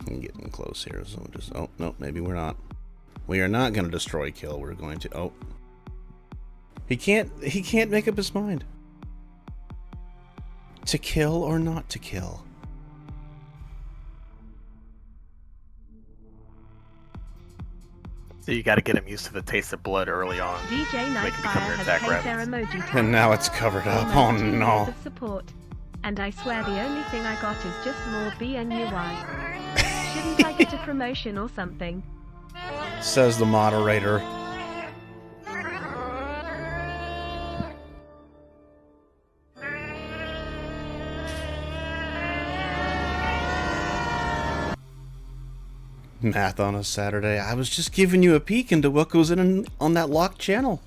I'm getting close here, so just... Oh, no, maybe we're not. We are not going to destroy kill. We're going to... Oh. He can't make up his mind. To kill or not to kill. So you got to get him used to the taste of blood early on. DJ Nightfire has paid their emoji tag. And now it's covered up. Oh no. Support. And I swear the only thing I got is just more BNUI. Shouldn't I get a promotion or something? Says the moderator. Math on a Saturday. I was just giving you a peek into what goes in on that locked channel.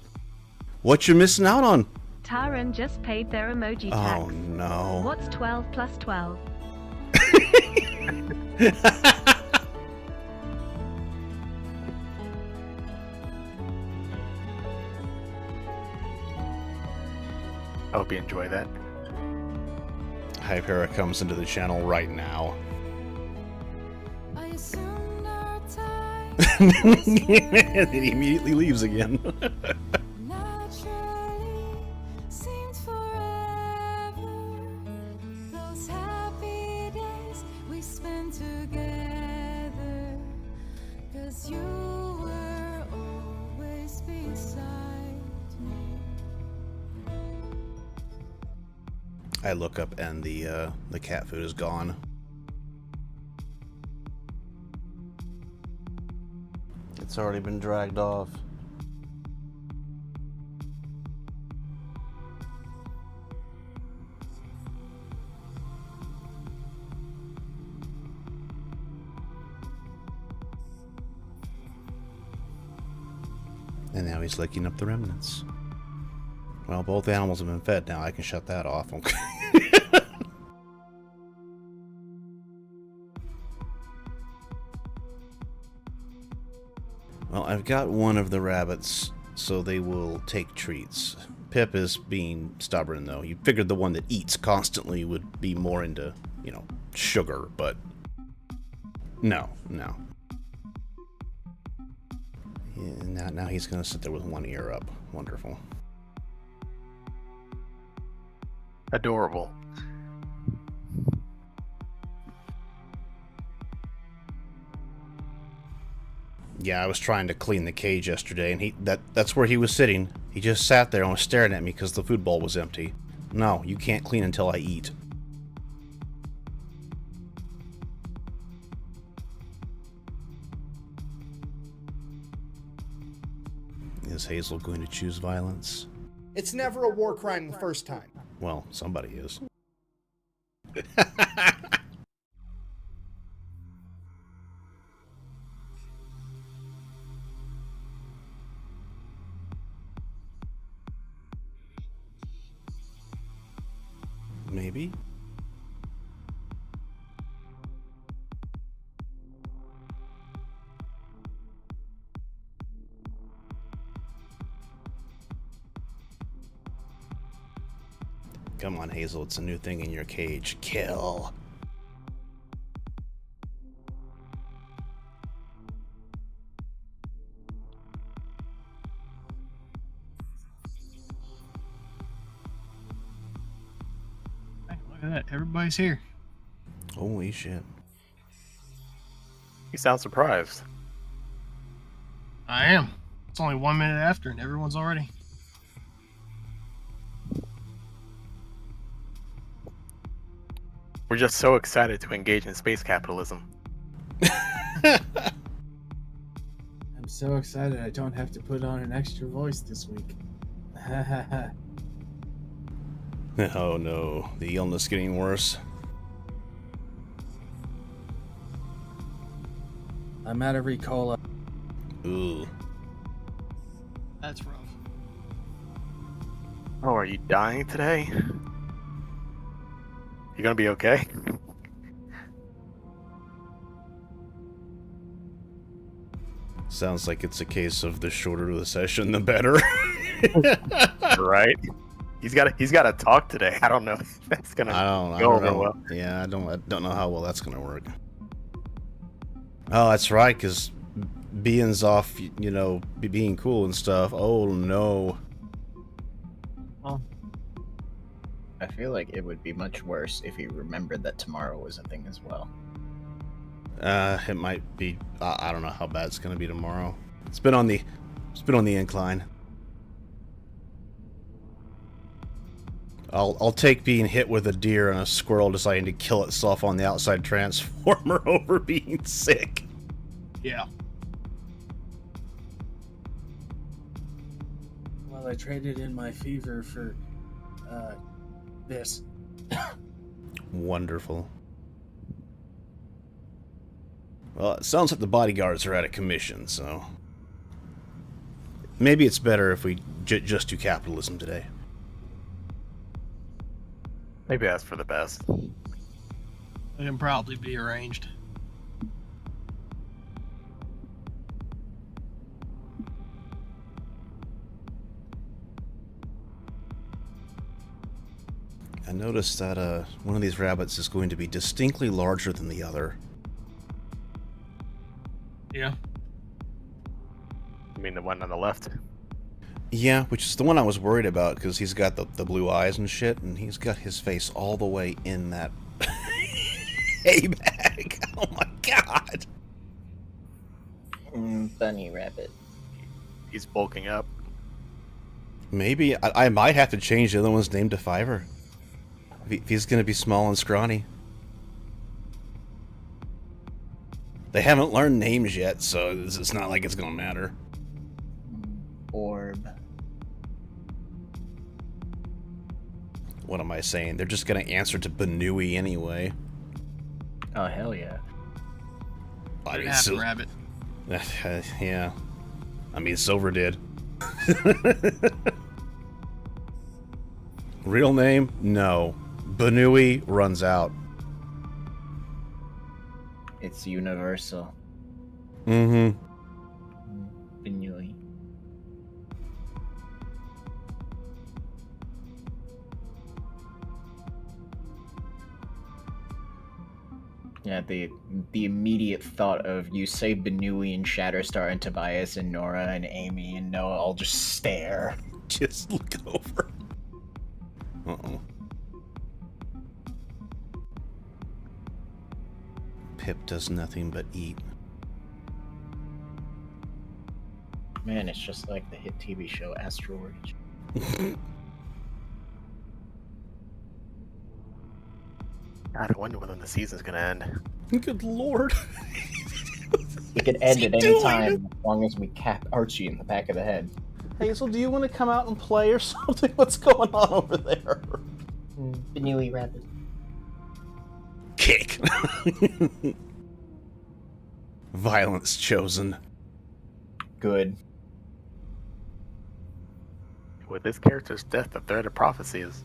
What you're missing out on. Taarin just paid their emoji tax. Oh no. What's 12 plus 12? I hope you enjoy that. Hypera comes into the channel right now. And he immediately leaves again. I look up and the cat food is gone. It's already been dragged off. And now he's licking up the remnants. Well, both animals have been fed now. I can shut that off. Well, I've got one of the rabbits, so they will take treats. Pip is being stubborn, though. You figured the one that eats constantly would be more into, you know, sugar, but no. Yeah, now he's going to sit there with one ear up. Wonderful. Adorable. Yeah, I was trying to clean the cage yesterday, and that's where he was sitting. He just sat there and was staring at me because the food bowl was empty. No, you can't clean until I eat. Is Hazel going to choose violence? It's never a war crime the first time. Well, somebody is. Maybe? Come on, Hazel, it's a new thing in your cage. Kill. Hey, look at that. Everybody's here. Holy shit. You sound surprised. I am. It's only 1 minute after and everyone's already. We're just so excited to engage in space capitalism. I'm so excited I don't have to put on an extra voice this week. Oh no, the illness getting worse. I'm out of Ricola. Ooh. That's rough. Oh, are you dying today? You gonna be okay? Sounds like it's a case of the shorter the session, the better. Right? He's gotta talk today. I don't know if that's gonna I go don't over know. well. Yeah, I don't know how well that's gonna work. Oh, that's right, because being's off, you know, being cool and stuff. Oh no. I feel like it would be much worse if he remembered that tomorrow was a thing as well. It might be. I don't know how bad it's gonna be tomorrow. It's been on the incline. I'll take being hit with a deer and a squirrel deciding to kill itself on the outside transformer over being sick. Yeah. Well, I traded in my fever for, this. Wonderful. Well, it sounds like the bodyguards are out of commission, so maybe it's better if we just do capitalism today. Maybe that's for the best. It can probably be arranged. I noticed that one of these rabbits is going to be distinctly larger than the other. Yeah. You mean the one on the left? Yeah, which is the one I was worried about because he's got the blue eyes and shit, and he's got his face all the way in that hay bag. Oh my god! Bunny rabbit. He's bulking up. Maybe I might have to change the other one's name to Fiverr. If he's gonna be small and scrawny. They haven't learned names yet, so it's not like it's gonna matter. Orb. What am I saying? They're just gonna answer to Banui anyway. Oh, hell yeah. I mean, Half a rabbit. yeah. I mean, Silver did. Real name? No. Banui runs out. It's universal. Mm-hmm. Benui. Yeah, the immediate thought of you say Benui and Shatterstar and Tobias and Nora and Amy and Noah all just stare. Just look over. Uh-oh. Pip does nothing but eat. Man, it's just like the hit TV show Astral Reach. God, I wonder when the season's gonna end. Good lord. It could end at any time as long as we cap Archie in the back of the head. Hazel, do you want to come out and play or something? What's going on over there? Benui rabbit. Kick. Violence chosen. Good. With this character's death, the threat of prophecy is.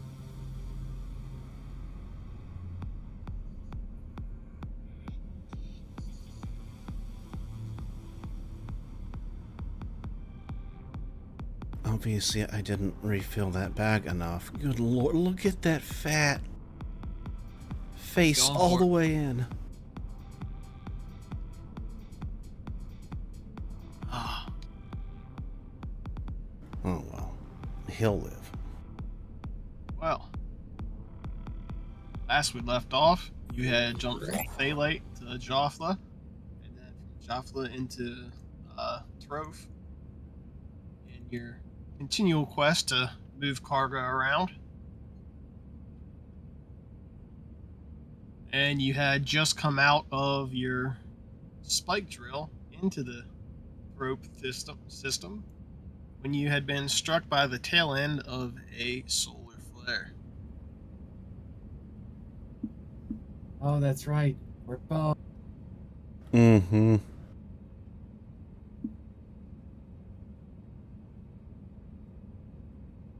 Obviously, I didn't refill that bag enough. Good lord, look at that fat face Going all for the it. way in. Ah, Oh well, he'll live. well. Last we left off, you had jumped from Thalate to Joffla, and then from Joffla into Trove. In your continual quest to move cargo around. And you had just come out of your spike drill into the rope system when you had been struck by the tail end of a solar flare. Oh, that's right. We're both. Mm-hmm.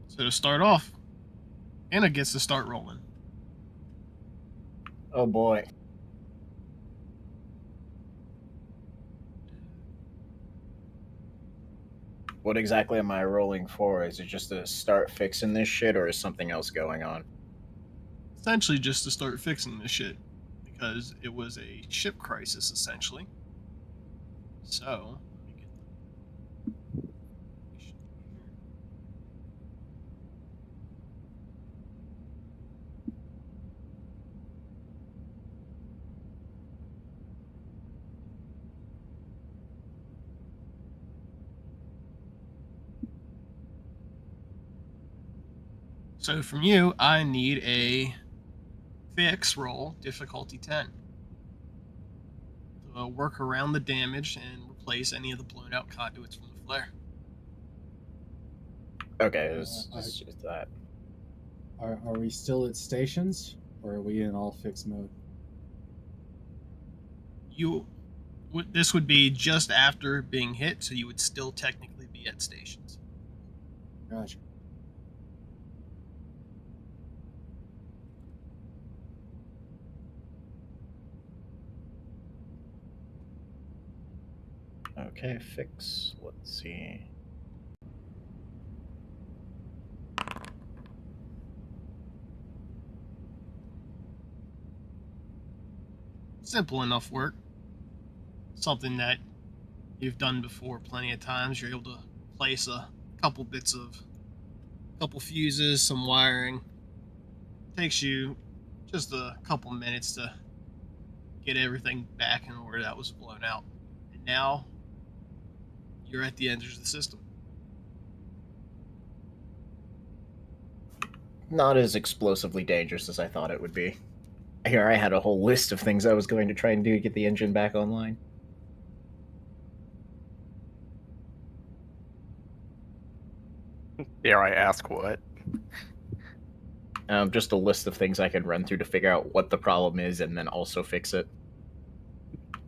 So to start off, Anna gets to start rolling. Oh boy. What exactly am I rolling for? Is it just to start fixing this shit, or is something else going on? Essentially just to start fixing this shit. Because it was a ship crisis, essentially. So, let me get the... So from you, I need a fix roll, difficulty 10. To work around the damage and replace any of the blown out conduits from the flare. Okay, it's just that. Are we still at stations, or are we in all fixed mode? This would be just after being hit, so you would still technically be at stations. Gotcha. Okay, fix. Let's see. Simple enough work. Something that you've done before plenty of times. You're able to place a couple fuses, some wiring. Takes you just a couple minutes to get everything back in order that was blown out. And now you're at the end of the system. Not as explosively dangerous as I thought it would be. Here, I had a whole list of things I was going to try and do to get the engine back online. Dare I ask what? Just a list of things I could run through to figure out what the problem is and then also fix it.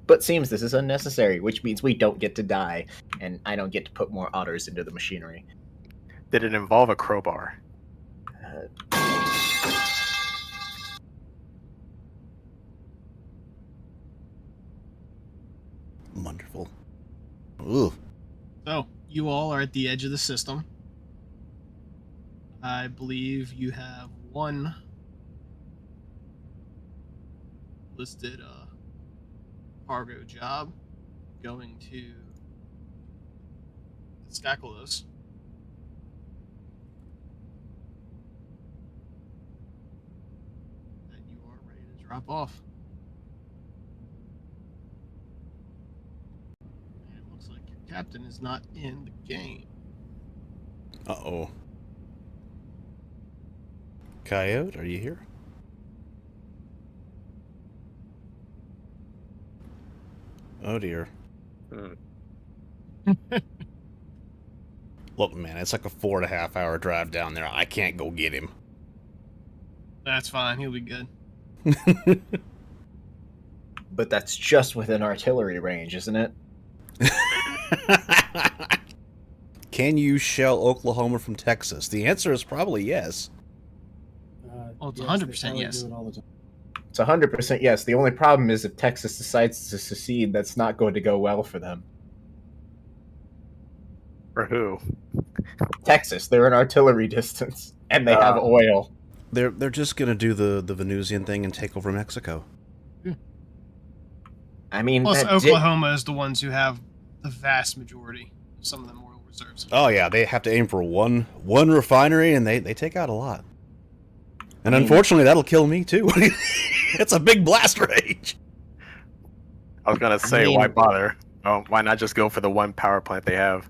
But seems this is unnecessary, which means we don't get to die, and I don't get to put more otters into the machinery. Did it involve a crowbar? Wonderful. Ooh. So, you all are at the edge of the system. I believe you have one listed cargo job going to Skakulos. That you are ready to drop off. And it looks like your captain is not in the game. Uh-oh. Coyote, are you here? Oh dear. Look, man, it's like a 4.5 hour drive down there. I can't go get him. That's fine. He'll be good. But that's just within artillery range, isn't it? Can you shell Oklahoma from Texas? The answer is probably yes. Well, it's yes, 100% they probably yes. do it all the time. It's 100% yes. The only problem is if Texas decides to secede, that's not going to go well for them. For who? Texas, they're in artillery distance, and they have oil. They're just gonna do the Venusian thing and take over Mexico. I mean, Plus, that Oklahoma is the ones who have the vast majority of some of the oil reserves. Oh yeah, they have to aim for one refinery, and they take out a lot. And unfortunately, that'll kill me too. It's a big blast range. I was gonna say, why bother? Oh, why not just go for the one power plant they have?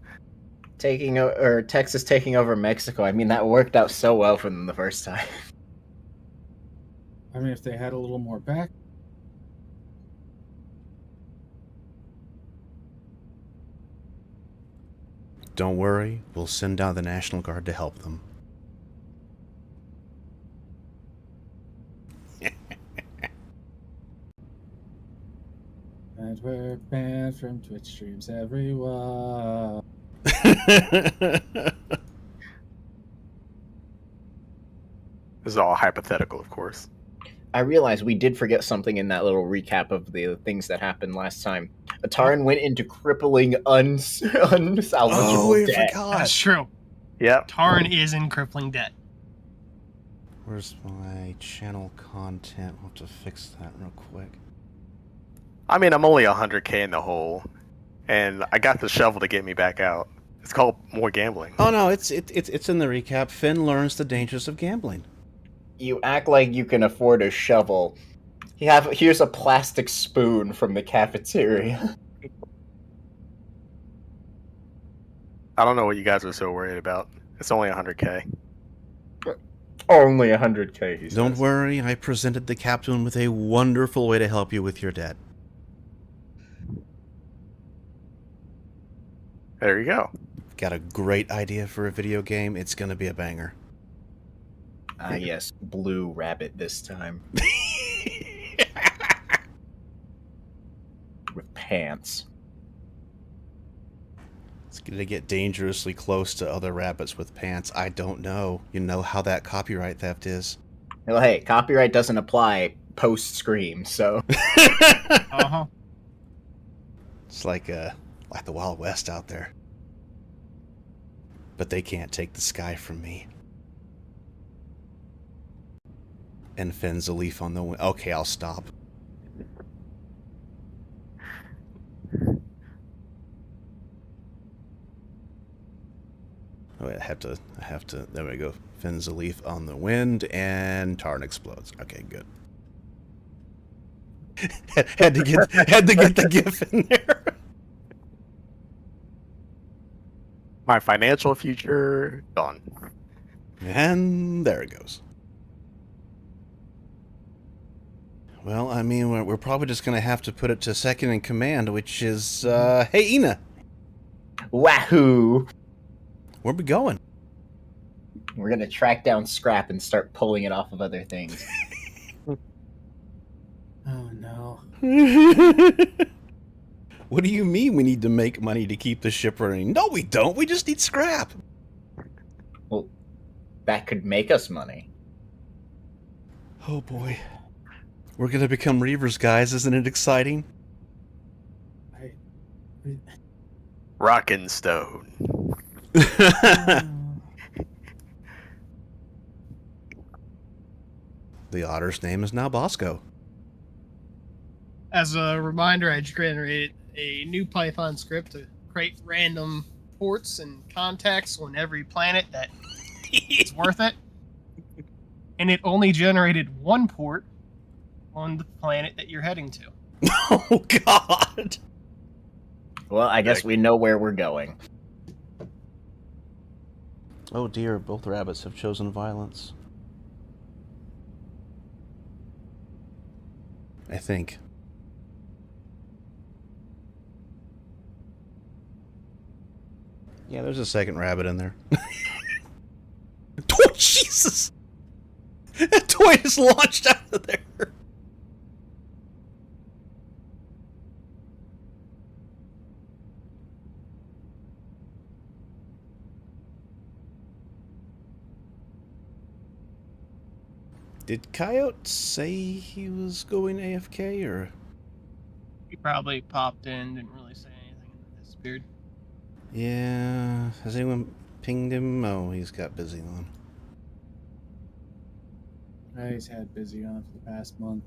Texas taking over Mexico. I mean, that worked out so well for them the first time. I mean, if they had a little more back, Don't worry, we'll send down the National Guard to help them. And we're banned from Twitch streams, everyone. This is all hypothetical, of course. I realized we did forget something in that little recap of the things that happened last time. Taarin went into crippling unsalvageable Oh, I debt. forgot. That's true. Yep. Taarin is in crippling debt. Where's my channel content? I'll have to fix that real quick. I mean, I'm only 100k in the hole, and I got the shovel to get me back out. It's called more gambling. Oh no, it's in the recap. Finn learns the dangers of gambling. You act like you can afford a shovel. Here's a plastic spoon from the cafeteria. I don't know what you guys are so worried about. It's only 100k. Only 100k, he says. Don't worry, I presented the captain with a wonderful way to help you with your debt. There you go. Got a great idea for a video game. It's gonna be a banger. Ah, yes, blue rabbit this time. With pants. It's gonna get dangerously close to other rabbits with pants. I don't know. You know how that copyright theft is. Well, hey, copyright doesn't apply post-Scream, so... Uh-huh. It's like the Wild West out there. But they can't take the sky from me. And Finn's a leaf on the wind. Okay, I'll stop. Oh, wait, I have to, there we go. Finn's a leaf on the wind, and Taarin explodes. Okay, good. had to get the gif in there. My financial future, gone. And there it goes. Well, I mean, we're probably just going to have to put it to second in command, which is, hey, Ina. Wahoo! Where we going? We're gonna track down scrap and start pulling it off of other things. Oh no. What do you mean we need to make money to keep the ship running? No, we don't. We just need scrap. Well, that could make us money. Oh, boy. We're going to become Reavers, guys. Isn't it exciting? Rockin' Stone. The otter's name is now Bosco. As a reminder, I generated a new Python script to create random ports and contacts on every planet that is worth it. And it only generated one port on the planet that you're heading to. Oh, God. Well, I guess we know where we're going. Oh, dear. Both rabbits have chosen violence. I think. Yeah, there's a second rabbit in there. Oh, Jesus! That toy is launched out of there. Did Coyote say he was going AFK, or? He probably popped in, didn't really say anything, and disappeared. Yeah. Has anyone pinged him? Oh, he's got busy on. He's had busy on for the past month.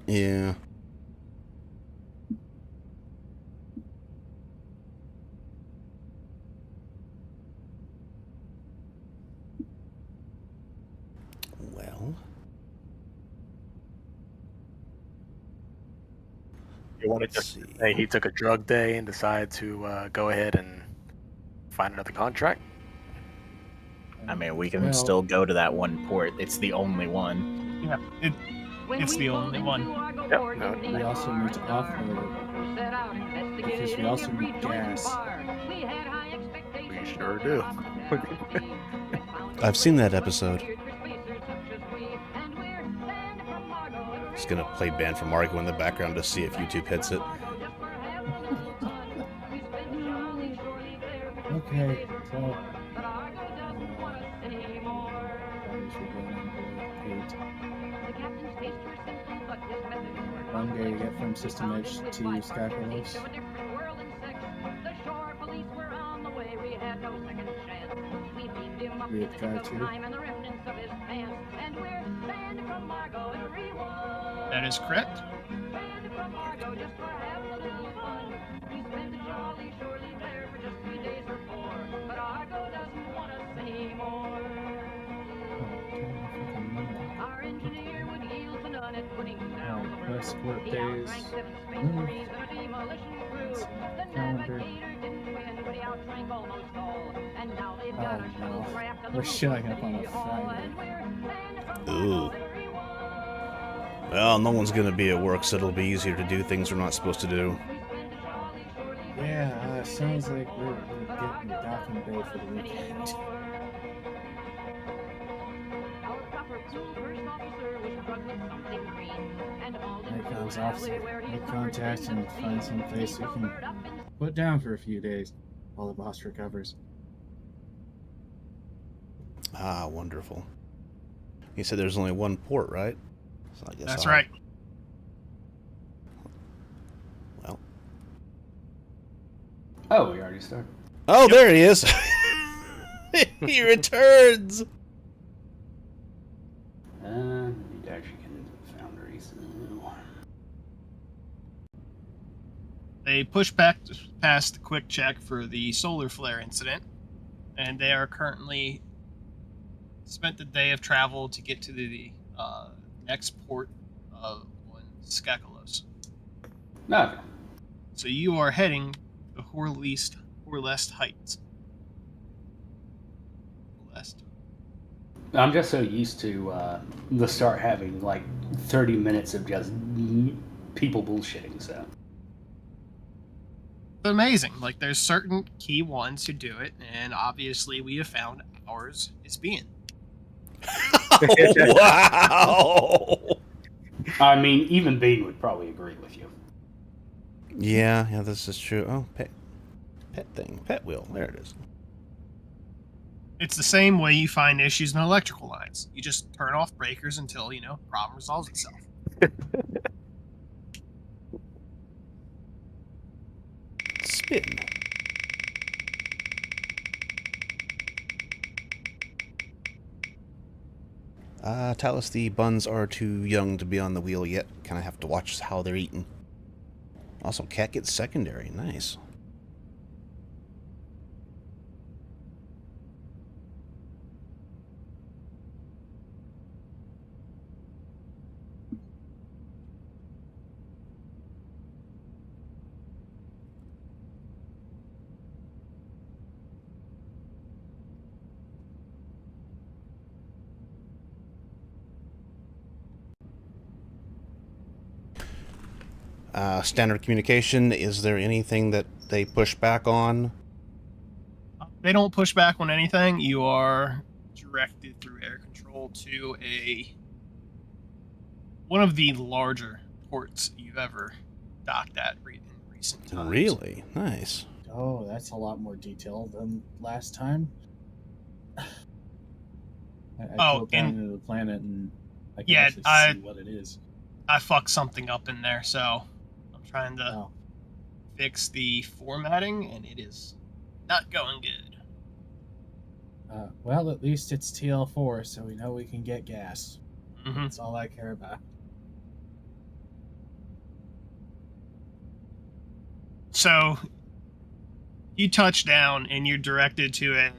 Yeah. Well. You want to just say he took a drug day and decided to go ahead and find another contract? I mean, we can Well- still go to that one port. It's the only one. Yeah, it's the only one. Yep, no, We also need to offload it because we also need gas. We You sure do. I've seen that episode. Just gonna play Band from Argo in the background to see if YouTube hits it. Okay, so one day you get from System Edge to Skypelos. Weird guy too. That is correct. West work days. Calendar. Oh no. We're showing up on a Friday. Ooh. Well, no one's gonna be at work, so it'll be easier to do things we're not supposed to do. Yeah, sounds like we're getting docking bay for the weekend. Nikon's officer, make contact and find some place we can put down for a few days while the boss recovers. Ah, wonderful. You said there's only one port, right? So I guess That's I'll- right. Well. Oh, we already started. Oh, there he is! He returns! Need to actually get into the foundry, so... They push back past the quick check for the solar flare incident, and they are currently spent the day of travel to get to the next port on Skakalos. No. So you are heading to Horlest Heights. Horlest. I'm just so used to the start having like 30 minutes of just people bullshitting, so. But amazing. Like, there's certain key ones who do it, and obviously we have found ours is being. Wow! I mean, even Bean would probably agree with you. Yeah, this is true. Oh, pet thing. Pet wheel. There it is. It's the same way you find issues in electrical lines. You just turn off breakers until, problem resolves itself. Spin. Tell us the buns are too young to be on the wheel yet. Kind of have to watch how they're eaten. Also, cat gets secondary. Nice. Standard communication, is there anything that they push back on? They don't push back on anything. You are directed through air control to one of the larger ports you've ever docked at in recent times. Really? Nice. Oh, that's a lot more detailed than last time. I drilled down into the planet and I can actually see what it is. I fucked something up in there, so I'm trying to fix the formatting, and it is not going good. Well, at least it's TL4, so we know we can get gas. Mm-hmm. That's all I care about. So, you touch down, and you're directed to a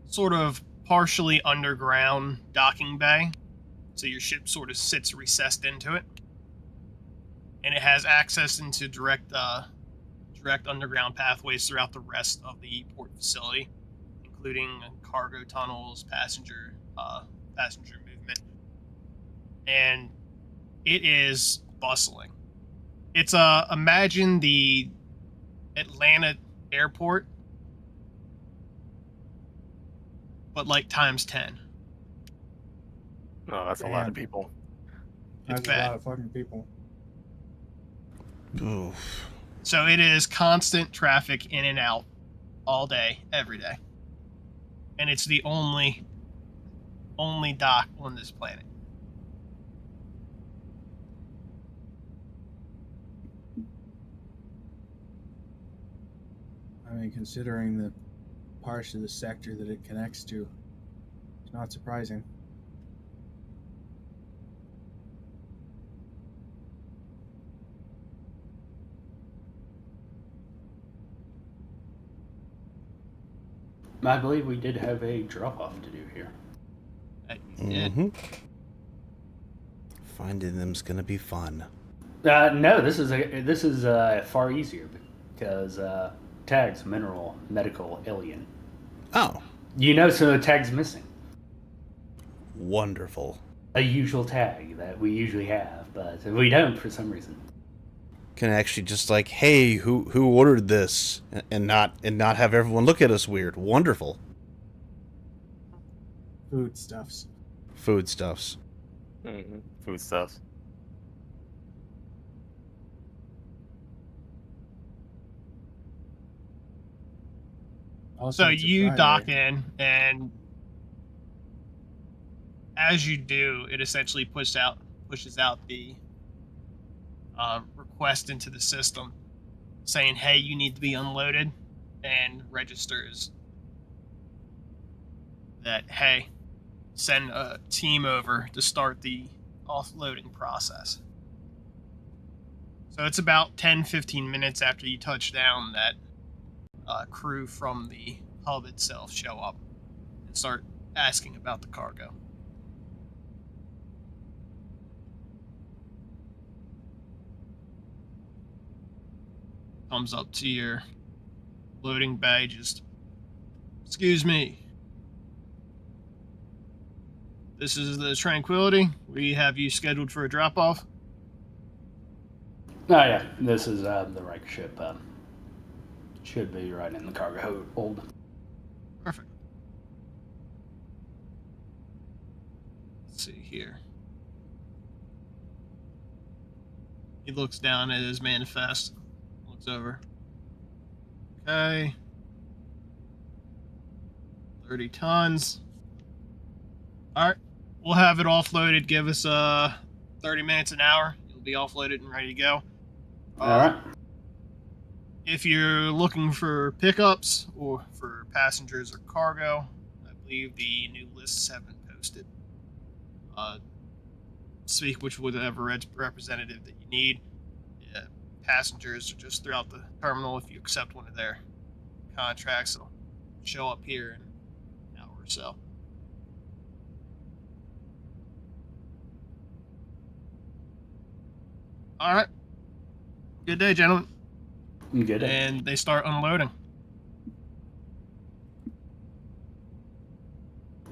sort of partially underground docking bay. So your ship sort of sits recessed into it. And it has access into direct underground pathways throughout the rest of the port facility, including cargo tunnels, passenger movement. And it is bustling. It's imagine the Atlanta airport but like times 10. Oh, that's a lot Damn. of people. It's That's a bad. lot of fucking people. Oof. So it is constant traffic in and out all day, every day. And it's the only dock on this planet. I mean, considering the parts of the sector that it connects to, it's not surprising. I believe we did have a drop-off to do here. Yeah. Mm-hmm. Finding them's gonna be fun. No, this is far easier because tags, mineral, medical, alien. Oh, So the tag's missing. wonderful. A usual tag that we usually have, but we don't for some reason. Can actually just like, hey, who ordered this, and not have everyone look at us weird. Wonderful. Foodstuffs. Foodstuffs. Mm-hmm. Food stuff. Also, So it's a you Friday. dock in, and as you do, it essentially pushes out the request into the system, saying, "Hey, you need to be unloaded," and registers that, "Hey, send a team over to start the offloading process." So it's about 10-15 minutes after you touch down that crew from the hub itself show up and start asking about the cargo. Comes up to your loading bay, just, "Excuse me. This is the Tranquility. We have you scheduled for a drop-off." Oh yeah, this is the right ship. Should be right in the cargo hold. Perfect. Let's see here. He looks down at his manifest, looks over. Okay. 30 tons. All right. We'll have it offloaded. Give us 30 minutes, an hour. It'll be offloaded and ready to go. All right. If you're looking for pickups or for passengers or cargo, I believe the new lists have been posted. Speak with whatever representative that you need. Yeah, passengers are just throughout the terminal. If you accept one of their contracts, it'll show up here in an hour or so. All right. Good day, gentlemen. Good. And they start unloading.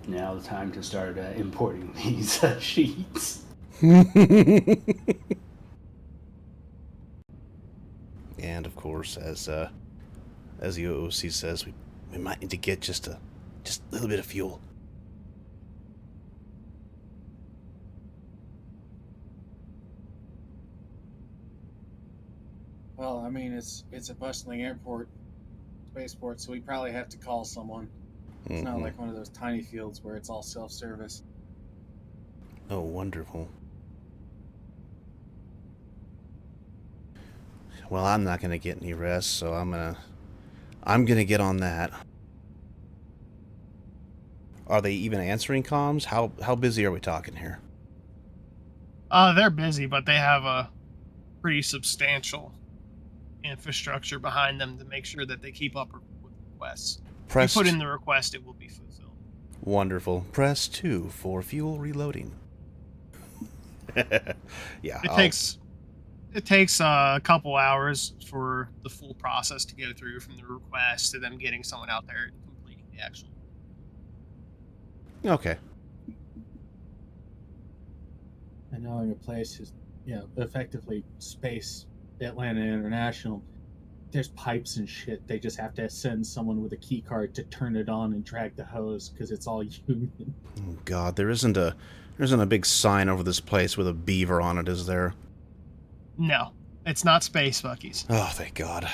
Now the time to start importing these sheets. And of course, as the OOC says, we might need to get just a little bit of fuel. Well, I mean, it's a bustling airport, spaceport, so we probably have to call someone. It's not Mhm. like one of those tiny fields where it's all self-service. Oh, wonderful. Well, I'm not gonna get any rest, so I'm gonna get on that. Are they even answering comms? How busy are we talking here? They're busy, but they have a pretty substantial infrastructure behind them to make sure that they keep up with requests. Press. If you put in the request, it will be fulfilled. Wonderful. Press 2 for fuel reloading. Yeah. It takes a couple hours for the full process to go through, from the request to them getting someone out there and completing the actual. Okay. And knowing a place is, effectively space, Atlanta International, there's pipes and shit. They just have to send someone with a key card to turn it on and drag the hose because it's all union. Oh God, there isn't a big sign over this place with a beaver on it, is there? No, it's not space buckies. Oh, thank God.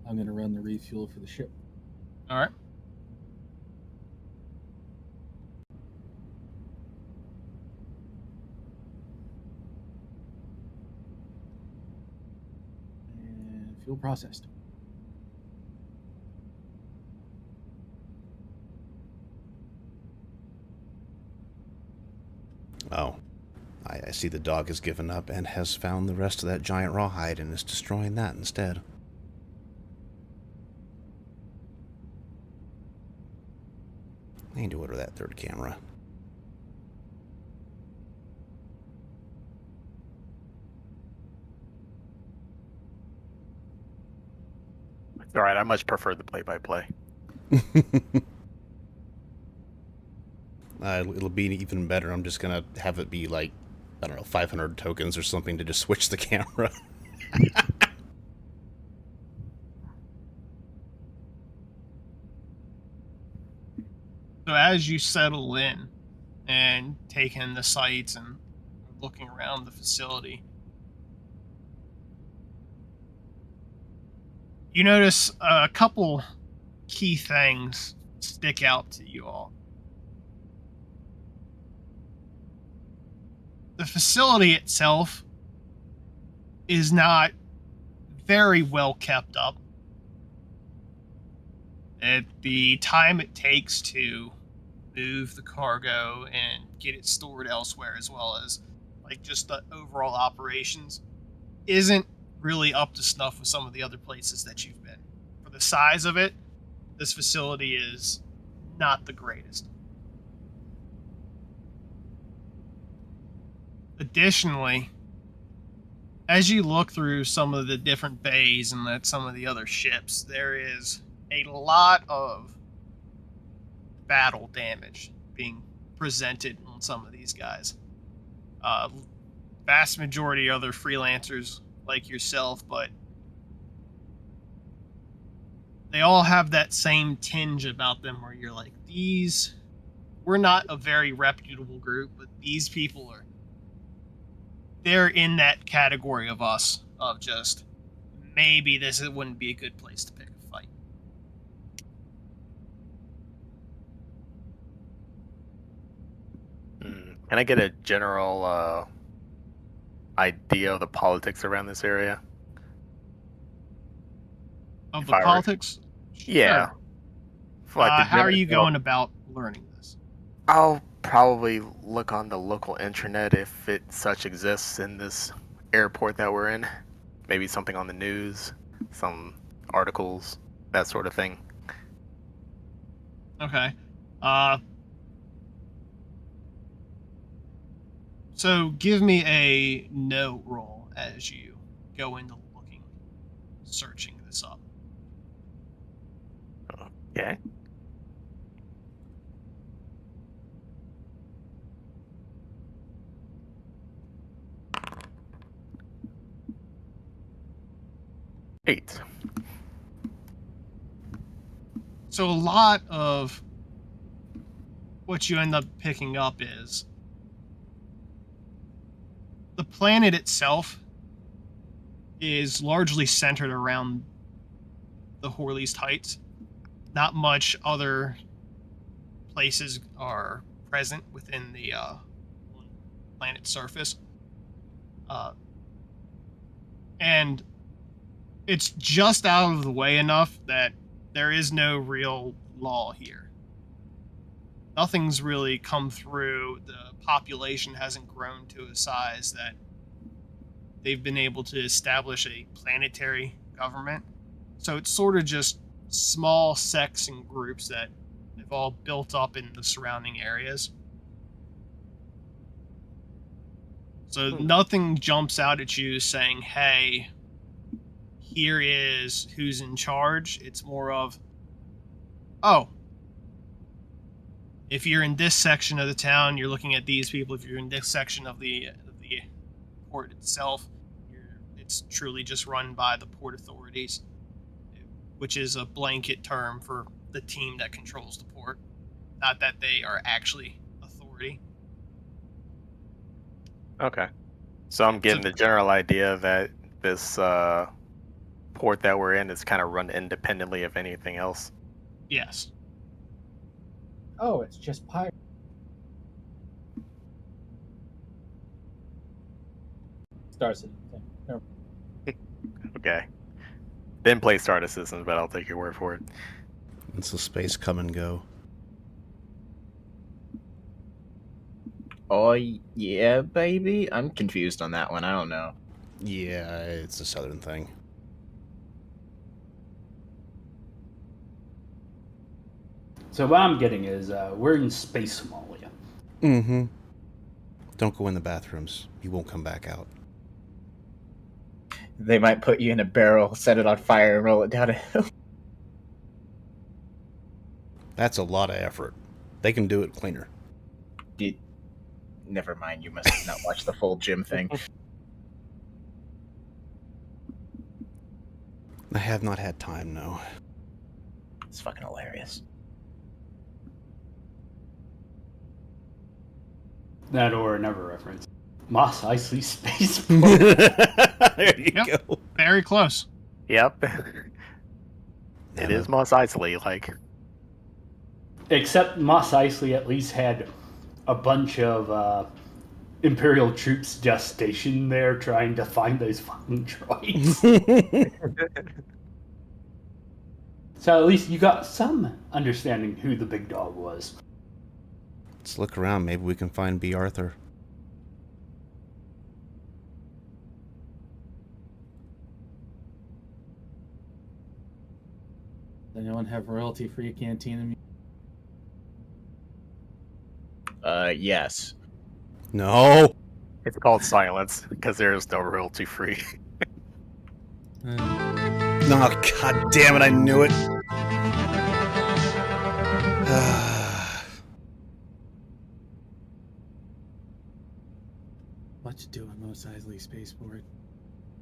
I'm gonna run the refuel for the ship. All right. And fuel processed. Oh. I see the dog has given up and has found the rest of that giant rawhide and is destroying that instead. I need to order that third camera. It's all right. I much prefer the play-by-play. It'll be even better. I'm just gonna have it be like, I don't know, 500 tokens or something to just switch the camera. So as you settle in and take in the sights and looking around the facility, you notice a couple key things stick out to you all. The facility itself is not very well kept up. At the time it takes to move the cargo and get it stored elsewhere, as well as like just the overall operations, isn't really up to snuff with some of the other places that you've been. For the size of it, this facility is not the greatest. Additionally, as you look through some of the different bays and at some of the other ships, there is a lot of battle damage being presented on some of these guys. Vast majority are other freelancers like yourself, but they all have that same tinge about them where you're like, we're not a very reputable group, but these people they're in that category of us, of just, maybe this wouldn't be a good place to pick a fight. Can I get a general idea of the politics around this area? Of If the I were- politics? Yeah. Sure. How are you general- going about learning this? I'll probably look on the local intranet if it such exists in this airport that we're in. Maybe something on the news, some articles, that sort of thing. Okay. So give me a note roll as you go into looking, searching this up. Okay. Eight. So a lot of what you end up picking up is the planet itself is largely centered around the Horleast Heights. Not much other places are present within the planet's surface. And it's just out of the way enough that there is no real law here. Nothing's really come through. The population hasn't grown to a size that they've been able to establish a planetary government. So it's sort of just small sects and groups that have all built up in the surrounding areas. So nothing jumps out at you saying, hey, here is who's in charge. It's more of, oh, if you're in this section of the town, you're looking at these people. If you're in this section of the port itself, It's truly just run by the port authorities, which is a blanket term for the team that controls the port. Not that they are actually authority. Okay. So I'm getting the general idea that this port that we're in is kind of run independently of anything else. Yes. Oh, it's just pirate. Star Citizen. No. Okay. Didn't play Star Citizen, but I'll take your word for it. It's a space come and go. Oh, yeah, baby? I'm confused on that one. I don't know. Yeah, it's a southern thing. So what I'm getting is we're in space Somalia. Mm-hmm. Don't go in the bathrooms. You won't come back out. They might put you in a barrel, set it on fire, and roll it down a hill. That's a lot of effort. They can do it cleaner. Never mind, you must have not watched the full gym thing. I have not had time, no. It's fucking hilarious. That or another reference. Mos Eisley Space. There you Yep. go. Very close. Yep. It is Mos Eisley, like. Except Mos Eisley at least had a bunch of Imperial troops just stationed there trying to find those fucking droids. So at least you got some understanding who the big dog was. Let's look around. Maybe we can find B. Arthur. Does anyone have royalty-free canteen? Yes. No! It's called silence, because there is no royalty free. No, god damn it, I knew it. What to do on Mos Eisley Spaceport?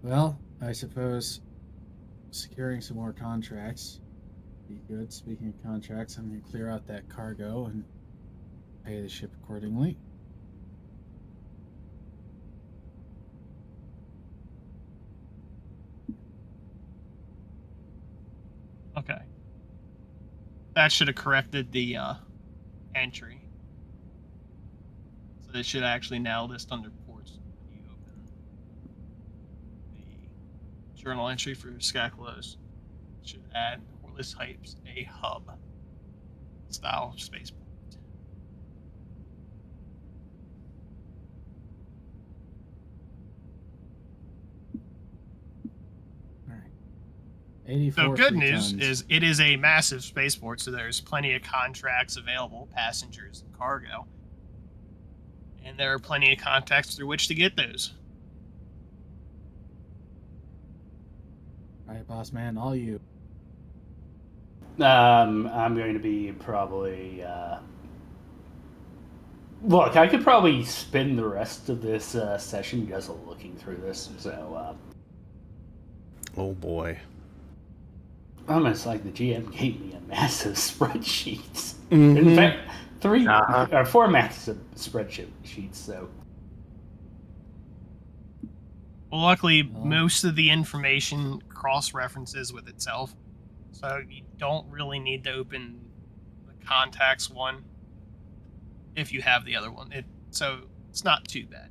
Well, I suppose securing some more contracts be good. Speaking of contracts, I'm going to clear out that cargo and pay the ship accordingly. Okay. That should have corrected the entry. So they should actually now list under ports when you open the journal entry for Skakulos. It should add or list types a hub style spaceport. All right. 84 So good free news tons. is it is a massive spaceport, so there's plenty of contracts available, passengers and cargo. And there are plenty of contacts through which to get those. All right, boss man, all you. I'm going to be probably. Look, I could probably spend the rest of this session just looking through this. So, Oh boy. almost like the GM gave me a massive spreadsheets. Mhm. In fact, 3 Uh-huh. or 4 massive spreadsheets. So, Well, luckily, Oh. most of the information cross-references with itself, so you don't really need to open the contacts one if you have the other one. So it's not too bad.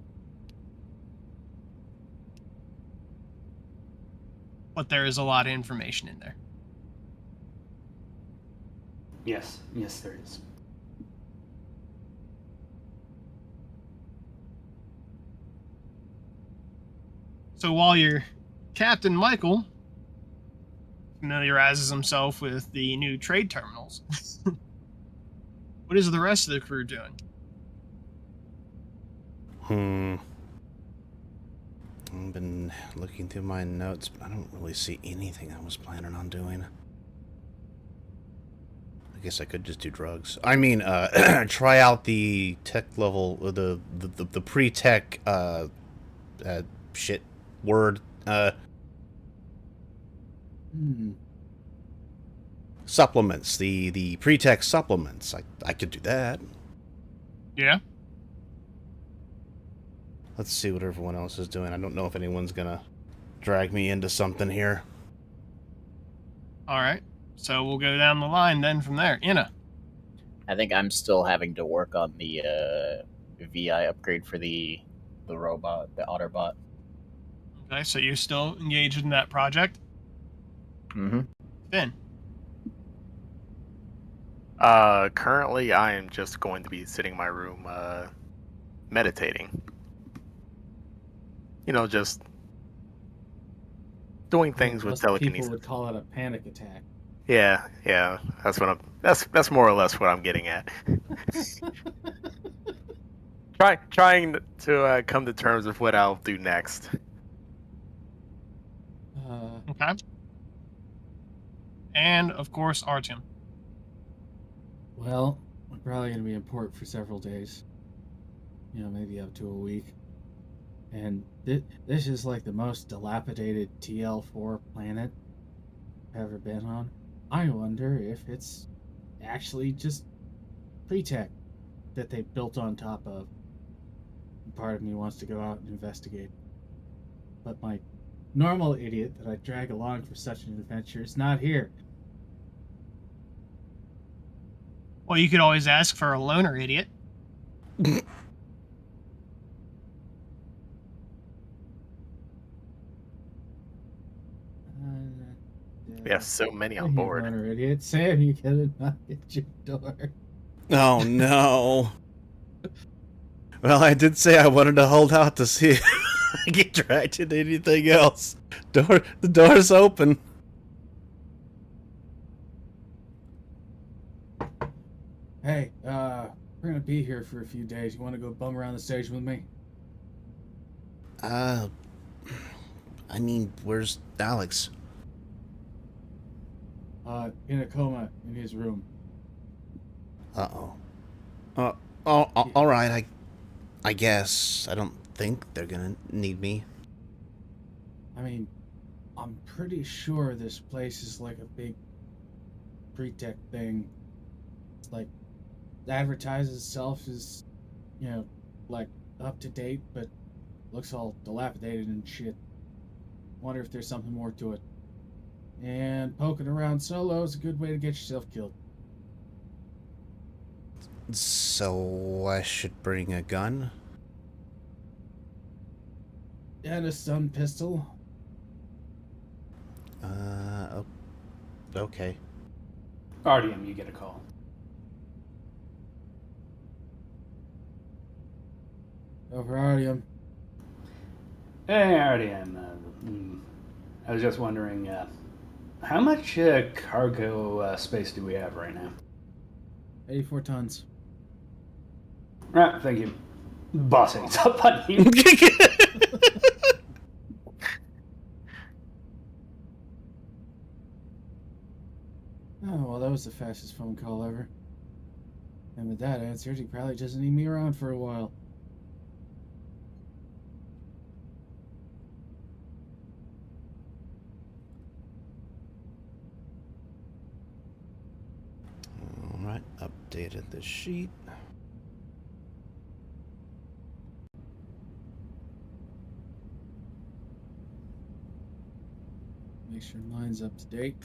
But there is a lot of information in there. yes, there is. So while your Captain Michael familiarizes himself with the new trade terminals, what is the rest of the crew doing? I've been looking through my notes, but I don't really see anything I was planning on doing. I guess I could just do drugs. I mean, try out the tech level, the pre-tech, shit word, Supplements, the pretext supplements. I could do that. Yeah. Let's see what everyone else is doing. I don't know if anyone's gonna drag me into something here. All right. So we'll go down the line then from there. Inna. I think I'm still having to work on the VI upgrade for the robot, the Otterbot. Okay, so you're still engaged in that project. Mm-hmm. Finn. Currently, I am just going to be sitting in my room, meditating. You know, just doing things with Most telekinesis. people would call it a panic attack. Yeah, that's what I'm. That's more or less what I'm getting at. Trying to come to terms with what I'll do next. Okay. And of course, Artyom. Well, I'm probably going to be in port for several days. You know, maybe up to a week. And this is like the most dilapidated TL4 planet I've ever been on. I wonder if it's actually just pre-tech that they built on top of. And part of me wants to go out and investigate. But my normal idiot that I drag along for such an adventure is not here. Well, you could always ask for a loner idiot. We have so many on board. Loner idiot. Sam, you gotta knock at your door. Oh no. Well, I did say I wanted to hold out to see if I get dragged into anything else. The door's open. Hey, we're gonna be here for a few days. You wanna go bum around the station with me? I mean, where's Alex? In a coma in his room. Uh-oh. All right, I guess. I don't think they're gonna need me. I mean, I'm pretty sure this place is like a big pre-tech thing. It's like, advertises itself as, you know, like up to date, but looks all dilapidated and shit. Wonder if there's something more to it. And poking around solo is a good way to get yourself killed. So I should bring a gun? And a stun pistol. Okay. Artyom, you get a call. Over Artyom. Hey, Artyom. I was just wondering, how much cargo space do we have right now? 84 tons. Right, thank you. Boss hangs up on you. Oh, well, that was the fastest phone call ever. And with that answered, he probably doesn't need me around for a while. Alright, updated the sheet. Make sure mine's up to date.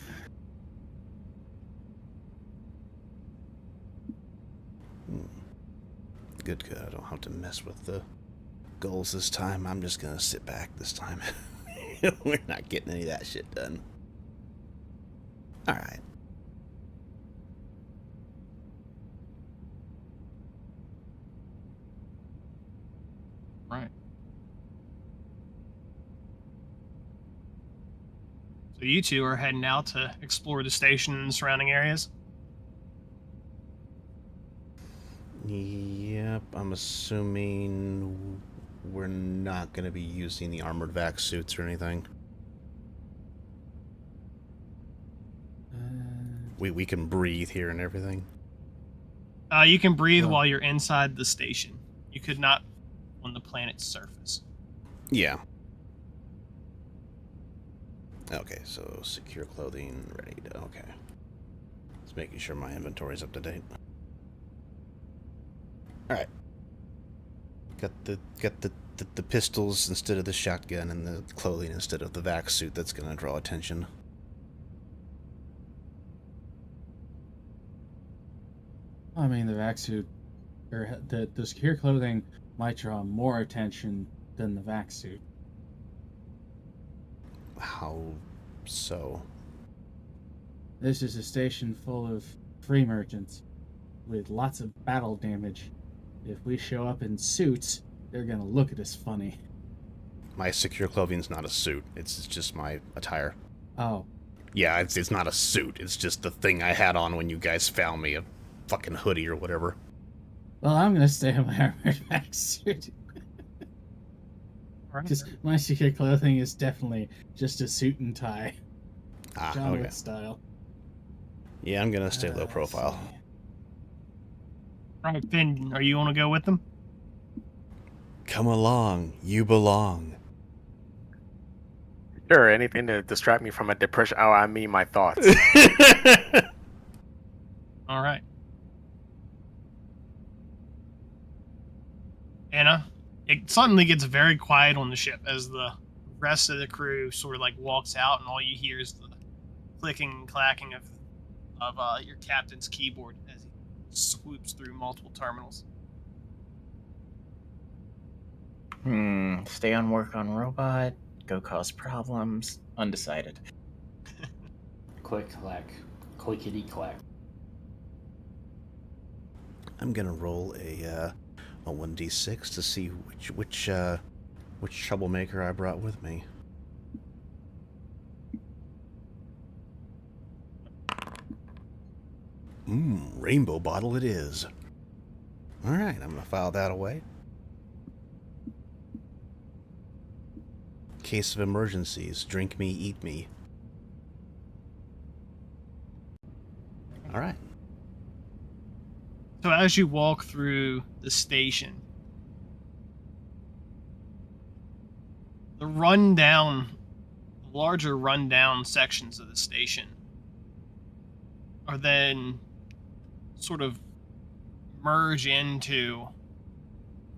Good, I don't have to mess with the goals this time. I'm just gonna sit back this time. We're not getting any of that shit done. Alright. Right. So you two are heading out to explore the station and the surrounding areas? Yep, I'm assuming we're not going to be using the armored vac suits or anything. We can breathe here and everything. You can breathe Well- while you're inside the station. You could not on the planet's surface. Yeah. Okay, so secure clothing, ready to... Okay. Just making sure my inventory's up to date. Alright. Got the pistols instead of the shotgun and the clothing instead of the vac suit. That's gonna draw attention. I mean, the vac suit, or the secure clothing might draw more attention than the vac suit. How so? This is a station full of free merchants with lots of battle damage. If we show up in suits, they're gonna look at us funny. My secure clothing's not a suit. It's just my attire. Oh. Yeah, it's not a suit. It's just the thing I had on when you guys found me. A fucking hoodie or whatever. Well, I'm gonna stay in my armored vac suit. Because my secure clothing is definitely just a suit and tie. John Wick style. Yeah, I'm gonna stay low Let's profile. see. Alright, Finn, are you want to go with them? Come along, you belong. Sure, anything to distract me from a depression. Oh, I mean my thoughts. Alright. Anna, it suddenly gets very quiet on the ship as the rest of the crew sort of like walks out, and all you hear is the clicking and clacking of your captain's keyboard as he swoops through multiple terminals. Stay on work on robot, go cause problems, undecided. Click, clack. Clickety, clack. I'm gonna roll a 1d6 to see which troublemaker I brought with me. Rainbow bottle it is. Alright, I'm gonna file that away. Case of emergencies, drink me, eat me. Alright. So as you walk through the station, the larger rundown sections of the station are then sort of merge into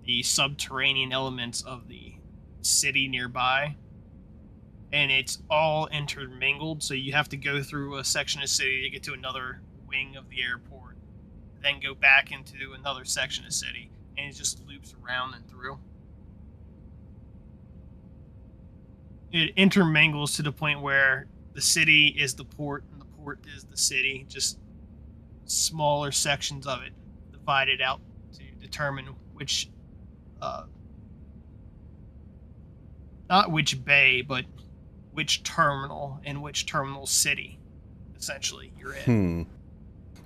the subterranean elements of the city nearby, and it's all intermingled, so you have to go through a section of city to get to another wing of the airport, then go back into another section of city, and it just loops around and through. It intermingles to the point where the city is the port and the port is the city, just smaller sections of it divided out to determine which not which bay, but which terminal and which terminal city essentially you're in.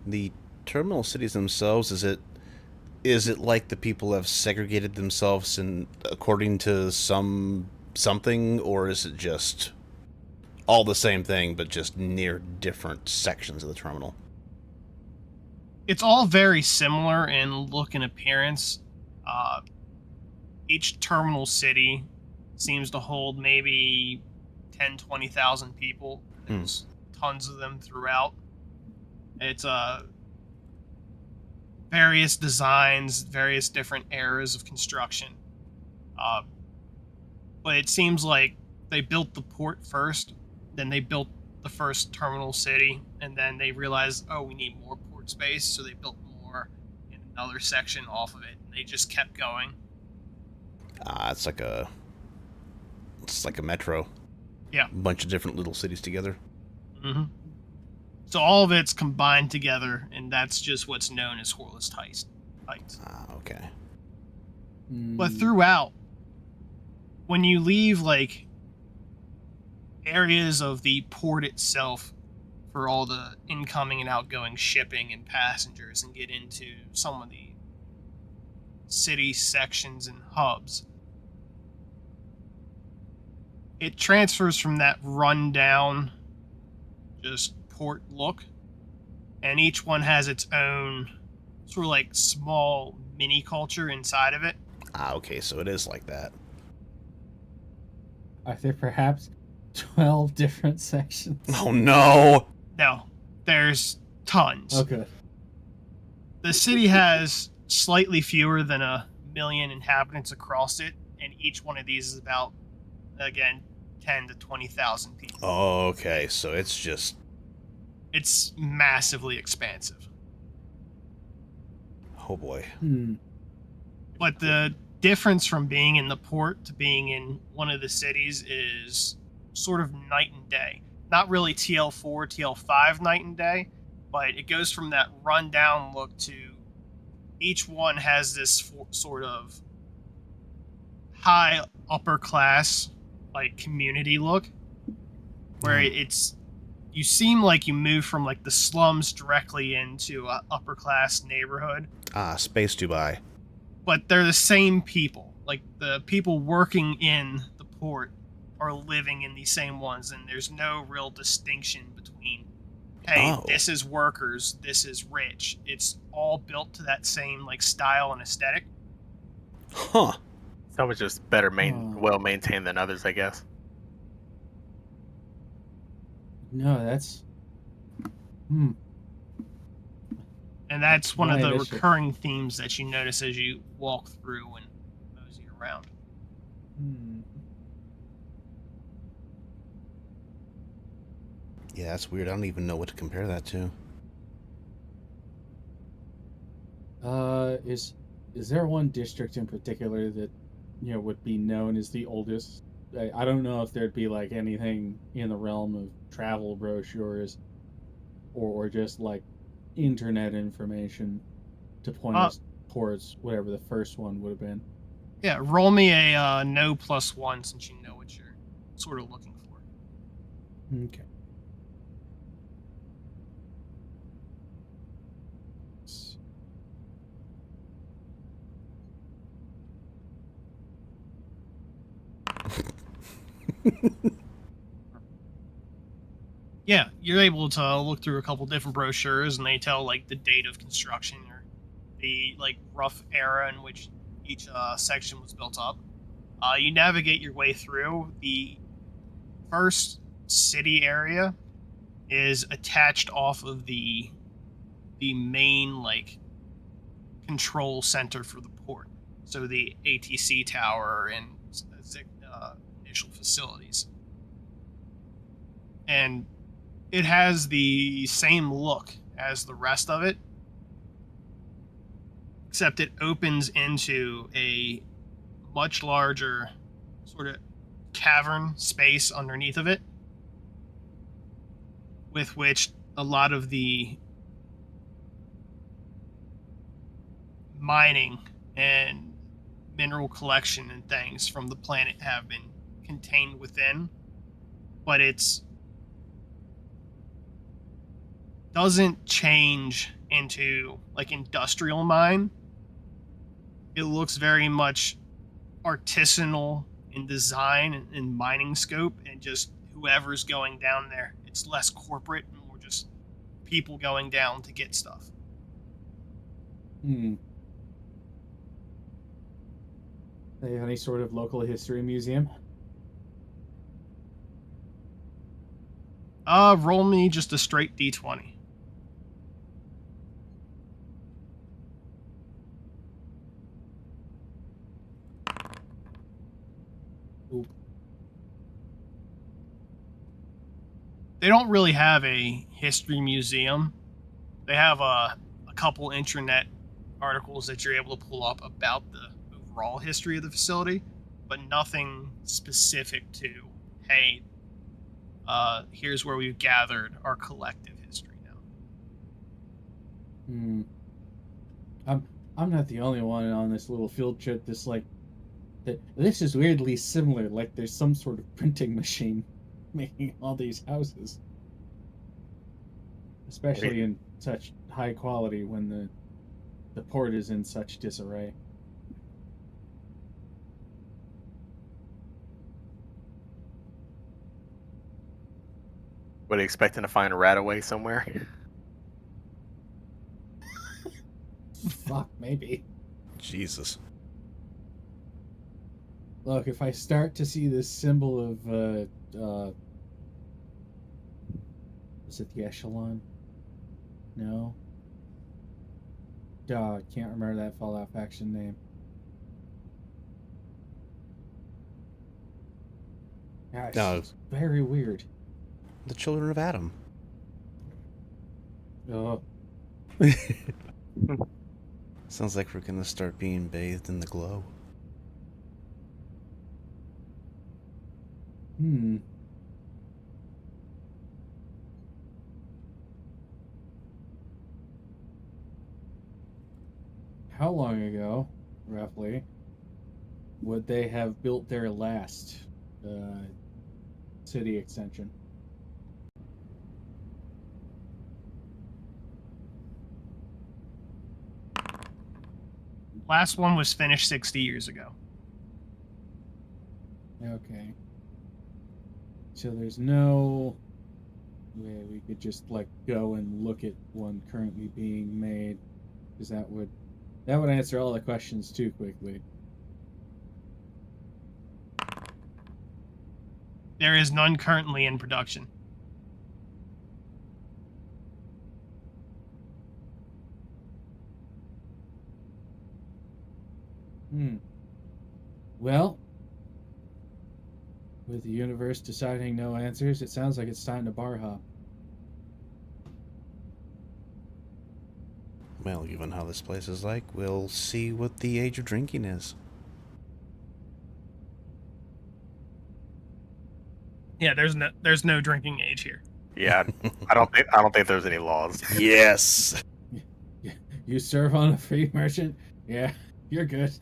The terminal cities themselves, is it like the people have segregated themselves in according to something, or is it just all the same thing but just near different sections of the terminal? It's all very similar in look and appearance. Each terminal city seems to hold maybe 10-20,000 people. There's tons of them throughout. It's various designs, various different eras of construction. But it seems like they built the port first, then they built the first terminal city, and then they realized, oh, we need more port space, so they built more in another section off of it, and they just kept going. It's like a metro. Yeah. A bunch of different little cities together. Mm-hmm. So all of it's combined together, and that's just what's known as Horless Heights. Okay. But throughout, when you leave, like, areas of the port itself for all the incoming and outgoing shipping and passengers and get into some of the city sections and hubs, it transfers from that rundown, just port look, and each one has its own sort of like small mini culture inside of it. Okay, so it is like that. Are there perhaps 12 different sections. Oh no! No, there's tons. Okay. The city has slightly fewer than 1 million inhabitants across it, and each one of these is about, again, 10 to 20,000 people. Okay, so it's massively expansive. oh boy. But the difference from being in the port to being in one of the cities is sort of night and day. Not really TL4, TL5 night and day, but it goes from that rundown look to each one has this sort of high upper class like community look where you seem like you move from like the slums directly into a upper class neighborhood. Space Dubai. But they're the same people. Like the people working in the port are living in these same ones, and there's no real distinction between, hey, this is workers, this is rich. It's all built to that same like style and aesthetic. Huh. Some are just better well maintained than others, I guess. No, that's... And that's one of the recurring themes that you notice as you walk through and mosey around. Yeah, that's weird. I don't even know what to compare that to. Is there one district in particular that, you know, would be known as the oldest? I don't know if there'd be like anything in the realm of travel brochures or just like internet information to point us towards whatever the first one would have been. Yeah, roll me a no +1 since you know what you're sort of looking for. Okay. Yeah, you're able to look through a couple different brochures, and they tell like the date of construction or the like rough era in which each section was built up. You navigate your way through. The first city area is attached off of the main like control center for the port, so the ATC tower and initial facilities, and it has the same look as the rest of it, except it opens into a much larger sort of cavern space underneath of it, with which a lot of the mining and mineral collection and things from the planet have been contained within, but it's doesn't change into like industrial mine. It looks very much artisanal in design and mining scope, and just whoever's going down there, it's less corporate and more just people going down to get stuff. Any sort of local history museum? Roll me just a straight D20. Ooh. They don't really have a history museum. They have a couple intranet articles that you're able to pull up about the overall history of the facility, but nothing specific to, hey, here's where we've gathered our collective history now. I'm not the only one on this little field trip that's like, this is weirdly similar, like there's some sort of printing machine making all these houses. Especially in such high quality when the port is in such disarray. Were they expecting to find a rat away somewhere? Fuck, maybe. Jesus. Look, if I start to see this symbol of Was it the Echelon? No. Can't remember that Fallout faction name. Gosh, No. it's very weird. The Children of Adam. Oh, Sounds like we're gonna start being bathed in the glow. How long ago, roughly, would they have built their last city extension? Last one was finished 60 years ago. Okay. So there's no way we could just like go and look at one currently being made, because that would answer all the questions too quickly. There is none currently in production. Well, with the universe deciding no answers, it sounds like it's time to bar hop. Well, given how this place is like, we'll see what the age of drinking is. Yeah, there's no drinking age here. Yeah, I don't think there's any laws. Yes. You serve on a free merchant? Yeah, you're good.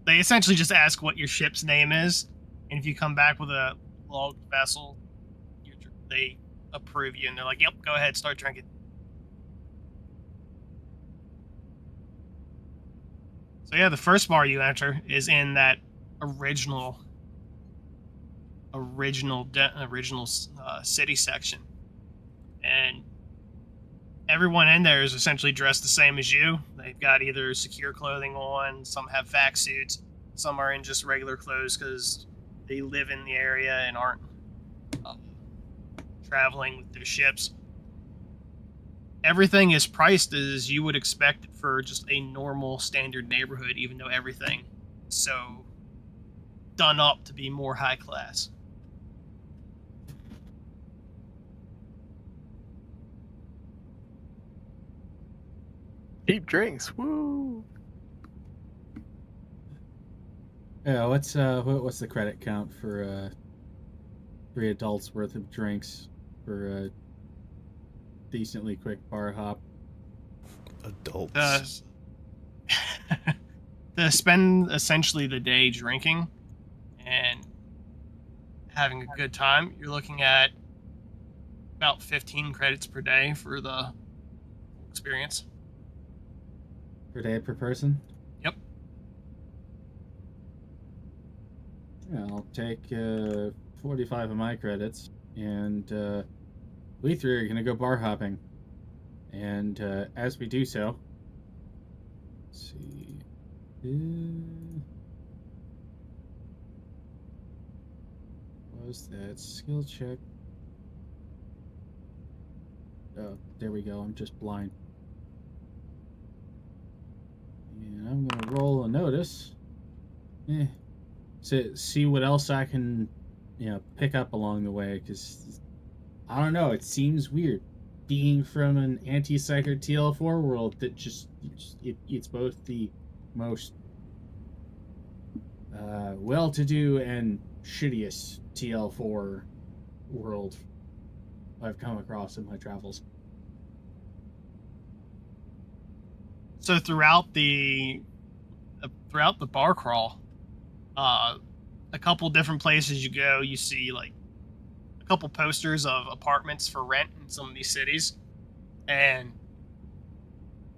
They essentially just ask what your ship's name is, and if you come back with a logged vessel, they approve you, and they're like, "Yep, go ahead, start drinking." So yeah, the first bar you enter is in that original city section, and everyone in there is essentially dressed the same as you. They've got either secure clothing on, some have vac suits, some are in just regular clothes because they live in the area and aren't traveling with their ships. Everything is priced as you would expect for just a normal standard neighborhood, even though everything is so done up to be more high class. Cheap drinks, woo! Yeah, what's the credit count for 3 adults worth of drinks for a decently quick bar hop? Adults. To spend essentially the day drinking and having a good time, you're looking at about 15 credits per day for the experience. Per day per person? Yep. Yeah, I'll take 45 of my credits, and we 3 are going to go bar hopping. And as we do so, let's see. What was that? Skill check. Oh, there we go. I'm just blind. And I'm going to roll a notice. So see what else I can, pick up along the way, because I don't know, it seems weird being from an anti-psyker TL4 world that it's both the most well-to-do and shittiest TL4 world I've come across in my travels. So throughout the bar crawl, a couple different places you go, you see like a couple posters of apartments for rent in some of these cities, and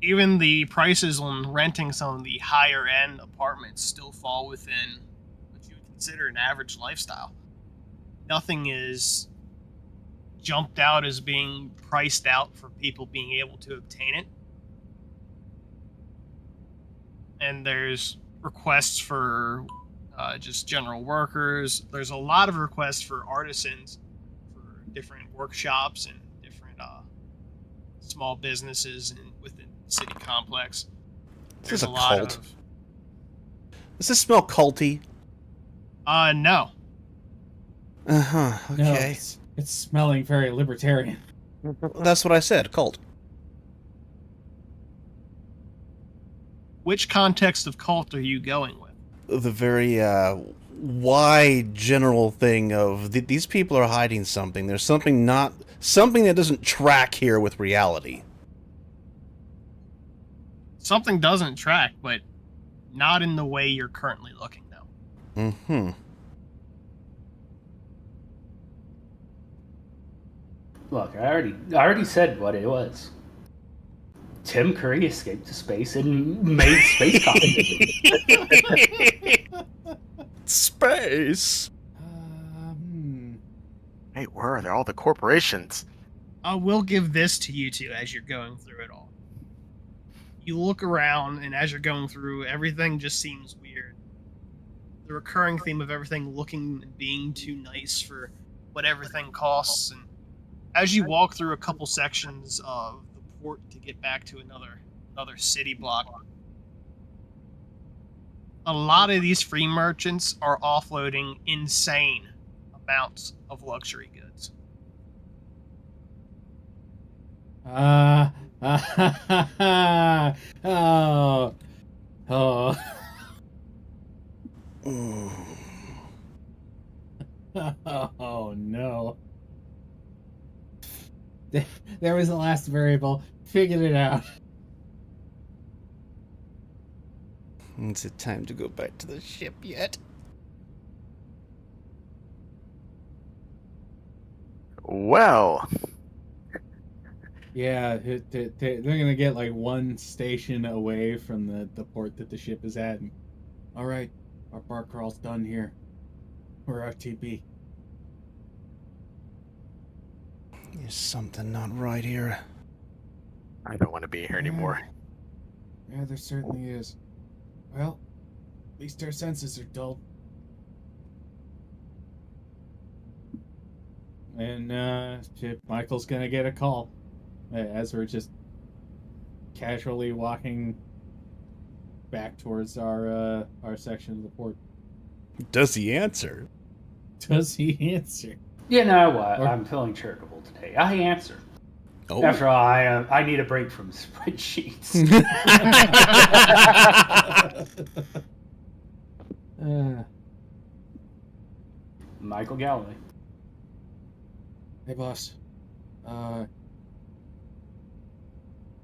even the prices on renting some of the higher end apartments still fall within what you would consider an average lifestyle. Nothing is jumped out as being priced out for people being able to obtain it. And there's requests for just general workers. There's a lot of requests for artisans for different workshops and different small businesses within the city complex. This is There's a a lot cult. of Does this smell culty? no. Uh-huh, No, okay. it's smelling very libertarian. That's what I said, cult. Which context of cult are you going with? The very wide general thing of these people are hiding something. There's something that doesn't track here with reality. Something doesn't track, but not in the way you're currently looking now. Mm-hmm. Look, I already said what it was. Tim Curry escaped to space and made space copies. Space. Hey, where are all the corporations? I will give this to you two as you're going through it all. You look around, and as you're going through, everything just seems weird. The recurring theme of everything looking and being too nice for what everything costs, and as you walk through a couple sections of the port to get back to another city block, a lot of these free merchants are offloading insane amounts of luxury goods. Oh. Oh no. There was the last variable. Figured it out. Is it time to go back to the ship yet? Well, Yeah, they're gonna get like one station away from the port that the ship is at. And, all right, our bar crawl's done here. We're FTP. There's something not right here. I don't want to be here anymore. Yeah, there certainly is. Well, at least our senses are dulled. And Michael's gonna get a call as we're just casually walking back towards our section of the port. Does he answer? Does he answer? You know what? I'm feeling charitable today. I answer. Oh. After all, I need a break from spreadsheets. Michael Galloway. Hey, boss.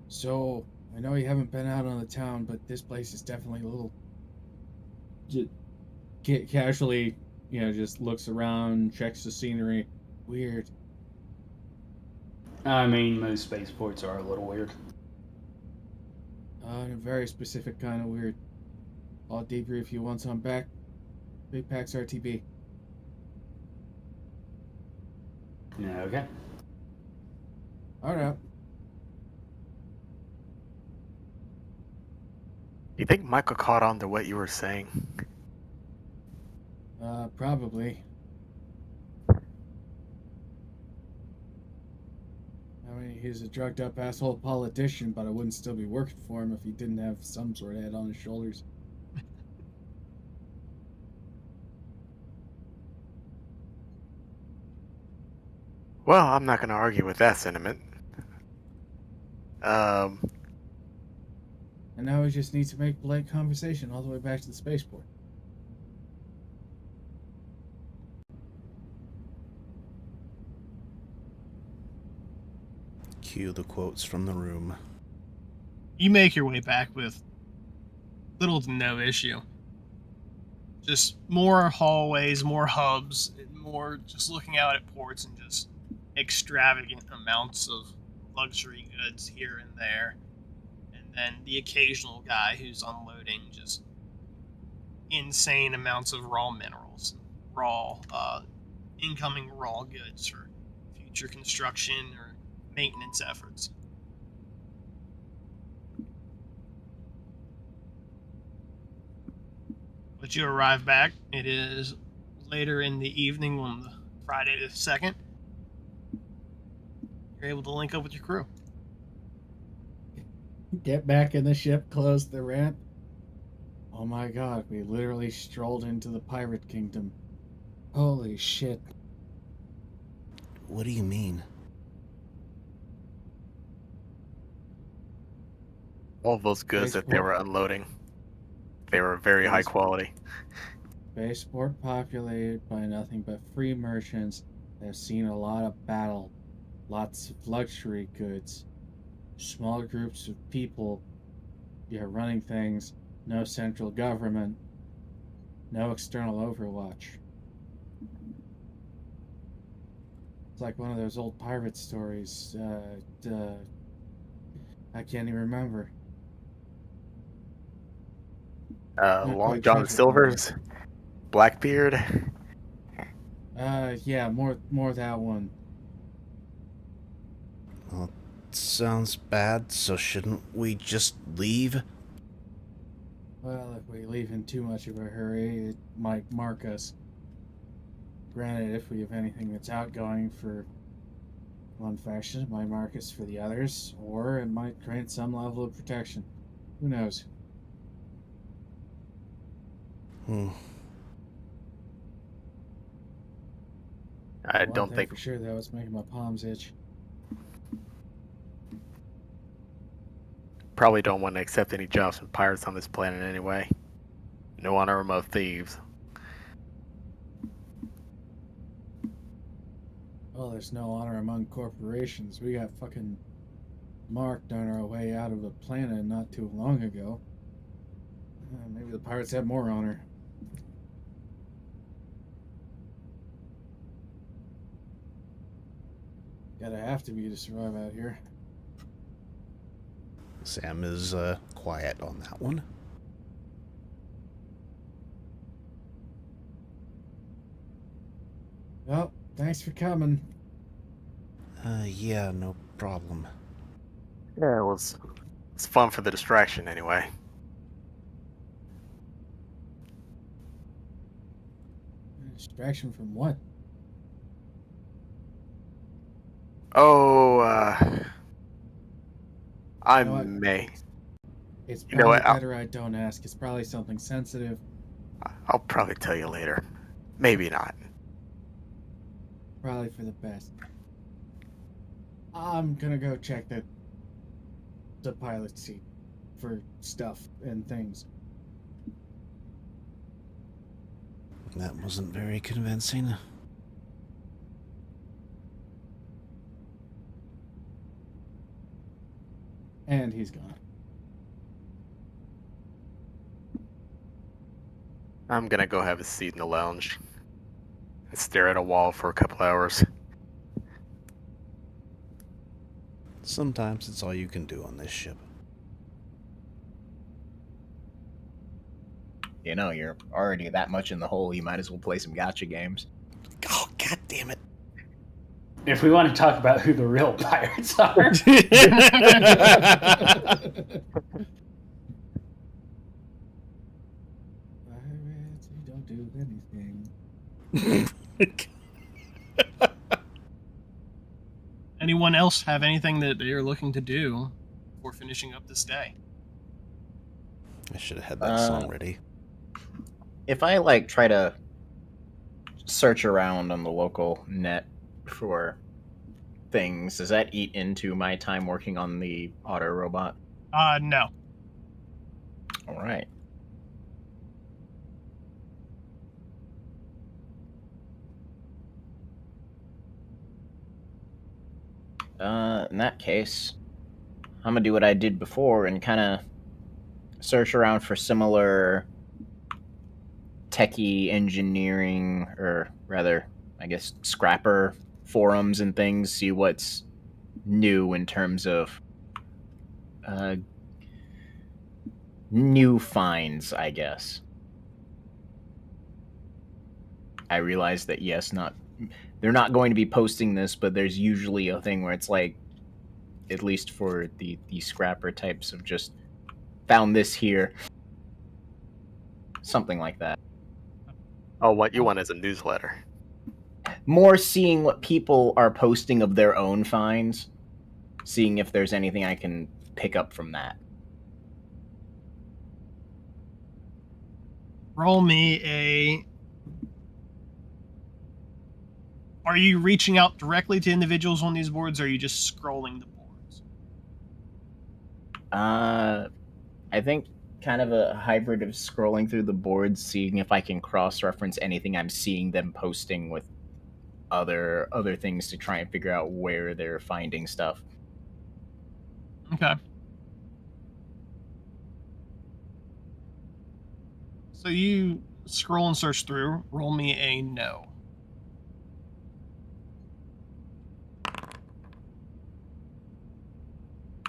So, I know you haven't been out on the town, but this place is definitely a little... casually, just looks around, checks the scenery. Weird. I mean, most spaceports are a little weird. In a very specific kind of weird. I'll debrief you once I'm back. Big Packs RTB. Okay. Alright. You think Michael caught on to what you were saying? Probably. I mean, he's a drugged up asshole politician, but I wouldn't still be working for him if he didn't have some sort of head on his shoulders. Well, I'm not going to argue with that sentiment. And now we just need to make polite conversation all the way back to the spaceport. Cue the quotes from the room. You make your way back with little to no issue. Just more hallways, more hubs, and more just looking out at ports and just extravagant amounts of luxury goods here and there. And then the occasional guy who's unloading just insane amounts of raw minerals, raw, incoming raw goods for future construction or maintenance efforts. But you arrive back. It is later in the evening on the Friday the 2nd. You're able to link up with your crew. Get back in the ship, close the ramp. Oh my god, we literally strolled into the pirate kingdom. Holy shit. What do you mean? All of those goods that they Spaceport. were unloading, they were very high quality. Spaceport populated by nothing but free merchants that have seen a lot of battle, lots of luxury goods, small groups of people running things, no central government, no external overwatch. It's like one of those old pirate stories. I can't even remember. Not Long quite John treasure Silver's, Blackbeard. Yeah, more that one. Well, sounds bad, so shouldn't we just leave? Well, if we leave in too much of a hurry, it might mark us. Granted, if we have anything that's outgoing for one faction, it might mark us for the others, or it might grant some level of protection. Who knows? I One don't thing think for sure, though, it's making my palms itch. probably don't want to accept any jobs from pirates on this planet anyway. No honor among thieves. Well, there's no honor among corporations. We got fucking marked on our way out of a planet not too long ago. Maybe the pirates have more honor. Gotta have to be to survive out here. Sam is quiet on that one. Well, thanks for coming. Yeah, no problem. Yeah, it's fun for the distraction anyway. Distraction from what? Oh, I You know what? may. It's You know probably what, better I don't ask. It's probably something sensitive. I'll probably tell you later. Maybe not. Probably for the best. I'm gonna go check the pilot seat for stuff and things. That wasn't very convincing. And he's gone. I'm gonna go have a seat in the lounge and stare at a wall for a couple hours. Sometimes it's all you can do on this ship. You know, you're already that much in the hole, you might as well play some gotcha games. Oh, god damn it. If we want to talk about who the real pirates are, Pirates, we don't do anything. Anyone else have anything that they're looking to do before finishing up this day? I should have had that song ready. If I, like, try to search around on the local net for things, does that eat into my time working on the auto robot? No. Alright. In that case, I'm gonna do what I did before and kind of search around for similar techie engineering, or rather, I guess, scrapper forums and things, see what's new in terms of new finds, I guess. I realize that, yes, they're not going to be posting this, but there's usually a thing where it's like, at least for the scrapper types, of just found this here. something like that. Oh, what you want is a newsletter. More seeing what people are posting of their own finds, seeing if there's anything I can pick up from that. Roll me a. Are you reaching out directly to individuals on these boards, or are you just scrolling the boards? I think kind of a hybrid of scrolling through the boards, seeing if I can cross-reference anything I'm seeing them posting with other things to try and figure out where they're finding stuff. Okay. So you scroll and search through. Roll me a no.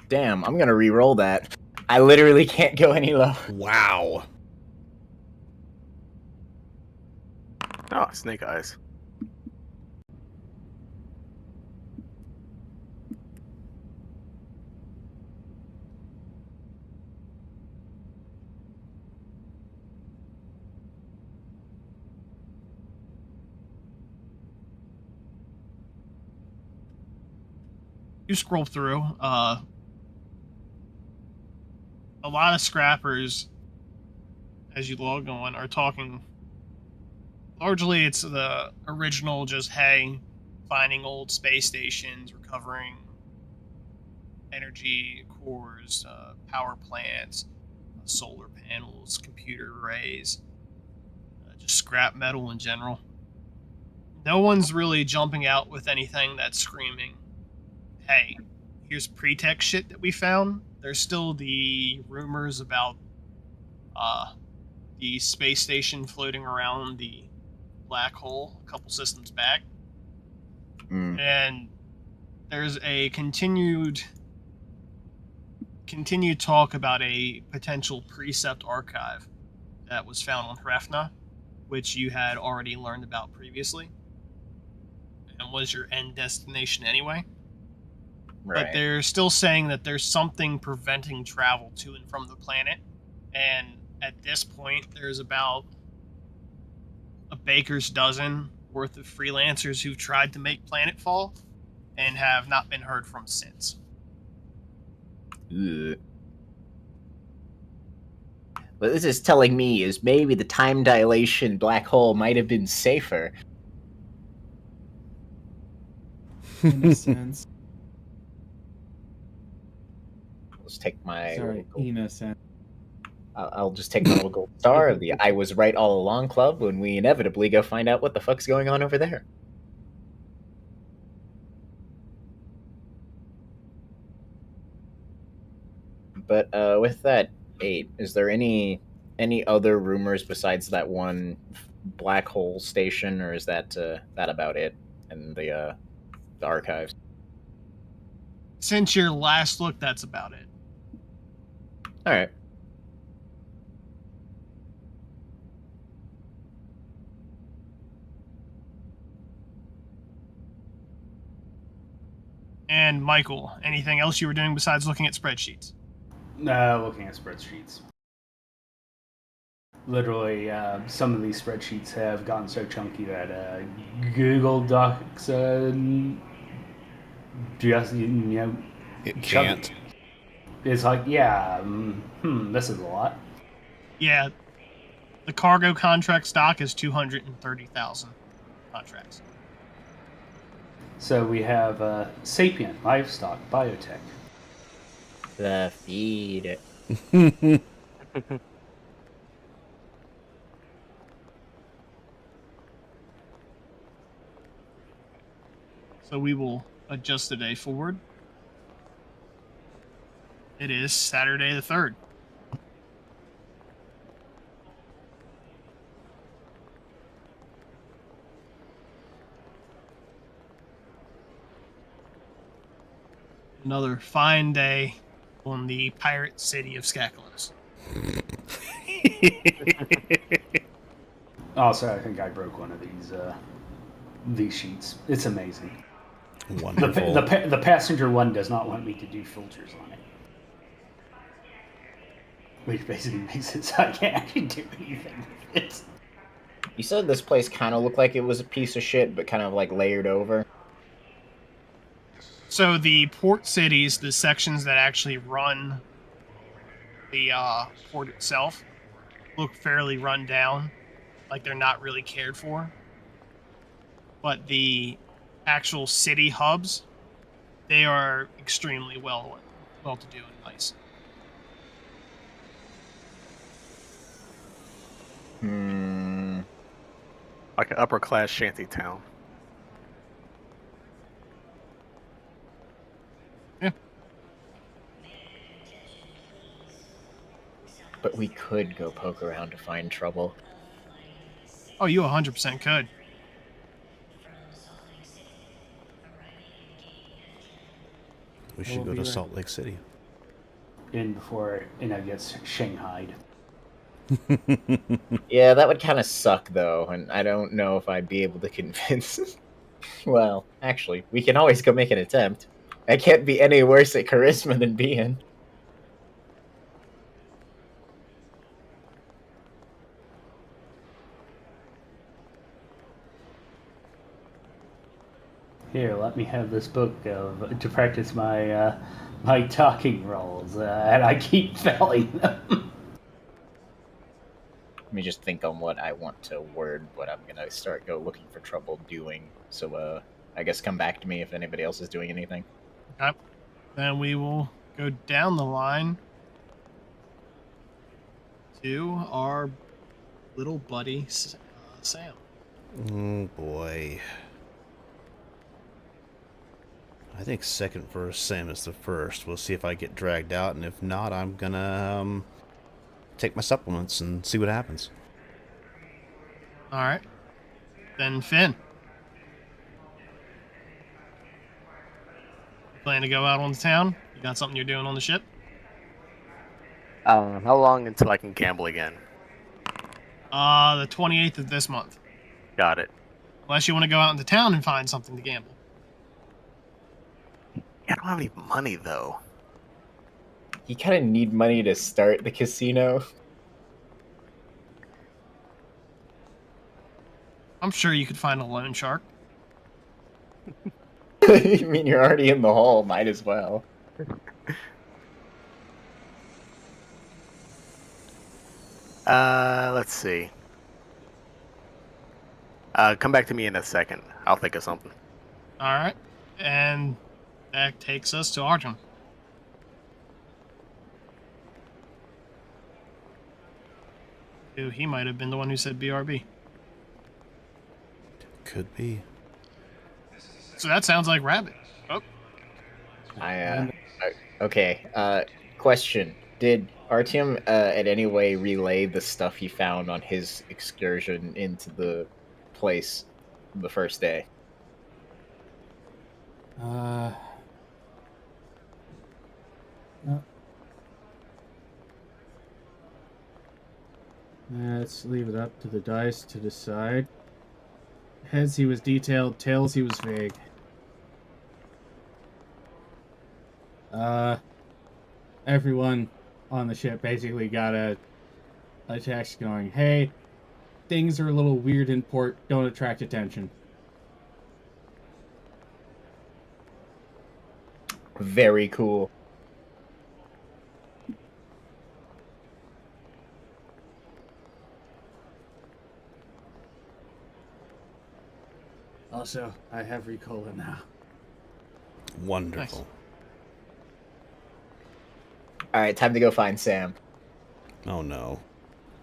Damn, I'm gonna re-roll that. I literally can't go any lower. Wow. Oh, snake eyes. You scroll through. A lot of scrappers, as you log on, are talking. Largely, it's the original, just hey, finding old space stations, recovering energy cores, power plants, solar panels, computer arrays, just scrap metal in general. No one's really jumping out with anything that's screaming, hey, here's pretext shit that we found. There's still the rumors about the space station floating around the black hole a couple systems back. And there's a continued talk about a potential precept archive that was found on Hrefna, which you had already learned about previously and was your end destination anyway. Right. But they're still saying that there's something preventing travel to and from the planet. And at this point, there's about a baker's dozen worth of freelancers who've tried to make planetfall and have not been heard from since. Ugh. What this is telling me is maybe the time dilation black hole might have been safer. In a sense. Let's take my Sorry, in a sense. I'll just take my little gold star of the I was right all along club when we inevitably go find out what the fuck's going on over there. But with that, 8, is there any other rumors besides that one black hole station, or is that about it in the archives? Since your last look, that's about it. All right. And Michael, anything else you were doing besides looking at spreadsheets? No, looking at spreadsheets. Literally, some of these spreadsheets have gotten so chunky that Google Docs just, It chunky. can't. It's like, yeah, this is a lot. Yeah, the cargo contract stock is 230,000 contracts. So we have sapient, livestock, biotech. The feed. So we will adjust the day forward. It is Saturday the 3rd. Another fine day on the pirate city of Skakulos. Also, I think I broke one of these sheets. It's amazing. Wonderful. The passenger one does not want me to do filters on it. which basically makes it so I can't actually do anything with it. You said this place kind of looked like it was a piece of shit, but kind of like layered over. So the port cities, the sections that actually run the port itself, look fairly run down, like they're not really cared for. But the actual city hubs, they are extremely well-to-do and nice. Like an upper class shanty town. Yeah. But we could go poke around to find trouble. Oh, you 100% could. We should We'll go be to right- Salt Lake City. Before gets shanghaied. Yeah, that would kind of suck, though, and I don't know if I'd be able to convince... Well, actually, we can always go make an attempt. I can't be any worse at charisma than being. Here, let me have this book to practice my my talking roles, and I keep failing them. Let me just think on what I want to word what I'm gonna go looking for trouble doing. So, I guess come back to me if anybody else is doing anything. Okay. Then we will go down the line to our little buddy Sam. Oh boy. I think second verse, Sam is the first. We'll see if I get dragged out, and if not, I'm gonna take my supplements and see what happens. All right. Then Finn. You plan to go out on the town? You got something you're doing on the ship? How long until I can gamble again? The 28th of this month. Got it. Unless you want to go out into town and find something to gamble. I don't have any money though. You kind of need money to start the casino. I'm sure you could find a loan shark. I mean, you're already in the hole. Might as well. Let's see. Come back to me in a second. I'll think of something. All right. And that takes us to Arjun. Who he might have been the one who said BRB. Could be. So that sounds like Rabbit. Oh, Okay. Question: did Artyom in any way relay the stuff he found on his excursion into the place the first day? No. Let's leave it up to the dice to decide. Heads, he was detailed. Tails, he was vague. Everyone on the ship basically got a text going, hey, things are a little weird in port. Don't attract attention. Very cool. Also, I have Ricola now. Wonderful. Alright, time to go find Sam. Oh no.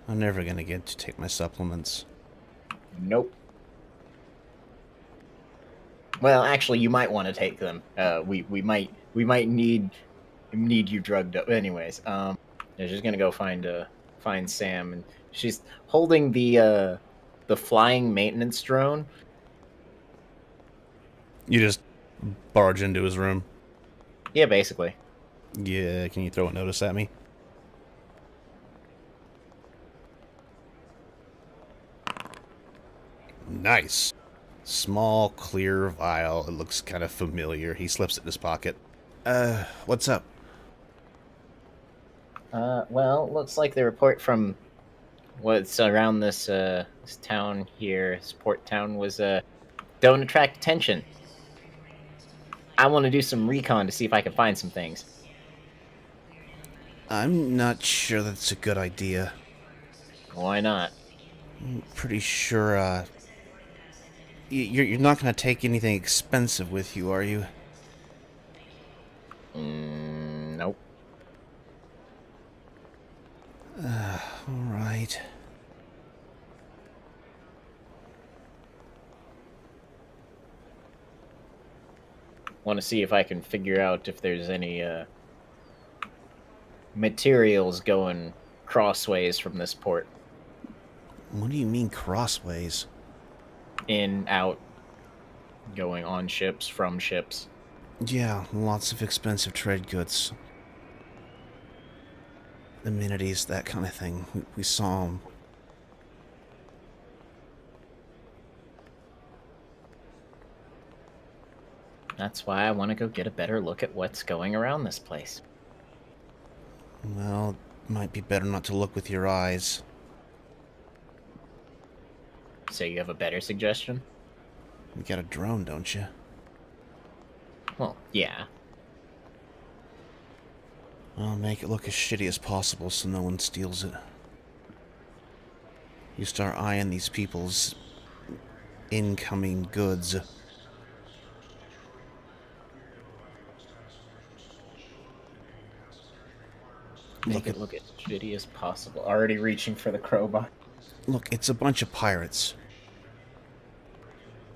I'm never gonna get to take my supplements. Nope. Well, actually, you might want to take them. We might need you drugged up. Anyways, yeah, she's gonna go find Sam, and she's holding the flying maintenance drone. You just barge into his room. Yeah, basically. Yeah, can you throw a notice at me? Nice. Small, clear vial. It looks kind of familiar. He slips it in his pocket. What's up? Well, looks like the report from what's around this town here, this port town, was don't attract attention. I want to do some recon to see if I can find some things. I'm not sure that's a good idea. Why not? I'm pretty sure, you're not gonna take anything expensive with you, are you? Nope. Alright. Want to see if I can figure out if there's any materials going crossways from this port. What do you mean crossways? In, out, going on ships, from ships. Yeah, lots of expensive trade goods. Amenities, that kind of thing. We saw them. That's why I want to go get a better look at what's going around this place. Well, it might be better not to look with your eyes. So you have a better suggestion? You got a drone, don't you? Well, yeah. I'll make it look as shitty as possible so no one steals it. You start eyeing these people's incoming goods. Make it look as shitty as possible. Already reaching for the crowbar. Look, it's a bunch of pirates.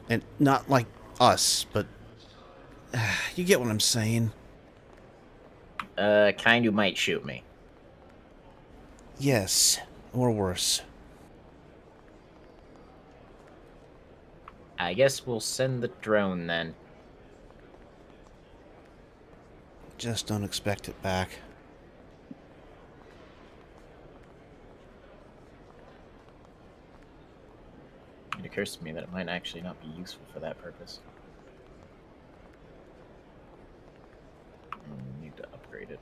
And not like us, but... you get what I'm saying. Kind who might shoot me. Yes, or worse. I guess we'll send the drone then. Just don't expect it back. It occurs to me that it might actually not be useful for that purpose. Need to upgrade it.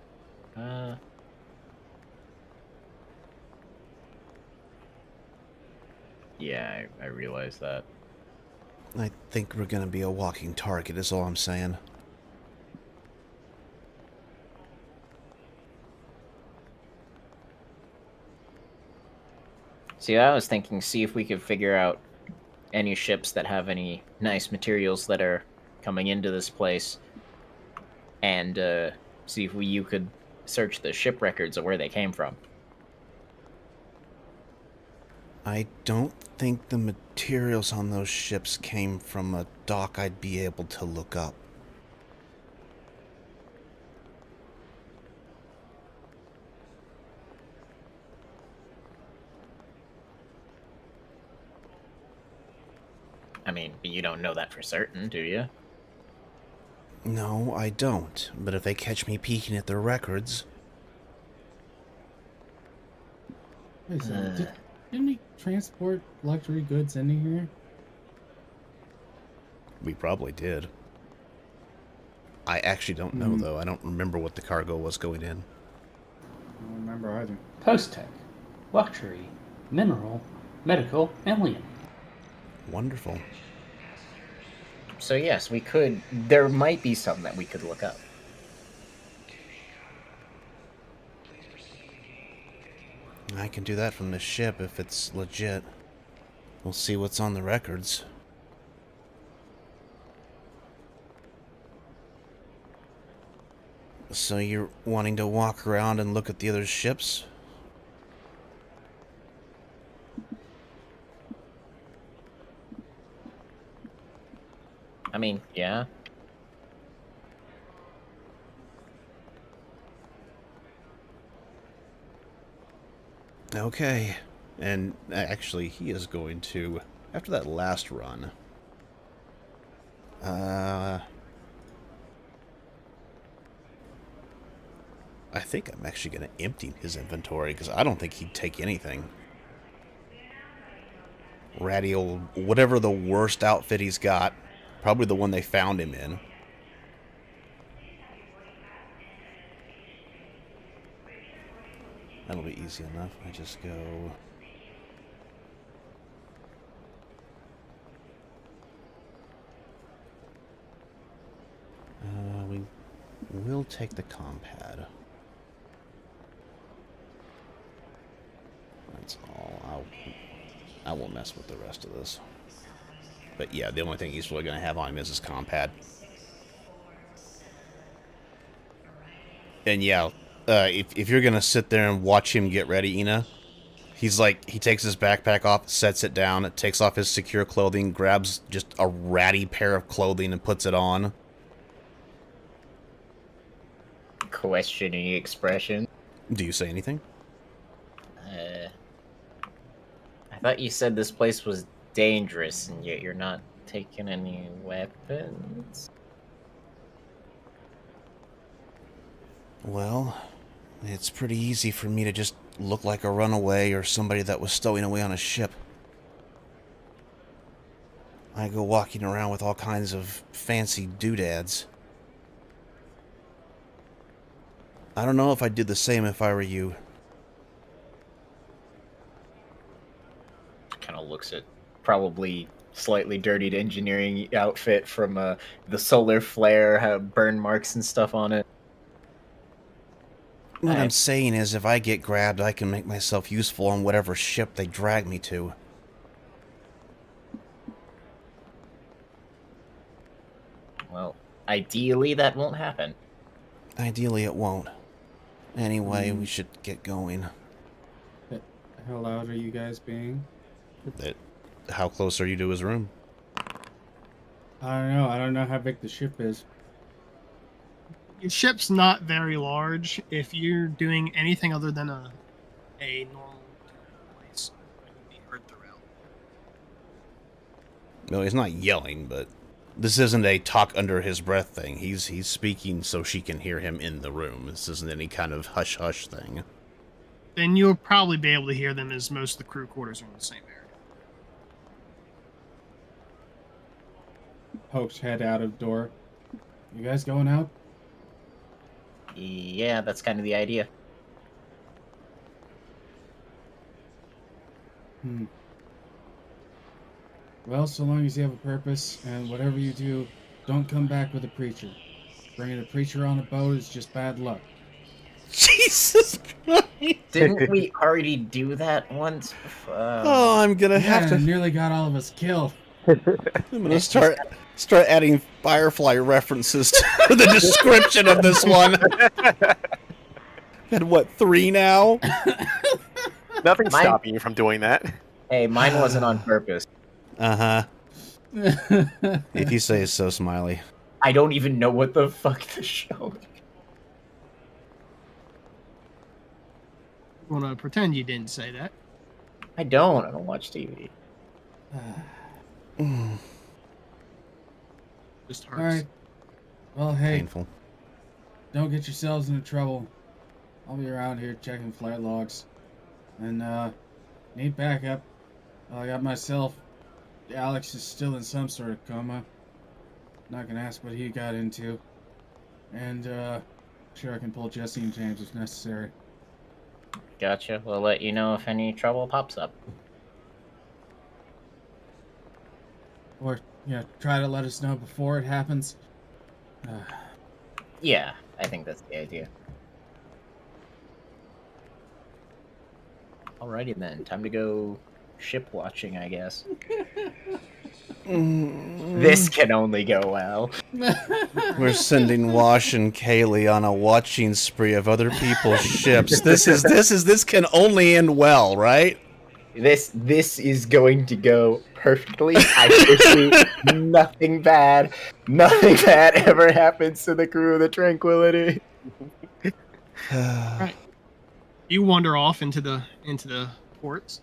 Yeah, I realize that. I think we're gonna be a walking target, is all I'm saying. See, I was thinking, see if we could figure out any ships that have any nice materials that are coming into this place, and see if you could search the ship records of where they came from. I don't think the materials on those ships came from a dock I'd be able to look up. I mean, you don't know that for certain, do you? No, I don't. But if they catch me peeking at their records... Wait a second, didn't we transport luxury goods into here? We probably did. I actually don't know, though. I don't remember what the cargo was going in. I don't remember either. Post-tech, luxury, mineral, medical, alien. Wonderful. So yes, we could. There might be some that we could look up. I can do that from the ship if it's legit. We'll see what's on the records. So you're wanting to walk around and look at the other ships? I mean, yeah. Okay. And actually, he is going to, after that last run, I think I'm actually going to empty his inventory, because I don't think he'd take anything. Ratty old, whatever the worst outfit he's got, probably the one they found him in. That'll be easy enough. I just go... we will take the compad. That's all. I won't mess with the rest of this. But yeah, the only thing he's really going to have on him is his compad. And yeah, if you're going to sit there and watch him get ready, Ina, he's like, he takes his backpack off, sets it down, takes off his secure clothing, grabs just a ratty pair of clothing and puts it on. Questioning expression. Do you say anything? I thought you said this place was dangerous, and yet you're not taking any weapons. Well, it's pretty easy for me to just look like a runaway or somebody that was stowing away on a ship. I go walking around with all kinds of fancy doodads. I don't know if I'd do the same if I were you. Kind of looks at probably slightly dirtied engineering outfit from the solar flare, have burn marks and stuff on it. What I'm saying is, if I get grabbed, I can make myself useful on whatever ship they drag me to. Well, ideally that won't happen. Ideally, it won't. Anyway, we should get going. How loud are you guys being? How close are you to his room? I don't know. I don't know how big the ship is. Your ship's not very large. If you're doing anything other than a normal place, it would be heard throughout. No, he's not yelling, but this isn't a talk under his breath thing. He's speaking so she can hear him in the room. This isn't any kind of hush-hush thing. Then you'll probably be able to hear them, as most of the crew quarters are in the same area. Pokes head out of door. You guys going out? Yeah, that's kind of the idea. Well, so long as you have a purpose, and whatever you do, don't come back with a preacher. Bringing a preacher on a boat is just bad luck. Jesus Christ! Didn't we already do that once? Oh, I'm gonna have to. Nearly got all of us killed. I'm gonna start adding Firefly references to the description of this one. Had what, 3 now? Nothing's stopping you from doing that. Hey, mine wasn't on purpose. Uh-huh. If you say so, Smiley. I don't even know what the fuck the show is. You want to pretend you didn't say that? I don't watch TV. Just hurts. Alright. Well, hey, Painful. don't get yourselves into trouble. I'll be around here checking flight logs. And, need backup. I got myself. Alex is still in some sort of coma. Not gonna ask what he got into. And, sure I can pull Jesse and James if necessary. Gotcha. We'll let you know if any trouble pops up. Or, yeah, try to let us know before it happens. Yeah, I think that's the idea. Alrighty then, time to go ship watching, I guess. This can only go well. We're sending Wash and Kaylee on a watching spree of other people's ships. This can only end well, right? This is going to go perfectly. I foresee nothing bad ever happens to the crew of the Tranquility. Right. You wander off into the ports,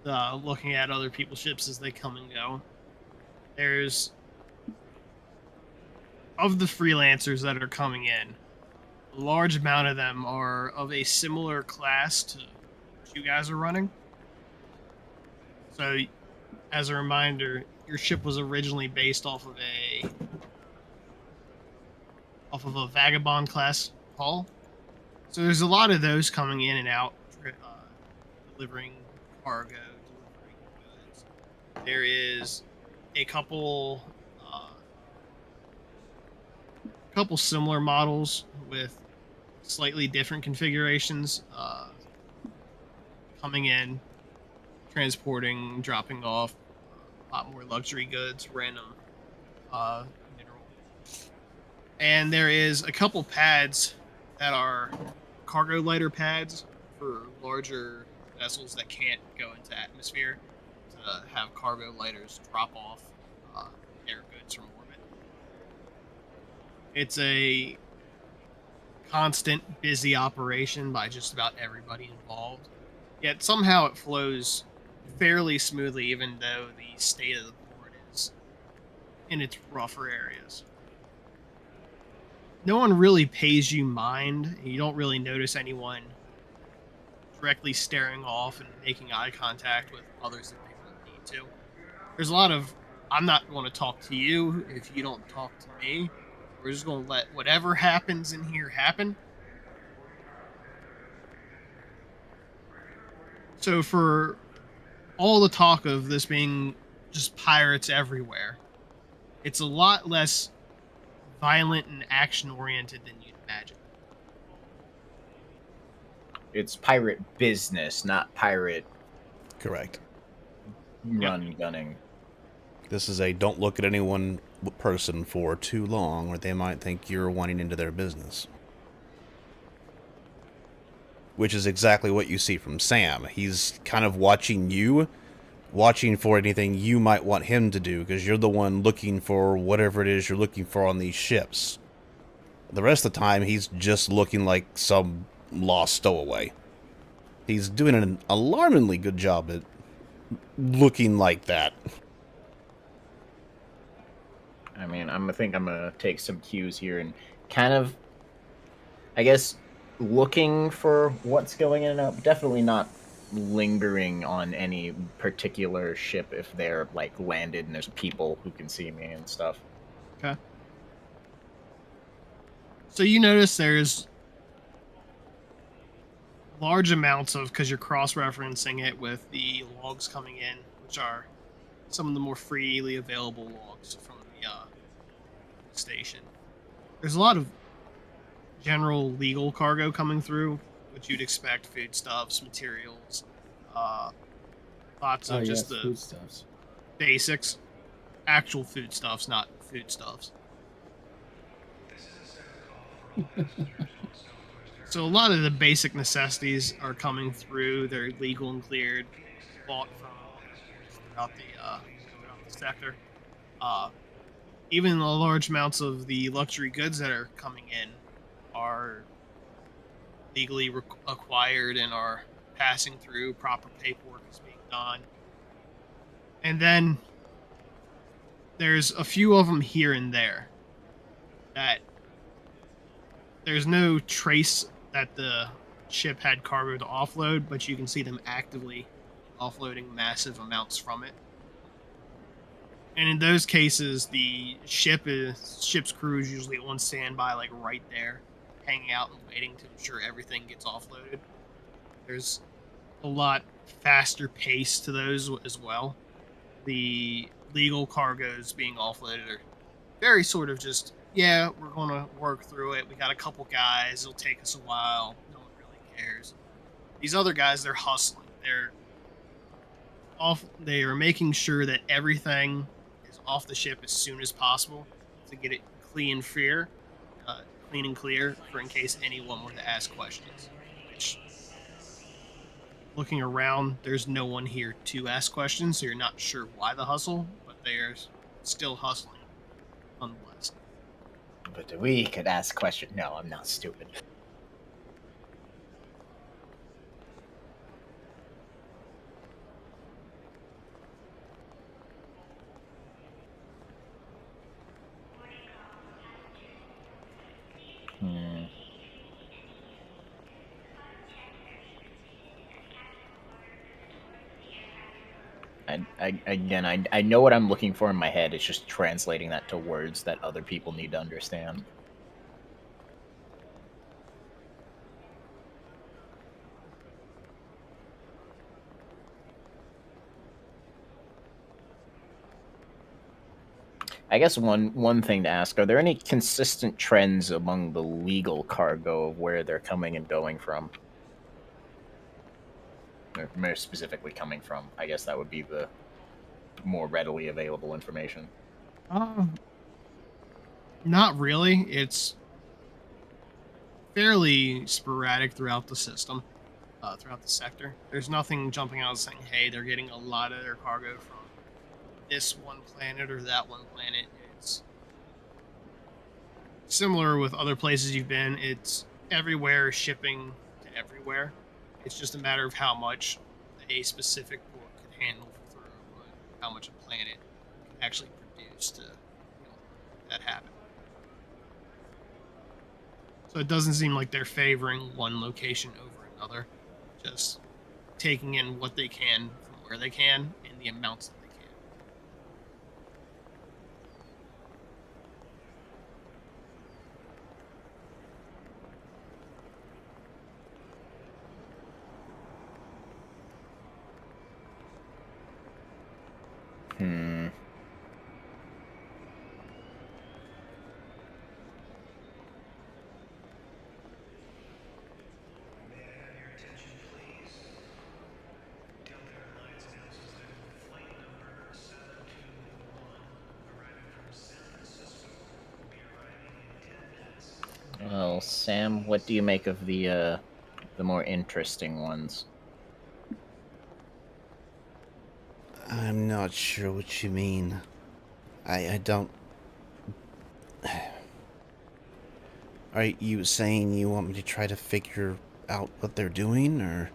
looking at other people's ships as they come and go. There's, of the freelancers that are coming in, a large amount of them are of a similar class to what you guys are running. So, as a reminder, your ship was originally based off of a vagabond class hull. So there's a lot of those coming in and out, delivering cargo, delivering goods. There is a couple similar models with slightly different configurations coming in, transporting, dropping off a lot more luxury goods, random mineral. And there is a couple pads that are cargo lighter pads for larger vessels that can't go into atmosphere to have cargo lighters drop off their goods from orbit. It's a constant, busy operation by just about everybody involved. Yet somehow it flows fairly smoothly, even though the state of the port is in its rougher areas. No one really pays you mind. You don't really notice anyone directly staring off and making eye contact with others that they don't need to. There's a lot of, I'm not going to talk to you if you don't talk to me. We're just going to let whatever happens in here happen. So for all the talk of this being just pirates everywhere, it's a lot less violent and action oriented than you'd imagine. It's pirate business, not pirate Correct. run gunning. This is a don't look at anyone person for too long, or they might think you're wanting into their business. Which is exactly what you see from Sam. He's kind of watching you, watching for anything you might want him to do, because you're the one looking for whatever it is you're looking for on these ships. The rest of the time, he's just looking like some lost stowaway. He's doing an alarmingly good job at looking like that. I mean, I think I'm gonna take some cues here and kind of, I guess, looking for what's going in and out. Definitely not lingering on any particular ship if they're like landed and there's people who can see me and stuff. Okay. So you notice there's large amounts of, because you're cross-referencing it with the logs coming in, which are some of the more freely available logs from the station. There's a lot of general legal cargo coming through, which you'd expect: foodstuffs, materials, lots of just the foodstuffs. basics, actual foodstuffs, not foodstuffs. So a lot of the basic necessities are coming through. They're legal and cleared, bought from throughout the sector. Even the large amounts of the luxury goods that are coming in are legally acquired and are passing through. Proper paperwork is being done. And then there's a few of them here and there that there's no trace that the ship had cargo to offload, but you can see them actively offloading massive amounts from it. And in those cases, the ship's crew is usually on standby, like right there, hanging out and waiting to ensure everything gets offloaded. There's a lot faster pace to those as well. The legal cargoes being offloaded are very sort of just, yeah, we're going to work through it. We got a couple guys. It'll take us a while. No one really cares. These other guys, they're hustling. They are making sure that everything is off the ship as soon as possible to get it clean and clear for in case anyone were to ask questions. Which, looking around, there's no one here to ask questions, so you're not sure why the hustle, but they're still hustling nonetheless. But we could ask questions. No, I'm not stupid. I know what I'm looking for in my head. It's just translating that to words that other people need to understand. I guess one thing to ask: are there any consistent trends among the legal cargo of where they're coming and going from? Or more specifically, coming from. I guess that would be the more readily available information. Not really. It's fairly sporadic throughout the system, throughout the sector. There's nothing jumping out saying, hey, they're getting a lot of their cargo from this one planet or that one planet. It's similar with other places you've been. It's everywhere shipping to everywhere. It's just a matter of how much a specific port could handle through, how much a planet can actually produce to that happen. So it doesn't seem like they're favoring one location over another, just taking in what they can from where they can in the amounts that they can. Well, Sam, what do you make of the more interesting ones? I'm not sure what you mean. I don't... Are you saying you want me to try to figure out what they're doing, or...?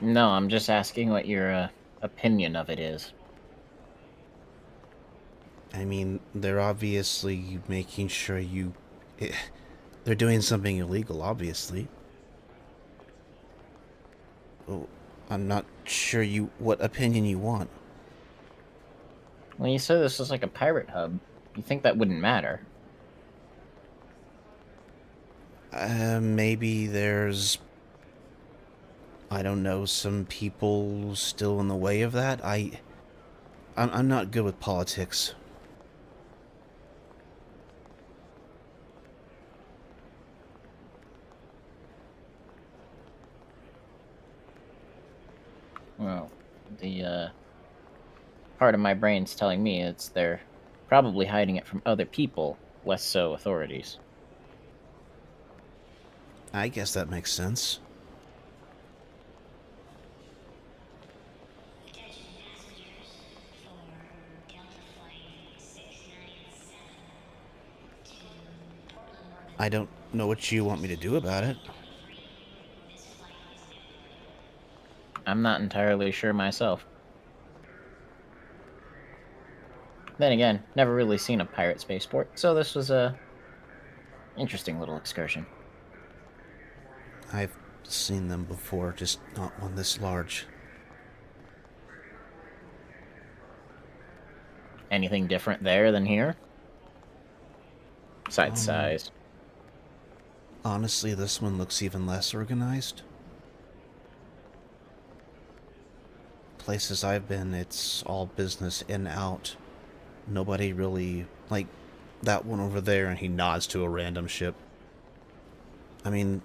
No, I'm just asking what your opinion of it is. I mean, they're obviously making sure they're doing something illegal, obviously. Oh, I'm not sure what opinion you want. Well, you said this was like a pirate hub. You think that wouldn't matter? Maybe there's... I don't know, some people still in the way of that? I'm not good with politics. Well, the part of my brain's telling me they're probably hiding it from other people, less so authorities. I guess that makes sense. I don't know what you want me to do about it. I'm not entirely sure myself. Then again, never really seen a pirate spaceport, so this was a interesting little excursion. I've seen them before, just not one this large. Anything different there than here? Besides size. Honestly, this one looks even less organized. Places I've been, it's all business in, out. Nobody really, like that one over there, and he nods to a random ship. I mean,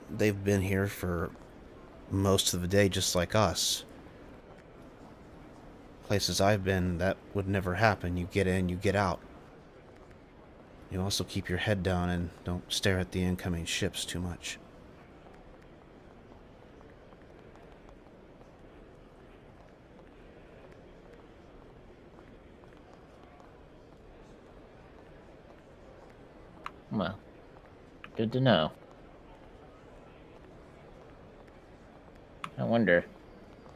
they've been here for most of the day just like us. Places I've been, that would never happen. You get in, you get out. You also keep your head down and don't stare at the incoming ships too much. Well, good to know. I wonder,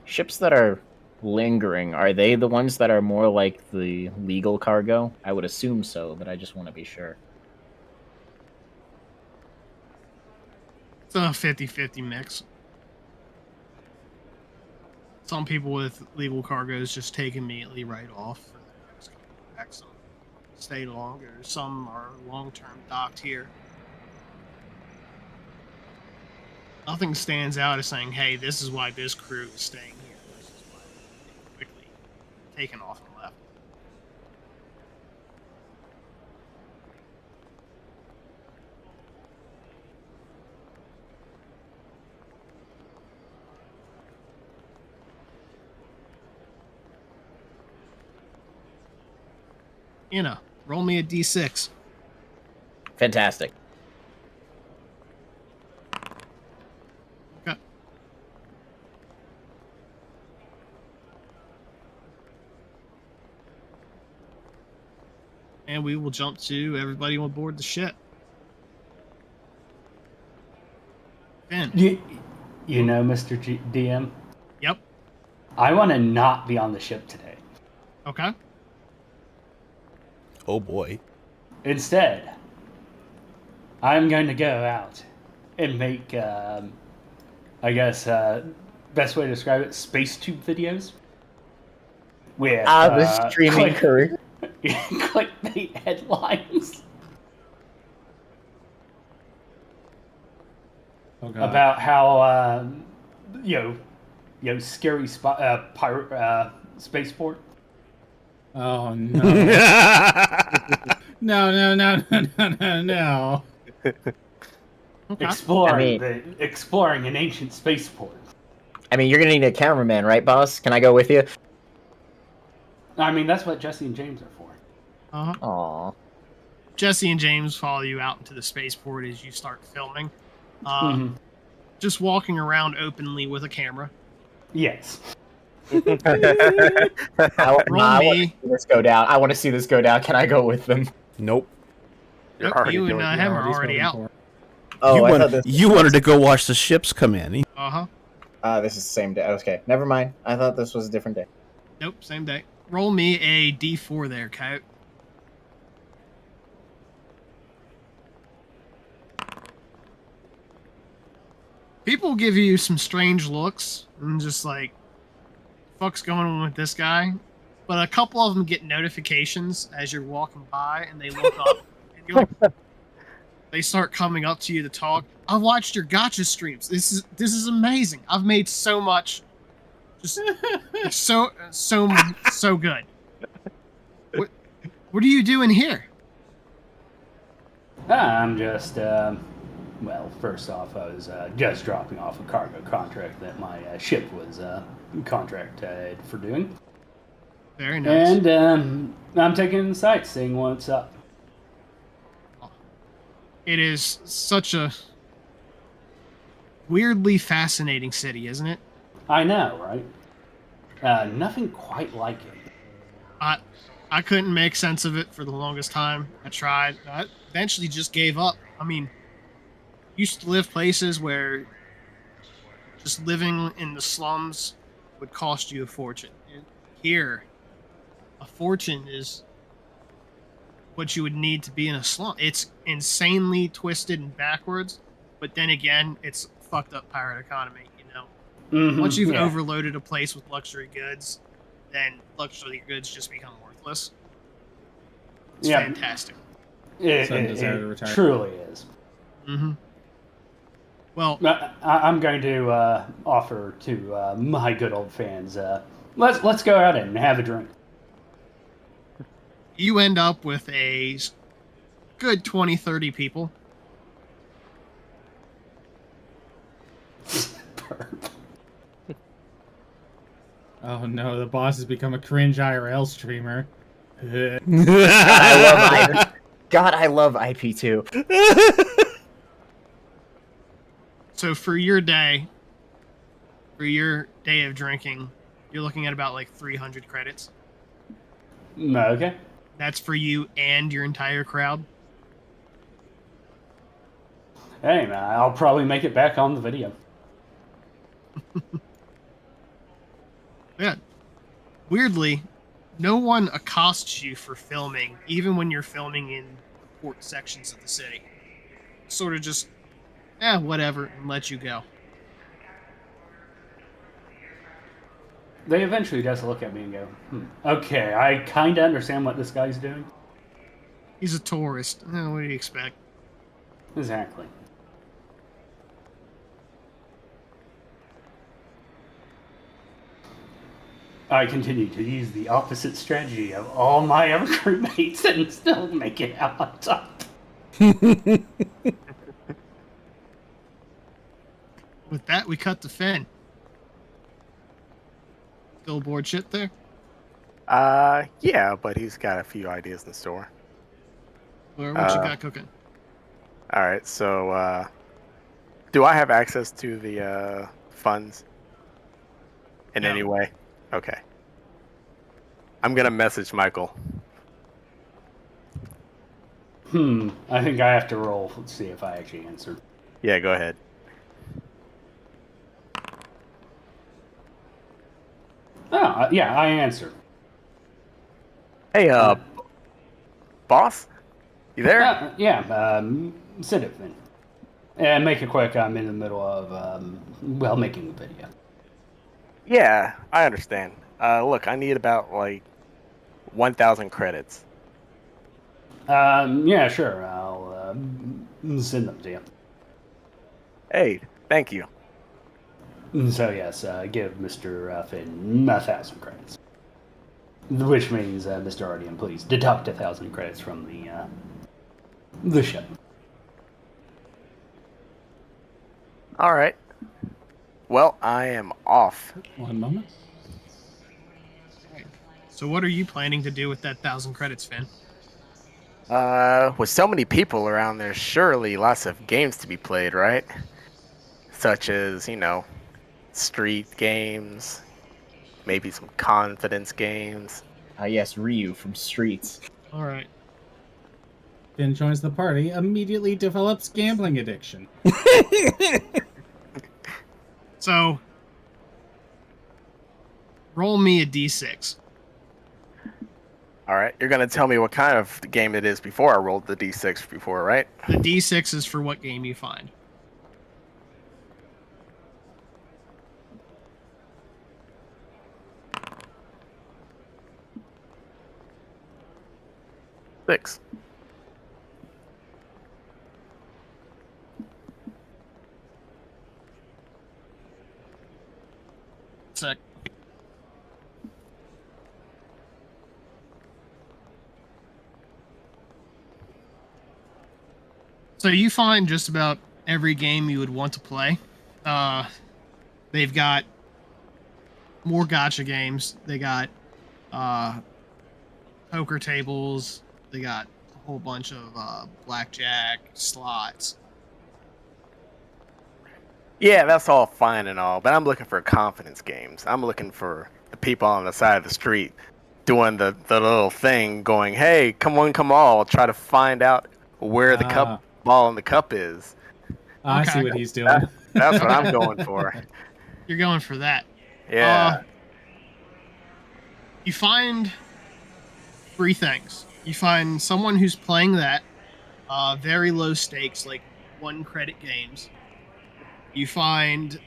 ships that are lingering, are they the ones that are more like the legal cargo? I would assume so, but I just want to be sure. It's a 50-50 mix. Some people with legal cargoes just take immediately right off for their next contract. Some stay longer. Some are long-term docked here. Nothing stands out as saying, hey, this is why this crew is staying here. This is why they quickly taken off and left. roll me a d6. Fantastic. Okay. And we will jump to everybody on board the ship. Finn. You know, Mr. DM, Yep. I want to not be on the ship today. Okay. Oh boy. Instead, I'm going to go out and make, I guess, best way to describe it, space tube videos. With The streaming career. clickbait headlines about how scary pirate spaceport. Oh no! No! Okay. Exploring an ancient spaceport. I mean, you're gonna need a cameraman, right, boss? Can I go with you? I mean, that's what Jesse and James are for. Uh-huh. Aw. Jesse and James follow you out into the spaceport as you start filming. Just walking around openly with a camera. Yes. I want to see this go down. I want to see this go down. Can I go with them? Nope. You're already You and doing it. him are already out. Oh, you wanted to go watch the ships come in. Uh-huh. This is the same day. Okay, never mind. I thought this was a different day. Nope, same day. Roll me a d4 there, Coat. People give you some strange looks and just like, fuck's going on with this guy? But a couple of them get notifications as you're walking by and they look up and they start coming up to you to talk. I've watched your gotcha streams. This is amazing. I've made so much. Just it's so good. What are you doing here? I'm just, well, first off, I was just dropping off a cargo contract that my ship was contracted for doing. Very nice. And I'm taking in the sights, seeing what's up. It is such a weirdly fascinating city, isn't it? I know, right? Nothing quite like it. I couldn't make sense of it for the longest time. I tried. I eventually just gave up. I mean, used to live places where just living in the slums would cost you a fortune. Here, a fortune is what you would need to be in a slum. It's insanely twisted and backwards, but then again, it's a fucked up pirate economy, you know? Once you've overloaded a place with luxury goods, then luxury goods just become worthless. It's fantastic. It truly is. Mm-hmm. Well, I'm going to offer to my good old fans. Let's go out and have a drink. You end up with a good 20, 30 people. Oh no, the boss has become a cringe IRL streamer. I love IP2. So for your day of drinking, you're looking at about like 300 credits. Okay. That's for you and your entire crowd. Hey, man, I'll probably make it back on the video. Yeah. Weirdly, no one accosts you for filming, even when you're filming in port sections of the city. Sort of just, whatever, and let you go. They eventually just look at me and go, okay, I kind of understand what this guy's doing. He's a tourist. What do you expect? Exactly. I continue to use the opposite strategy of all my other crewmates and still make it out on top. With that, we cut to Finn. Still aboard ship there? Yeah, but he's got a few ideas in store. What you Uh, got cooking? All right, so do I have access to the funds in No. any way? Okay. I'm gonna message Michael. I think I have to roll. Let's see if I actually answer. Yeah, go ahead. Oh, yeah, I answer. Hey, boss, you there? Yeah, sit it then. And make it quick, I'm in the middle of, making a video. Yeah, I understand. Look, I need about like 1,000 credits. Yeah, sure, I'll send them to you. Hey, thank you. So, yes, give Mr. Finn 1,000 credits. Which means, Mr. Ardian, please deduct 1,000 credits from the ship. All right. Well, I am off. One moment. So what are you planning to do with that 1,000 credits, Finn? With so many people around, there's surely lots of games to be played, right? Such as, street games, maybe some confidence games. Yes, Ryu from Streets. All right. Finn joins the party, immediately develops gambling addiction. So roll me a d6. All right, you're gonna tell me what kind of game it is before I rolled the d6 before, right? The d6 is for what game you find. Six. Sec. So you find just about every game you would want to play. They've got more gacha games. They got poker tables. They got a whole bunch of blackjack, slots. Yeah, that's all fine and all, but I'm looking for confidence games. I'm looking for the people on the side of the street doing the little thing, going, "Hey, come on, come all!" Try to find out where the ball in the cup is. I Okay. see what he's doing. That's what I'm going for. You're going for that. Yeah. You find three things. You find someone who's playing that, very low stakes, like 1 credit games. You find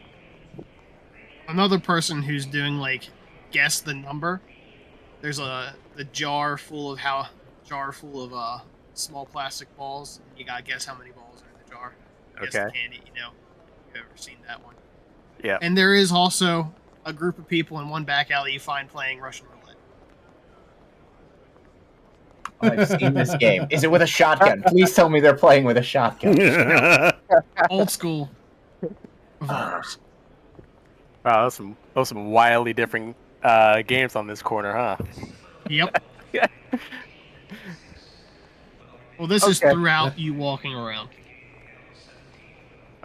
another person who's doing like guess the number. There's a jar full of small plastic balls. You gotta guess how many balls are in the jar. Guess the Okay. candy. You've ever seen that one? Yeah. And there is also a group of people in one back alley you find playing Russian roulette. Oh, I've seen this game. Is it with a shotgun? Please tell me they're playing with a shotgun. Old school revolvers. Wow, those some wildly different games on this corner, huh? Yep. Well, this is throughout you walking around.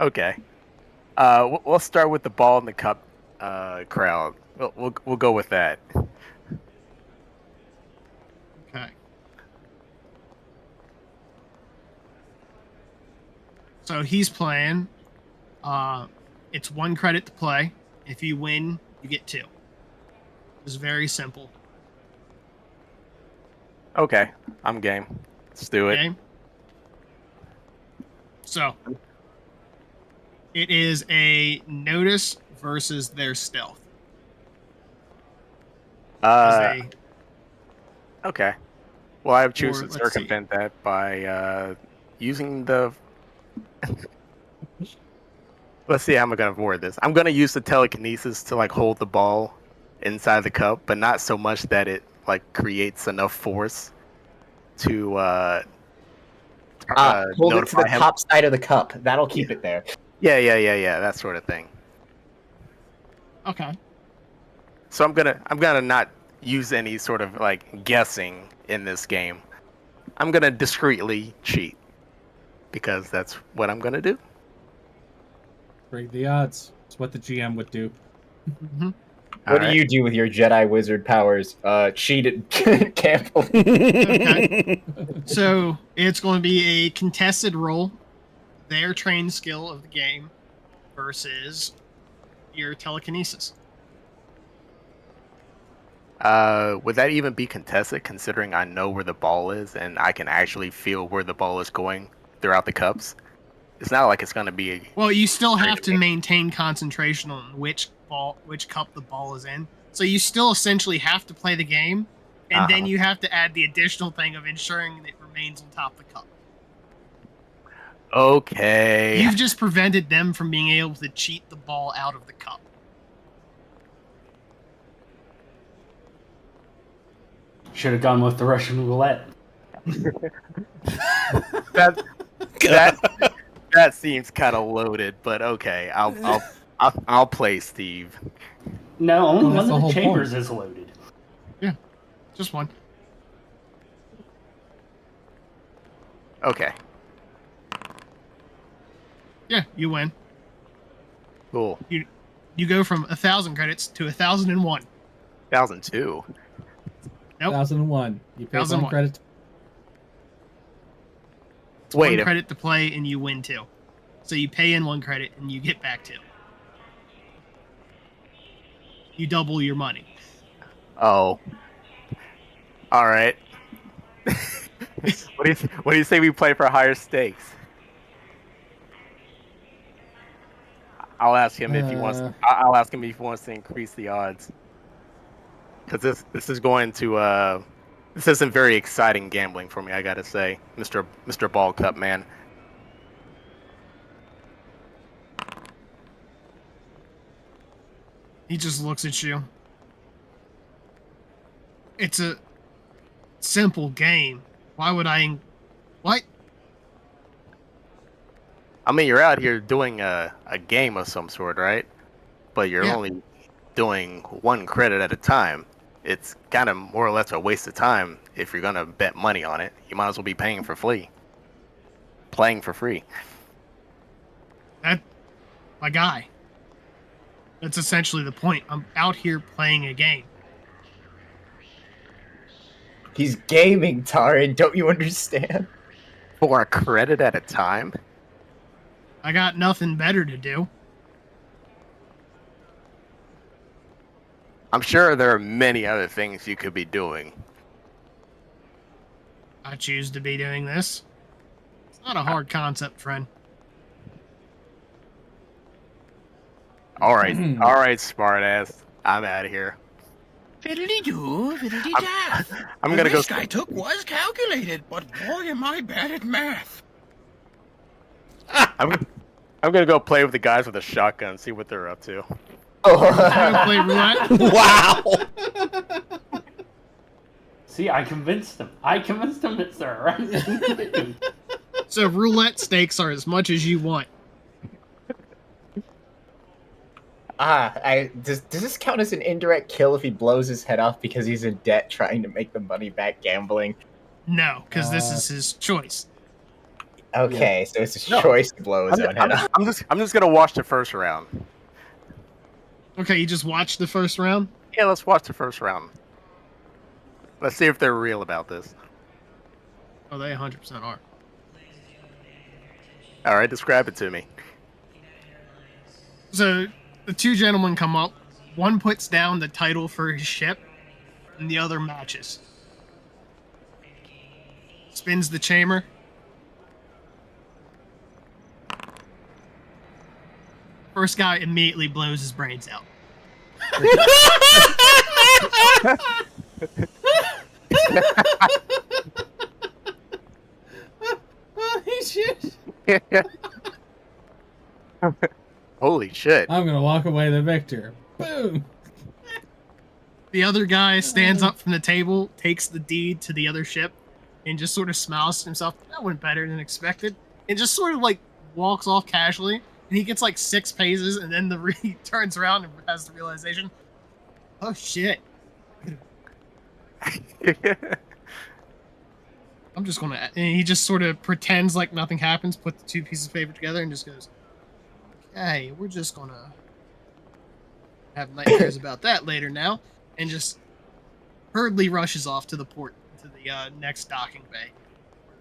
Okay. We'll start with the ball in the cup crowd. We'll go with that. Okay. So he's playing. It's 1 credit to play. If you win, you get 2. It's very simple. Okay, I'm game. Let's do it. Okay. So it is a notice versus their stealth. As Okay. Well, I choose Or, to let's circumvent that by using the. Let's see how I'm gonna word this. I'm gonna use the telekinesis to like hold the ball inside the cup, but not so much that it like creates enough force to Hold it to notify the him. top side of the cup. That'll keep it there. Yeah, that sort of thing. okay. So I'm gonna not use any sort of like guessing in this game. I'm gonna discreetly cheat because that's what I'm gonna do. Break the odds. It's what the GM would do. Mm-hmm. What do you do with your Jedi wizard powers? Cheat at gamble. Okay. So it's going to be a contested roll, their trained skill of the game versus your telekinesis. Would that even be contested, considering I know where the ball is and I can actually feel where the ball is going throughout the cups? It's not like it's going to be. Well, you still have to maintain concentration on which cup the ball is in. So you still essentially have to play the game, and then you have to add the additional thing of ensuring that it remains on top of the cup. Okay. You've just prevented them from being able to cheat the ball out of the cup. Should have gone with the Russian roulette. That seems kind of loaded, but okay. I'll play Steve. No, only Well, that's one the of whole the chambers point. is loaded. Yeah, just one. Okay. Yeah, you win. Cool. You go from 1,000 credits to 1,001. 1002. Nope. 1001. You pay 1001. 1 credit. Wait. One credit to play, and you win 2. So you pay in 1 credit, and you get back 2. You double your money. Oh. All right. What do you say we play for higher stakes? I'll ask him if he wants. I'll ask him if he wants to increase the odds. Because this is going to this isn't very exciting gambling for me. I gotta say, Mr. Ball Cup man. He just looks at you. It's a simple game. Why would I... What? I mean, you're out here doing a game of some sort, right? But you're only doing 1 credit at a time. It's kind of more or less a waste of time if you're gonna bet money on it. You might as well be paying for free. Playing for free. That... My guy. That's essentially the point. I'm out here playing a game. He's gaming, Taarin. Don't you understand? For a credit at a time? I got nothing better to do. I'm sure there are many other things you could be doing. I choose to be doing this. It's not a hard concept, friend. All right, smartass. I'm out of here. Fiddly-doo, fiddly-da. I'm The gonna go. risk I took was calculated, but boy, am I bad at math. I'm gonna go play with the guys with a shotgun, see what they're up to. I play roulette. Wow. See, I convinced him. It's the right thing to do. So roulette stakes are as much as you want. Does this count as an indirect kill if he blows his head off because he's in debt trying to make the money back gambling? No, because this is his choice. Okay, so it's his choice to blow his own head off. I'm just gonna watch the first round. Okay, you just watched the first round? Yeah, let's watch the first round. Let's see if they're real about this. Oh, they 100% are. All right, describe it to me. So, the 2 gentlemen come up. One puts down the title for his ship, and the other matches. Spins the chamber. First guy immediately blows his brains out. Holy shit. Holy shit. I'm gonna walk away the victor. Boom. The other guy stands up from the table, takes the deed to the other ship, and just sort of smiles to himself. That went better than expected. And just sort of like walks off casually. And he gets like 6 paces, and then he turns around and has the realization, oh shit. I'm just gonna. And he just sort of pretends like nothing happens, put the two pieces of paper together, and just goes, "Okay, we're just gonna have nightmares about that later now," and just hurriedly rushes off to the port, to the next docking bay.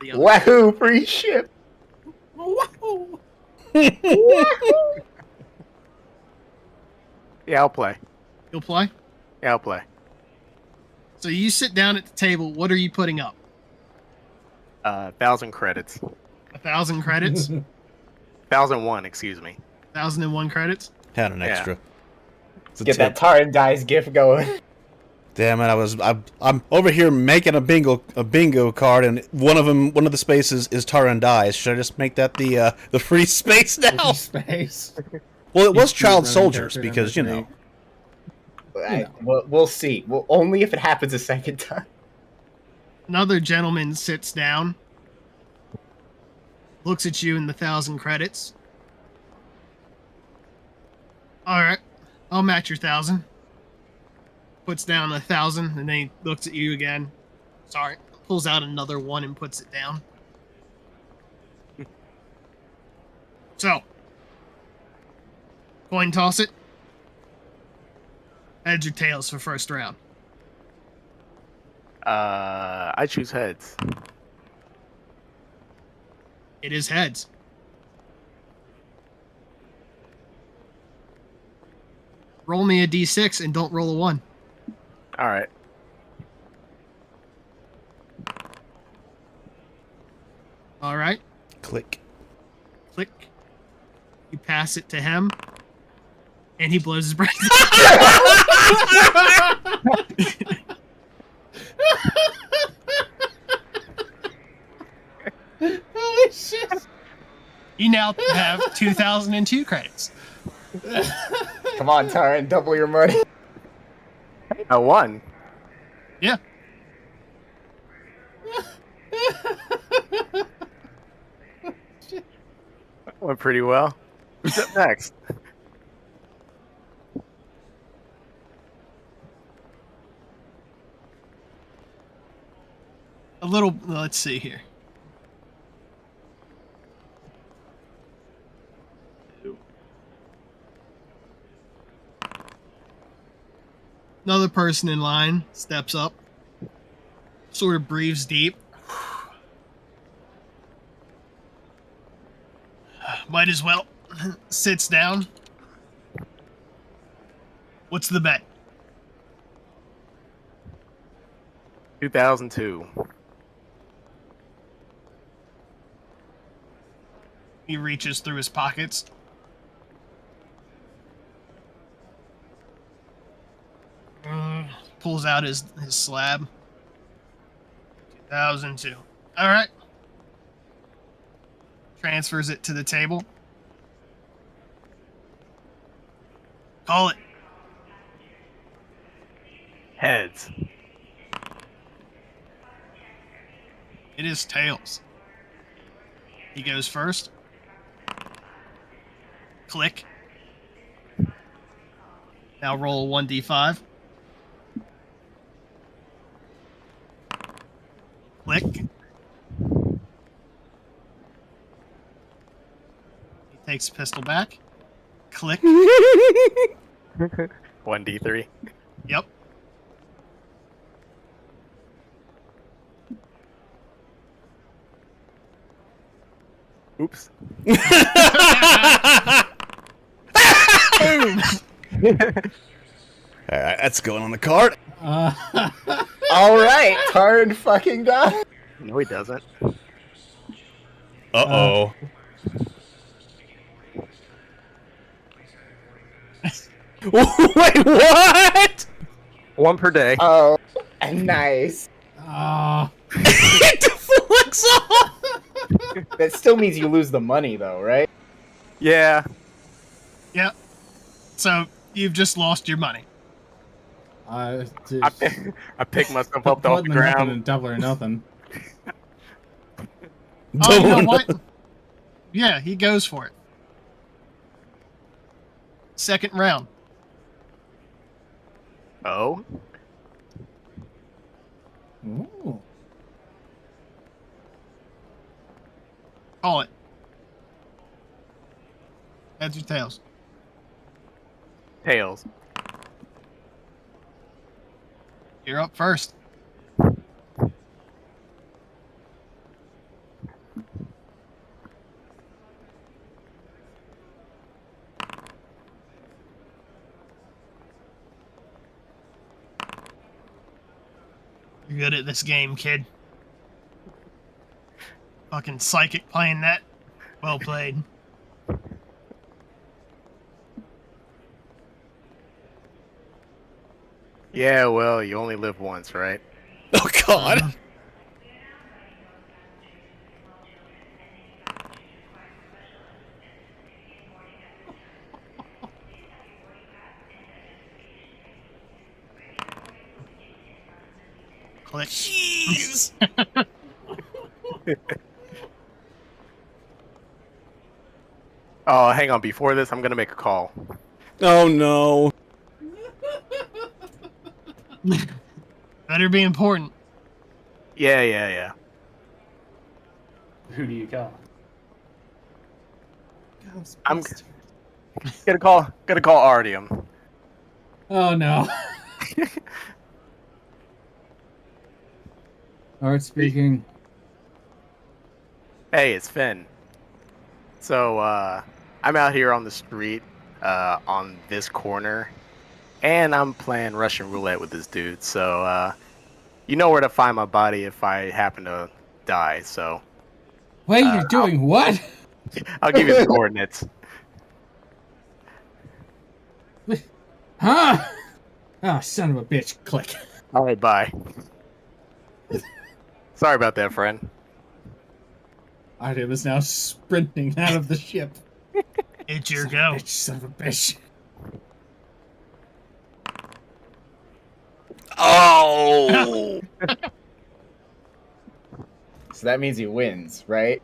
The other Wahoo! Free ship. Wahoo! Yeah, I'll play. You'll play. Yeah, I'll play. So you sit down at the table. What are you putting up? 1,000 credits. 1,000 credits. 1,001, excuse me. 1,001 credits. Had an extra. It's a Get that tip. Taarin dice gift going. Damn it! I'm over here making a bingo card, and one of the spaces is Taarin dies. Should I just make that the free space now? Space. Well, it was Each child running soldiers character because number We'll see. Well, only if it happens a second time. Another gentleman sits down, looks at you in the 1,000 credits. All right, I'll match your 1,000. Puts down 1,000, and then he looks at you again. Sorry, pulls out another one and puts it down. So, coin toss it. Heads or tails for first round. I choose heads. It is heads. Roll me a d6 and don't roll a 1. All right. All right. Click. Click. You pass it to him, and he blows his brains. Holy shit! You now have 2,002 credits. Come on, Taarin, double your money. I won. Yeah. That went pretty well. Who's up next? A little. Let's see here. Another person in line steps up, sort of breathes deep. Might as well. Sits down. What's the bet? 2002. He reaches through his pockets. Pulls out his slab. 2002. All right. Transfers it to the table. Call it. Heads. It is tails. He goes first. Click. Now roll 1d5. Click. He takes pistol back. Click. 1d3. Yep. Oops. Boom. All right, that's going on the card. All right, Taarin fucking died. No, he doesn't. Uh-oh. Wait, what? One per day. Oh, nice. It deflects off. That still means you lose the money, though, right? Yeah. Yep. So you've just lost your money. I pick myself up off the ground. And double or nothing. Oh, you know what? Yeah, he goes for it. Second round. Oh. Heads or tails? Tails. You're up first. You're good at this game, kid. Fucking psychic playing that. Well played. Yeah, well, you only live once, right? Oh God. Click. Jeez. Oh, hang on. Before this, I'm gonna make a call. Oh no. Better be important. Yeah. Who do you call? I'm gonna call Artyom. Oh no. Art speaking. Hey, it's Finn. So, I'm out here on the street, on this corner, and I'm playing Russian roulette with this dude. So, you know where to find my body if I happen to die. So, Wait, you're doing what? I'll give you the coordinates. Huh? Oh, son of a bitch. Click. All right, bye. Sorry about that, friend. Artyom is now sprinting out of the ship. It's your Son of go. a bitch, son of a bitch. Oh. So that means he wins, right?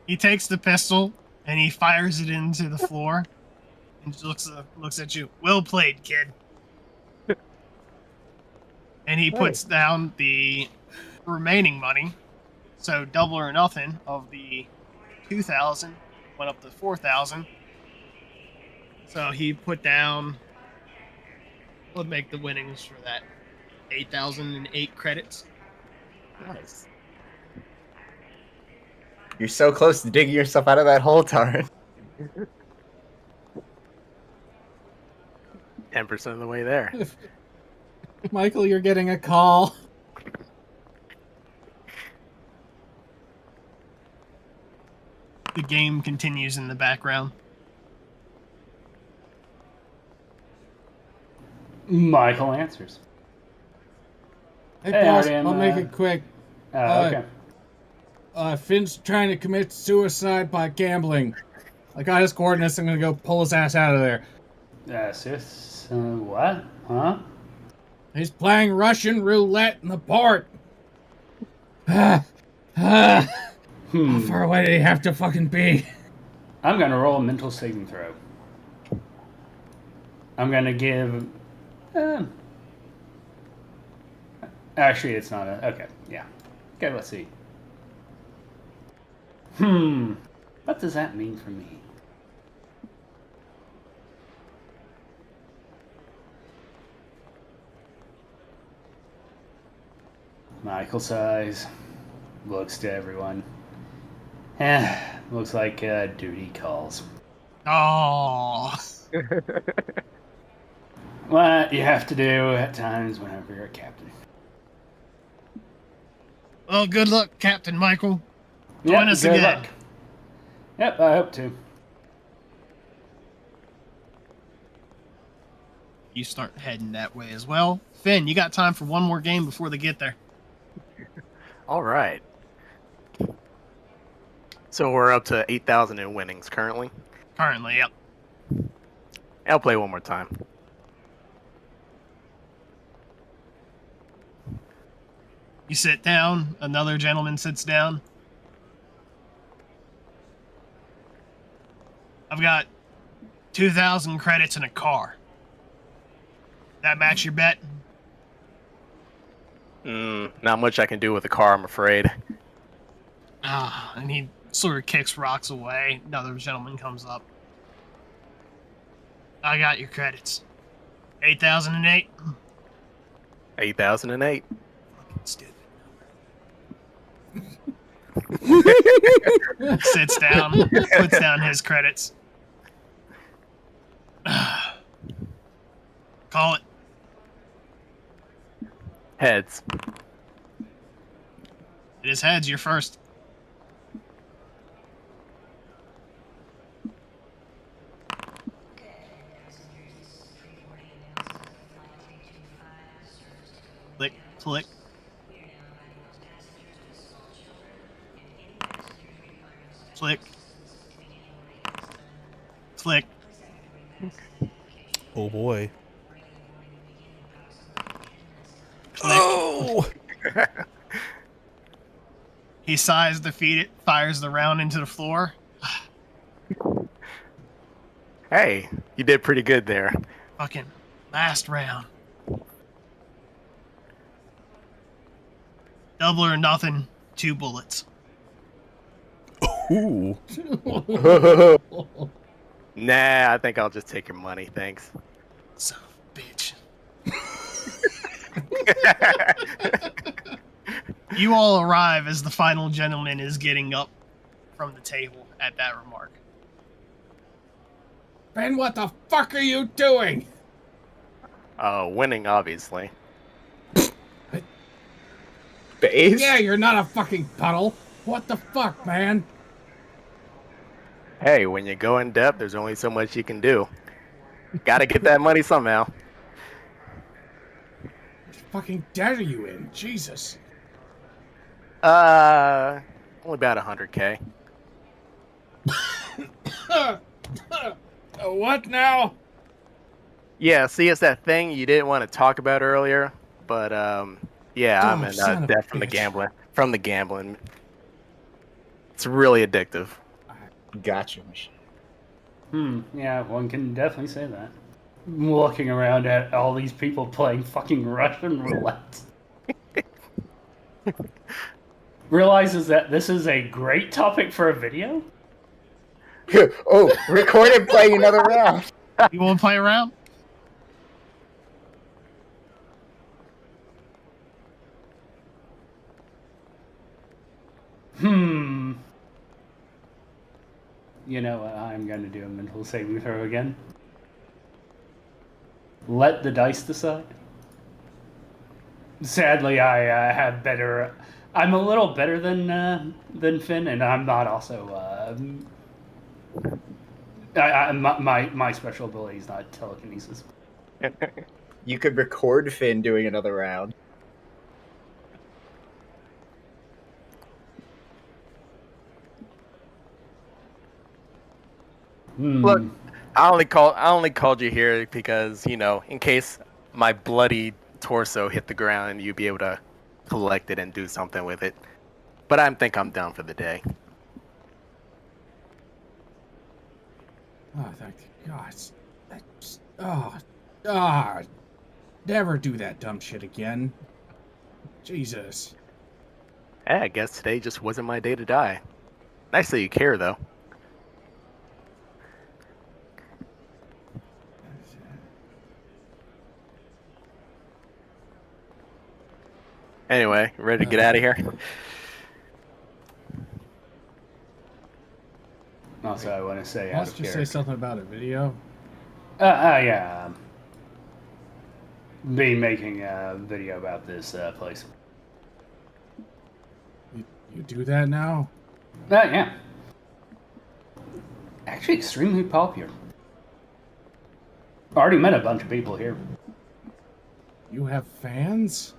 He takes the pistol and he fires it into the floor and looks at you. Well played, kid. And he puts down the remaining money. So double or nothing of the 2,000 went up to 4,000. So he put down. We'll make the winnings for that 8,008 credits. Nice. You're so close to digging yourself out of that hole, Taarin. 10% of the way there. Michael, you're getting a call. The game continues in the background. Michael answers. Hey, Hey, boss, Artyom, I'll make it quick. Okay. Finn's trying to commit suicide by gambling. I got his coordinates. I'm gonna go pull his ass out of there. Sis, what? Huh? He's playing Russian roulette in the port. How far away did he have to fucking be? I'm gonna roll a mental saving throw. I'm gonna give. Actually, it's not a. Okay, yeah. Okay, let's see. What does that mean for me? Michael sighs, looks to everyone. Looks like duty calls. Oh, What you have to do at times whenever you're a captain. well, good luck, Captain Michael. Join us good again. luck. Yep, I hope to. You start heading that way as well. Finn, you got time for one more game before they get there. All right. So we're up to 8,000 in winnings currently. Currently, yep. I'll play one more time. You sit down. Another gentleman sits down. I've got 2,000 credits in a car. That match your bet? Not much I can do with a car, I'm afraid. And he sort of kicks rocks away. Another gentleman comes up. I got your credits. 8,008. 8,008. Stupid. Sits down, puts down his credits. Call it. Heads. It is heads. You're first. Click, click. Click. Click. Oh boy. Click. Oh! He sighs defeated, fires the round into the floor. Hey, you did pretty good there. Fucking last round. Double or nothing, 2 bullets. Ooh. Nah, I think I'll just take your money, thanks. Son of a bitch. You all arrive as the final gentleman is getting up from the table at that remark. Ben, what the fuck are you doing? Winning, obviously. Base? Yeah, you're not a fucking puddle. What the fuck, man? Hey, when you go in depth, there's only so much you can do. Gotta get that money somehow. What fucking debt are you in? Jesus. Only about 100K. What now? Yeah, see, it's that thing you didn't want to talk about earlier, but yeah, I'm in son of a debt from the bitch. gambling. From the gambling, it's really addictive. Gotcha. Yeah, one can definitely say that. Looking around at all these people playing fucking Russian roulette. Realizes that this is a great topic for a video? Oh, recorded playing another round. You want to play around? You know what? I'm going to do a mental saving throw again. Let the dice decide. Sadly, I have better. I'm a little better than Finn, and I'm not also. My special ability is not telekinesis. You could record Finn doing another round. Look, I only called you here because, you know, in case my bloody torso hit the ground and you'd be able to collect it and do something with it. But I think I'm down for the day. Oh, thank God. Never do that dumb shit again. Jesus. Yeah, I guess today just wasn't my day to die. Nice that you care, though. Anyway, ready to get out of here? Also, I want to say out Let's of just say character. something about a video. Yeah. Been making a video about this place. You do that now? Yeah. Actually, extremely popular. Already met a bunch of people here. You have fans?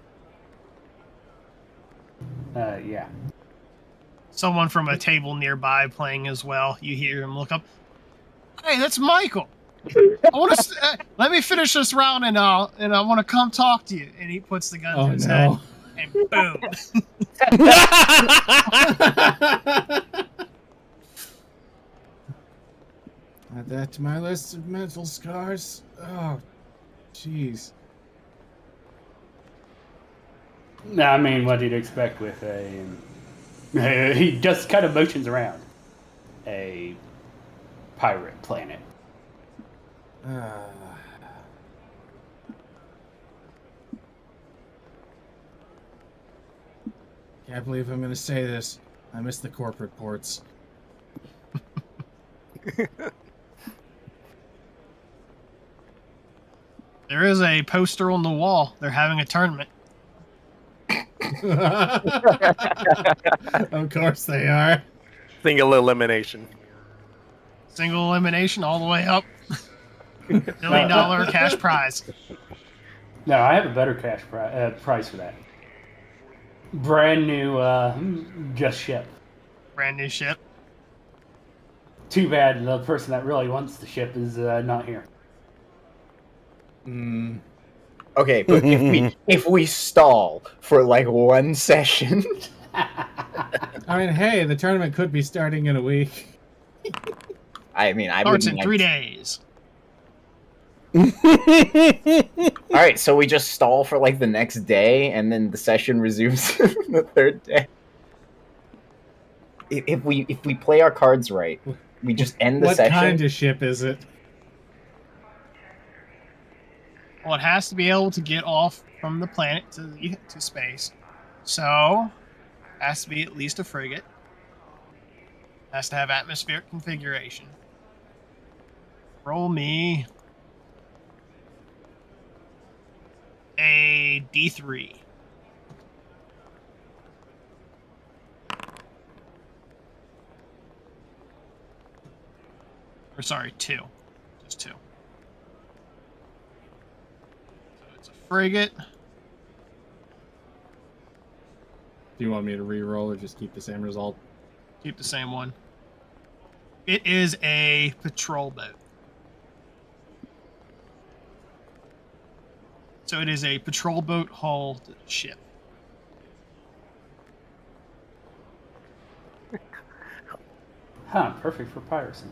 Yeah. Someone from a table nearby playing as well. You hear him look up. Hey, that's Michael. I want to let me finish this round, and I want to come talk to you. And he puts the gun to his head, and boom. Add that to my list of mental scars. Oh, jeez. I mean, what you'd expect with he just kind of motions around a pirate planet. Can't believe I'm going to say this. I miss the corporate ports. There is a poster on the wall. They're having a tournament. Of course they are. Single elimination. Single elimination all the way up. $1 million cash prize. No, I have a better cash price for that. Brand new, just ship. Brand new ship. Too bad the person that really wants the ship is not here. Okay, but if we stall for like one session, I mean, hey, the tournament could be starting in a week. I mean, I Starts would in 3 days. All right, so we just stall for like the next day, and then the session resumes the third day. If we play our cards right, we just end the session. What kind of ship is it? Well, it has to be able to get off from the planet to space. So, it has to be at least a frigate. It has to have atmospheric configuration. Roll me a D3. Or sorry, 2. Just 2. So it's a frigate. Do you want me to re-roll or just keep the same result? Keep the same one. It is a patrol boat. So it is a patrol boat hulled ship. Huh, perfect for piracy.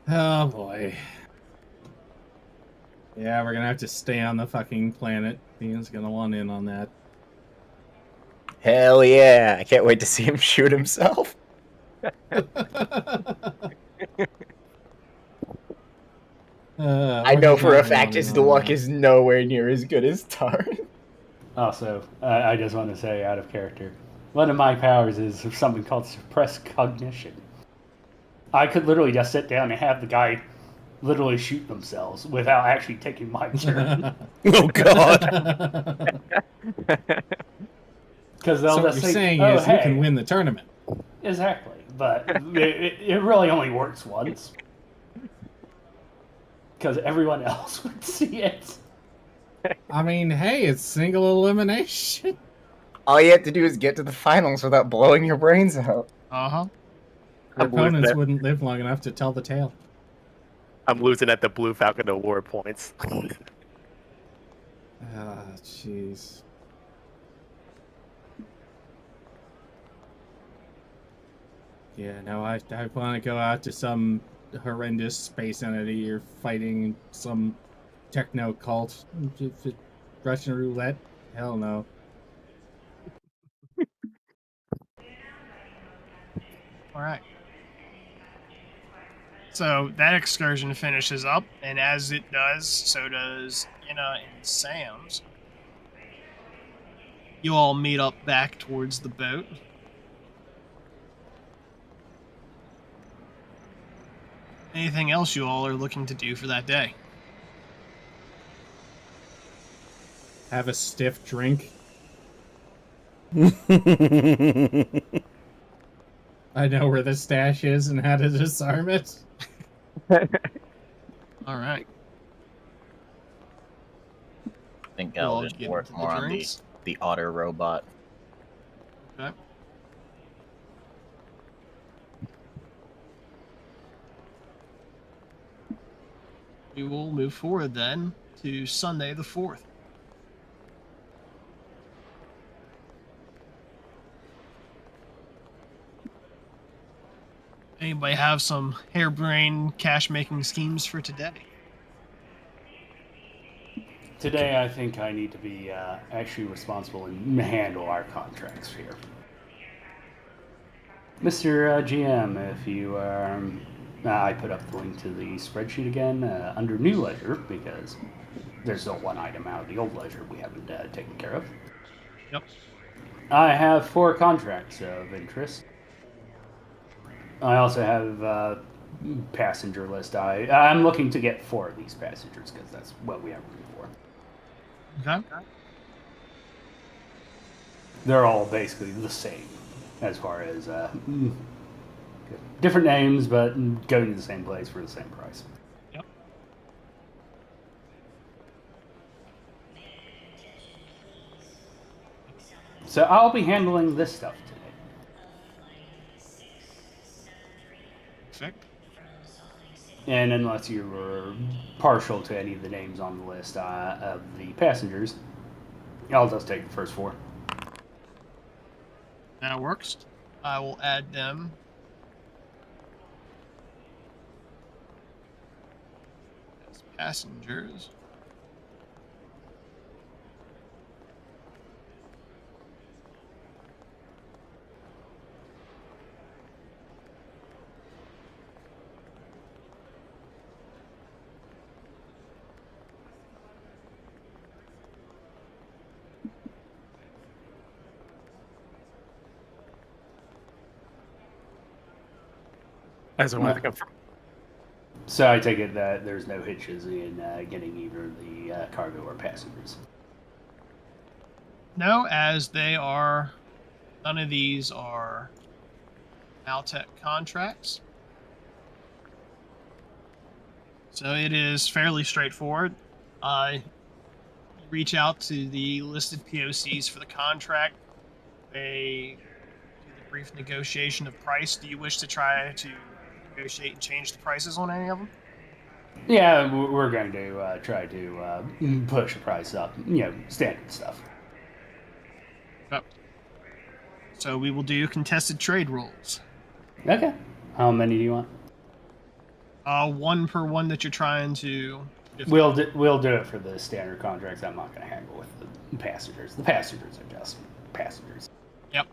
Oh boy. Yeah, we're gonna have to stay on the fucking planet. Ian's gonna want in on that. Hell yeah! I can't wait to see him shoot himself. I know for a fact his luck is nowhere near as good as Taarin. Also, I just want to say, out of character, one of my powers is something called suppressed cognition. I could literally just sit down and have the guy literally shoot themselves without actually taking my turn. Oh god. Because they'll So what just you're say, saying "Oh, is hey." you can win the tournament. Exactly, but it really only works once. Because everyone else would see it. I mean, hey, it's single elimination. All you have to do is get to the finals without blowing your brains out. Uh-huh. Your I'm losing opponents at- wouldn't live long enough to tell the tale. I'm losing at the Blue Falcon Award points. Ah, jeez. Yeah, no, I want to go out to some horrendous space entity. You're fighting some techno cult. Russian roulette? Hell no. All right. So that excursion finishes up, and as it does, so does Inna and Sam's. You all meet up back towards the boat. Anything else you all are looking to do for that day? Have a stiff drink. I know where the stash is and how to disarm it. All right. I think Well, I'll just get work into the more on drinks. the otter robot. Okay. We will move forward then to Sunday the 4th. Anybody have some harebrained cash-making schemes for today? Today, I think I need to be actually responsible and handle our contracts here. Mr. GM, if you I put up the link to the spreadsheet again under new ledger because there's still one item out of the old ledger we haven't taken care of. Yep. I have 4 contracts of interest. I also have passenger list. I'm looking to get 4 of these passengers because that's what we have room for. Okay. They're all basically the same as far as different names, but going to the same place for the same price. Yep. So I'll be handling this stuff today. Perfect. And unless you were partial to any of the names on the list of the passengers, I'll just take the first 4. That works. I will add them. As passengers. As I want to confirm. So I take it that there's no hitches in getting either the cargo or passengers. No, as they are. None of these are Maltech contracts. So it is fairly straightforward. You reach out to the listed POCs for the contract. They do the brief negotiation of price. Do you wish to try to negotiate and change the prices on any of them? Yeah, we're going to try to push the price up. Standard stuff. Yep. So we will do contested trade rules. Okay. How many do you want? 1 per one that you're trying to. We'll do it for the standard contracts. I'm not going to haggle with the passengers. The passengers are just passengers. Yep.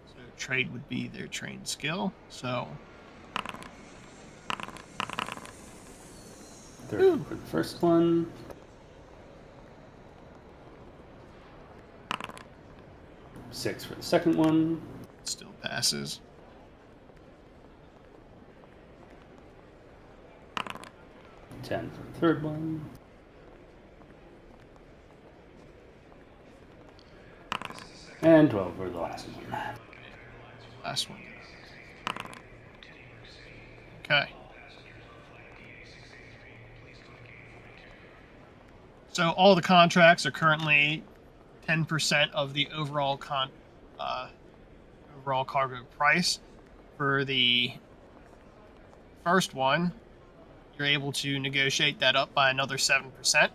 So trade would be their trained skill. So 30 for the first one. $6 for the second one. still passes. $10 for the third one. And 12 for the last one. Last one. Okay. So all the contracts are currently 10% of the overall overall cargo price. For the first one, you're able to negotiate that up by another 7%.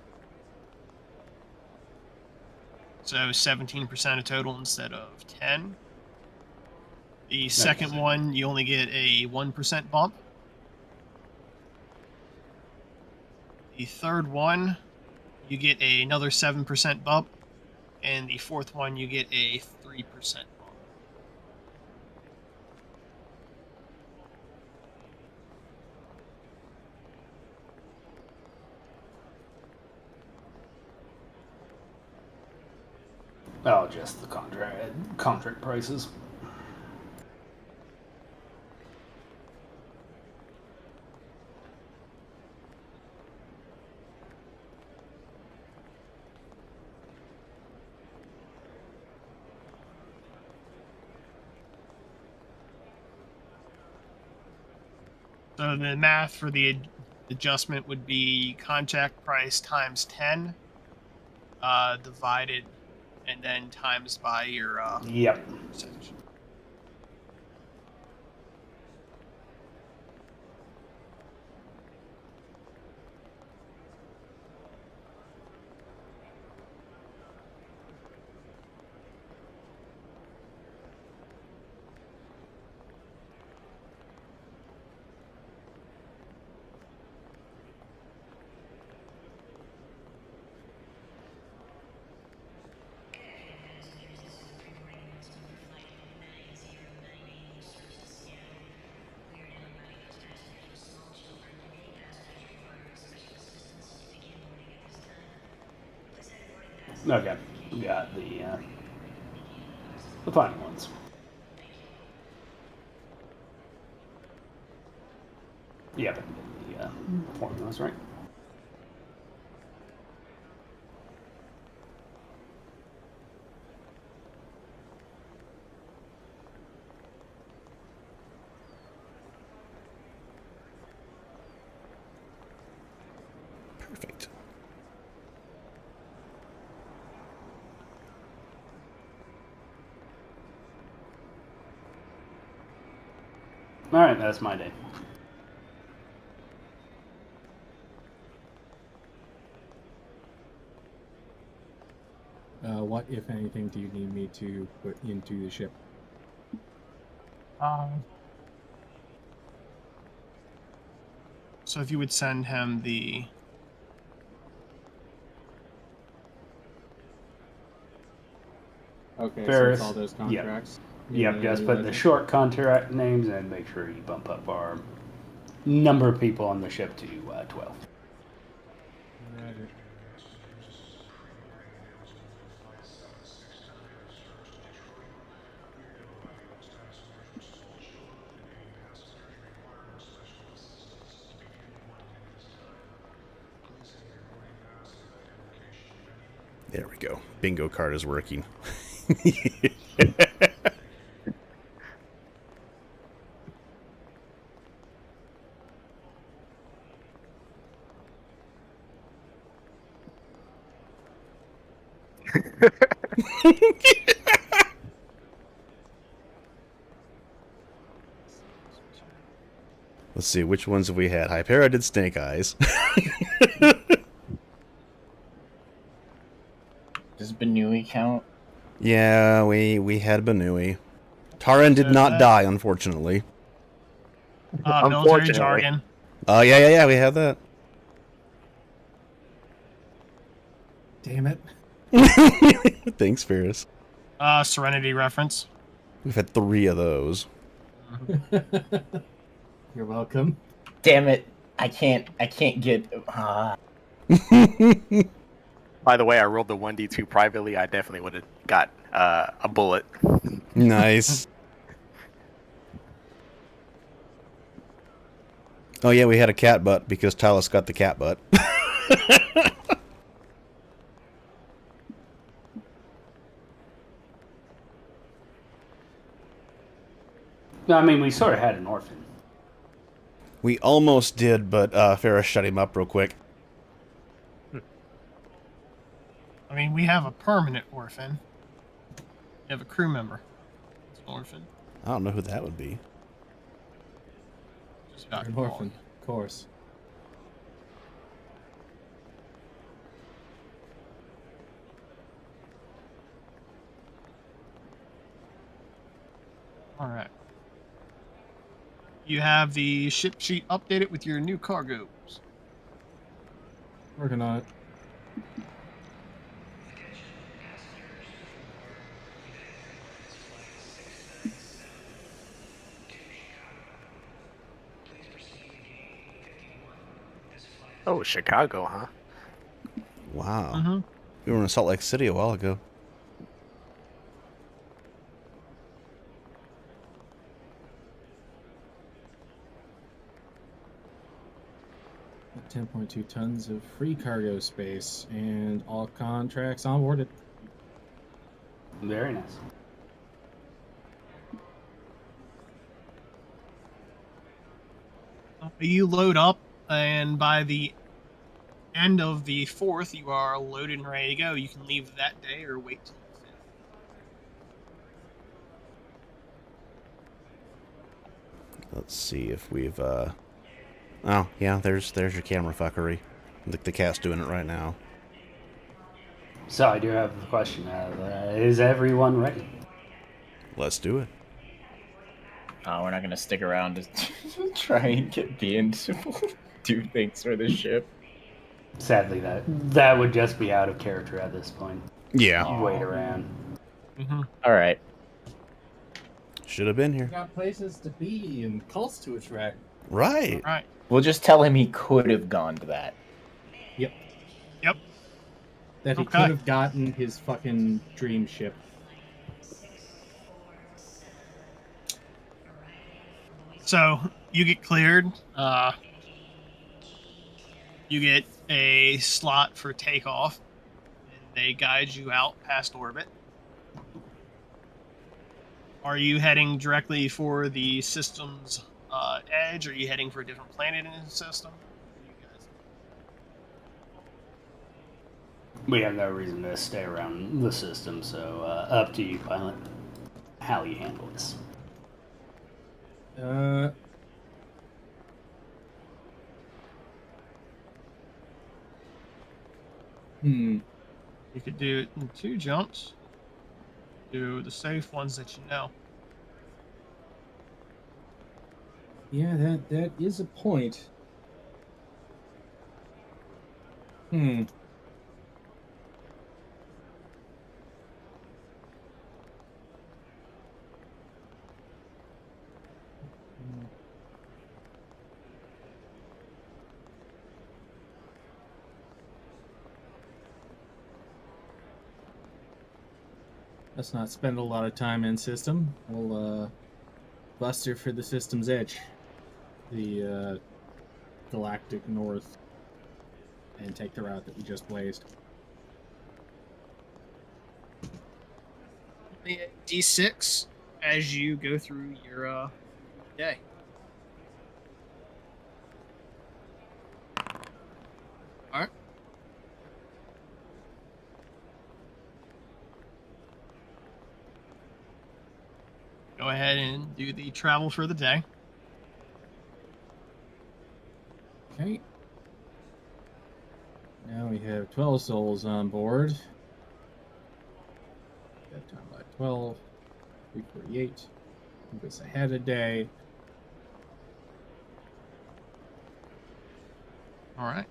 So 17% of total instead of 10. The second one, you only get a 1% bump. The third one, you get another 7% bump. And the fourth one, you get a 3% bump. Oh, just the contract prices. So the math for the adjustment would be contract price times 10 divided and then times by your Yep. percentage. Okay, we got the final ones. Yeah, but the formulas, right? Perfect. All right, that's my day. What, if anything, do you need me to put into the ship? So if you would send him the... Okay, Ferris, so it's all those yep. contracts? Yep, just put the short contract names and make sure you bump up our number of people on the ship to 12. Roger. There we go. Bingo card is working. Let's see, which ones have we had? Hypera did Snake Eyes. Does Benui count? Yeah, we had Benui. Taarin did not die, unfortunately. military Unfortunately. jargon. Oh, yeah, we had that. Damn it. Thanks, Ferris. Serenity reference. We've had 3 of those. You're welcome. Damn it! I can't get. By the way, I rolled the 1d2 privately. I definitely would have got a bullet. Nice. Oh, yeah, we had a cat butt because Talus got the cat butt. No, I mean, we sort of had an orphan. We almost did, but Ferris shut him up real quick. I mean, we have a permanent orphan. We have a crew member. It's an orphan. I don't know who that would be. Just got An born. orphan, of course. All right. You have the ship sheet updated with your new cargoes. Working on it. Oh, Chicago, huh? Wow. Mm-hmm. We were in Salt Lake City a while ago. Got 10.2 tons of free cargo space and all contracts onboarded. Very nice. You load up, and by the end of the 4th, you are loaded and ready to go. You can leave that day or wait till the 5th. Let's see if we've, Oh, yeah, there's your camera fuckery. The cat's doing it right now. So I do have a question. Is everyone ready? Let's do it. Oh, we're not gonna stick around to try and get Bean to do things for the ship. Sadly, that would just be out of character at this point. Yeah. Wait around. Mm-hmm. All right. Should have been here. Got places to be and cults to attract. Right. All right. We'll just tell him he could have gone to that. Yep. Yep. that he Okay. could have gotten his fucking dream ship. So you get cleared. You get a slot for takeoff, and they guide you out past orbit. Are you heading directly for the system's edge? Or are you heading for a different planet in the system? You guys. We have no reason to stay around the system, so up to you, pilot. How you handle this? You could do it in 2 jumps. Do the safe ones that you know. Yeah, that is a point. Let's not spend a lot of time in system. We'll buster for the system's edge, the galactic north, and take the route that we just blazed. D6 as you go through your day. All right. Go ahead and do the travel for the day. Okay. Now we have 12 souls on board. That time by 12. 348. Move us ahead a day. All right.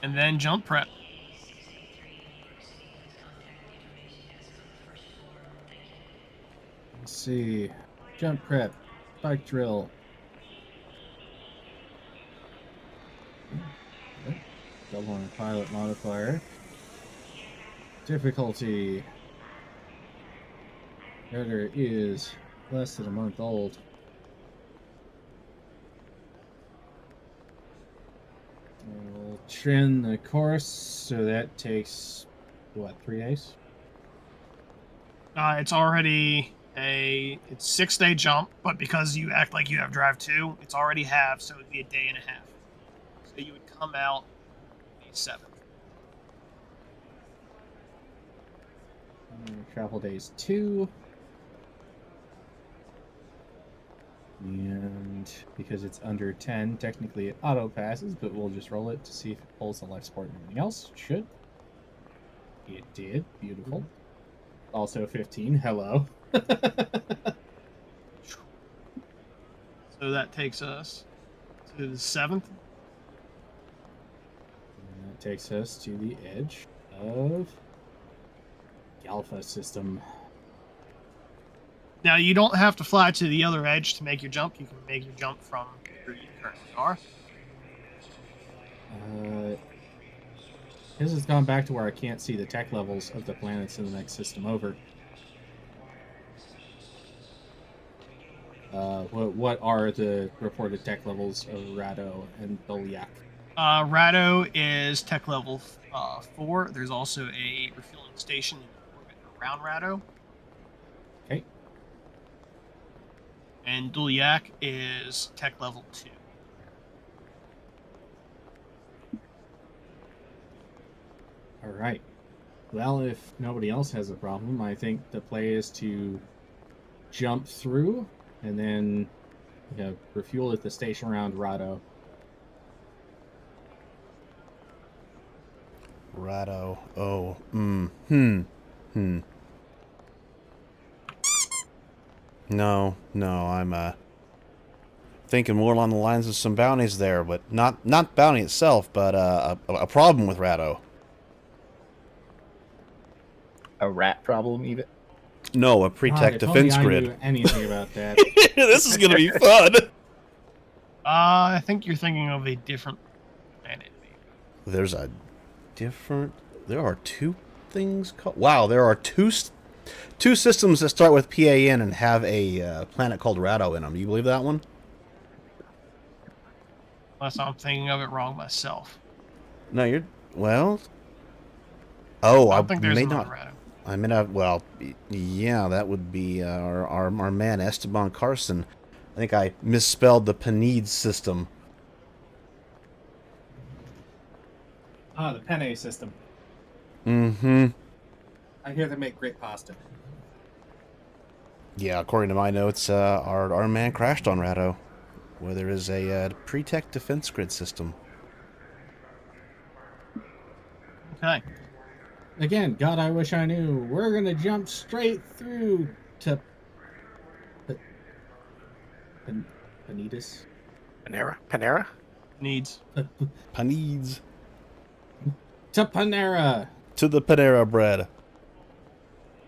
And then jump prep. Let's see. Jump prep. Spike drill. Double on pilot modifier. Difficulty. Rudder is less than a month old. We'll trim the course, so that takes, what, 3 days? It's already it's 6-day jump, but because you act like you have drive 2, it's already half, so it'd be a day and a half. So you would come out the 7th. Travel days 2. And because it's under 10, technically it auto passes, but we'll just roll it to see if it pulls the life support and everything else. It should. It did. Beautiful. Also 15. Hello. So that takes us to the 7th. And that takes us to the edge of the Alpha system. Now, you don't have to fly to the other edge to make your jump. You can make your jump from where you currently are. This has gone back to where I can't see the tech levels of the planets in the next system over. What are the reported tech levels of Rado and Dolyak? Rado is tech level 4. There's also a refueling station in orbit around Rado. Okay. And Dolyak is tech level 2. All right. Well, if nobody else has a problem, I think the play is to jump through and then refuel at the station around Rado. Rado. Oh. No, I'm thinking more along the lines of some bounties there, but not bounty itself, but a problem with Rado. A rat problem, even? No, a pre-tech God, if only defense I grid. knew anything about that. This is gonna be fun. I think you're thinking of a different planet. There's a different. There are two things called. Wow, there are two systems that start with PAN and have a planet called Rado in them. Do you believe that one? Unless I'm thinking of it wrong myself. No, you're. Well. Oh, I I don't think there's may another not. Rado. I may not. Well, yeah, that would be our man Esteban Carson. I think I misspelled the Panid system. Ah, the penne system. Mm-hmm. I hear they make great pasta. Yeah, according to my notes, our man crashed on Rado, where there is a pre-tech defense grid system. Okay. Again, God, I wish I knew. We're gonna jump straight through to Panitas. Panera? Needs. Panids To Panera. to the Panera bread.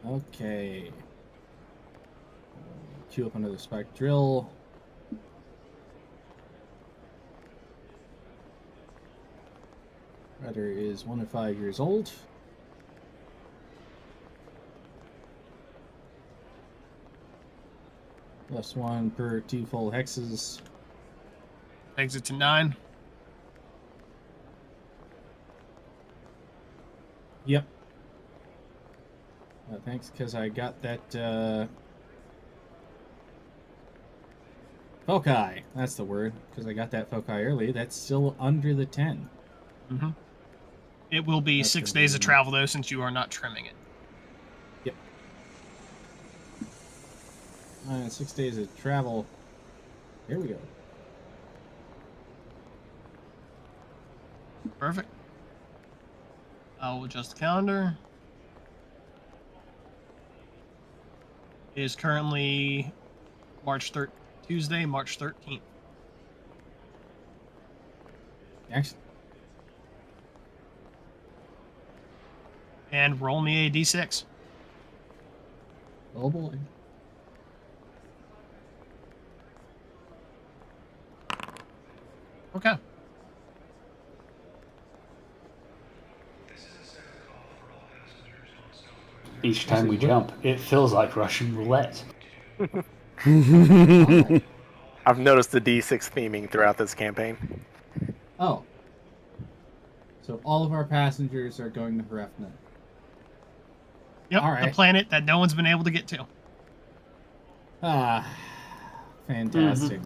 Okay. Queue up another spike drill. Rudder is 105 years old. Plus 1 per 2 full hexes. Exit to 9. Yep. Thanks, because I got that foci. That's the word. Because I got that foci early. That's still under the 10. Mm-hmm. It will be That's 6 gonna days be- of travel, though, since you are not trimming it. Yep. 6 days of travel. Here we go. Perfect. I'll adjust the calendar. It is currently Tuesday, March 13th. Excellent. And roll me a d6. Oh boy. Okay. Each time we jump, it feels like Russian roulette. I've noticed the D6 theming throughout this campaign. Oh. So all of our passengers are going to Hrefna. Yep, All the right. planet that no one's been able to get to. Ah, fantastic.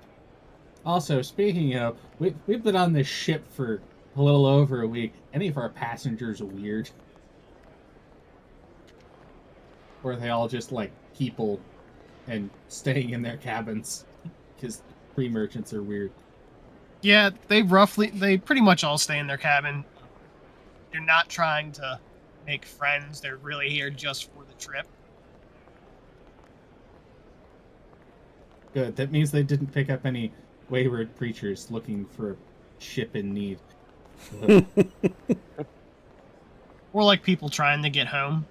Also, speaking of, we've been on this ship for a little over a week. Any of our passengers weird? Or are they all just like people and staying in their cabins? Because free merchants are weird. Yeah, they pretty much all stay in their cabin. They're not trying to make friends. They're really here just for the trip. Good. That means they didn't pick up any wayward preachers looking for a ship in need. Or like people trying to get home.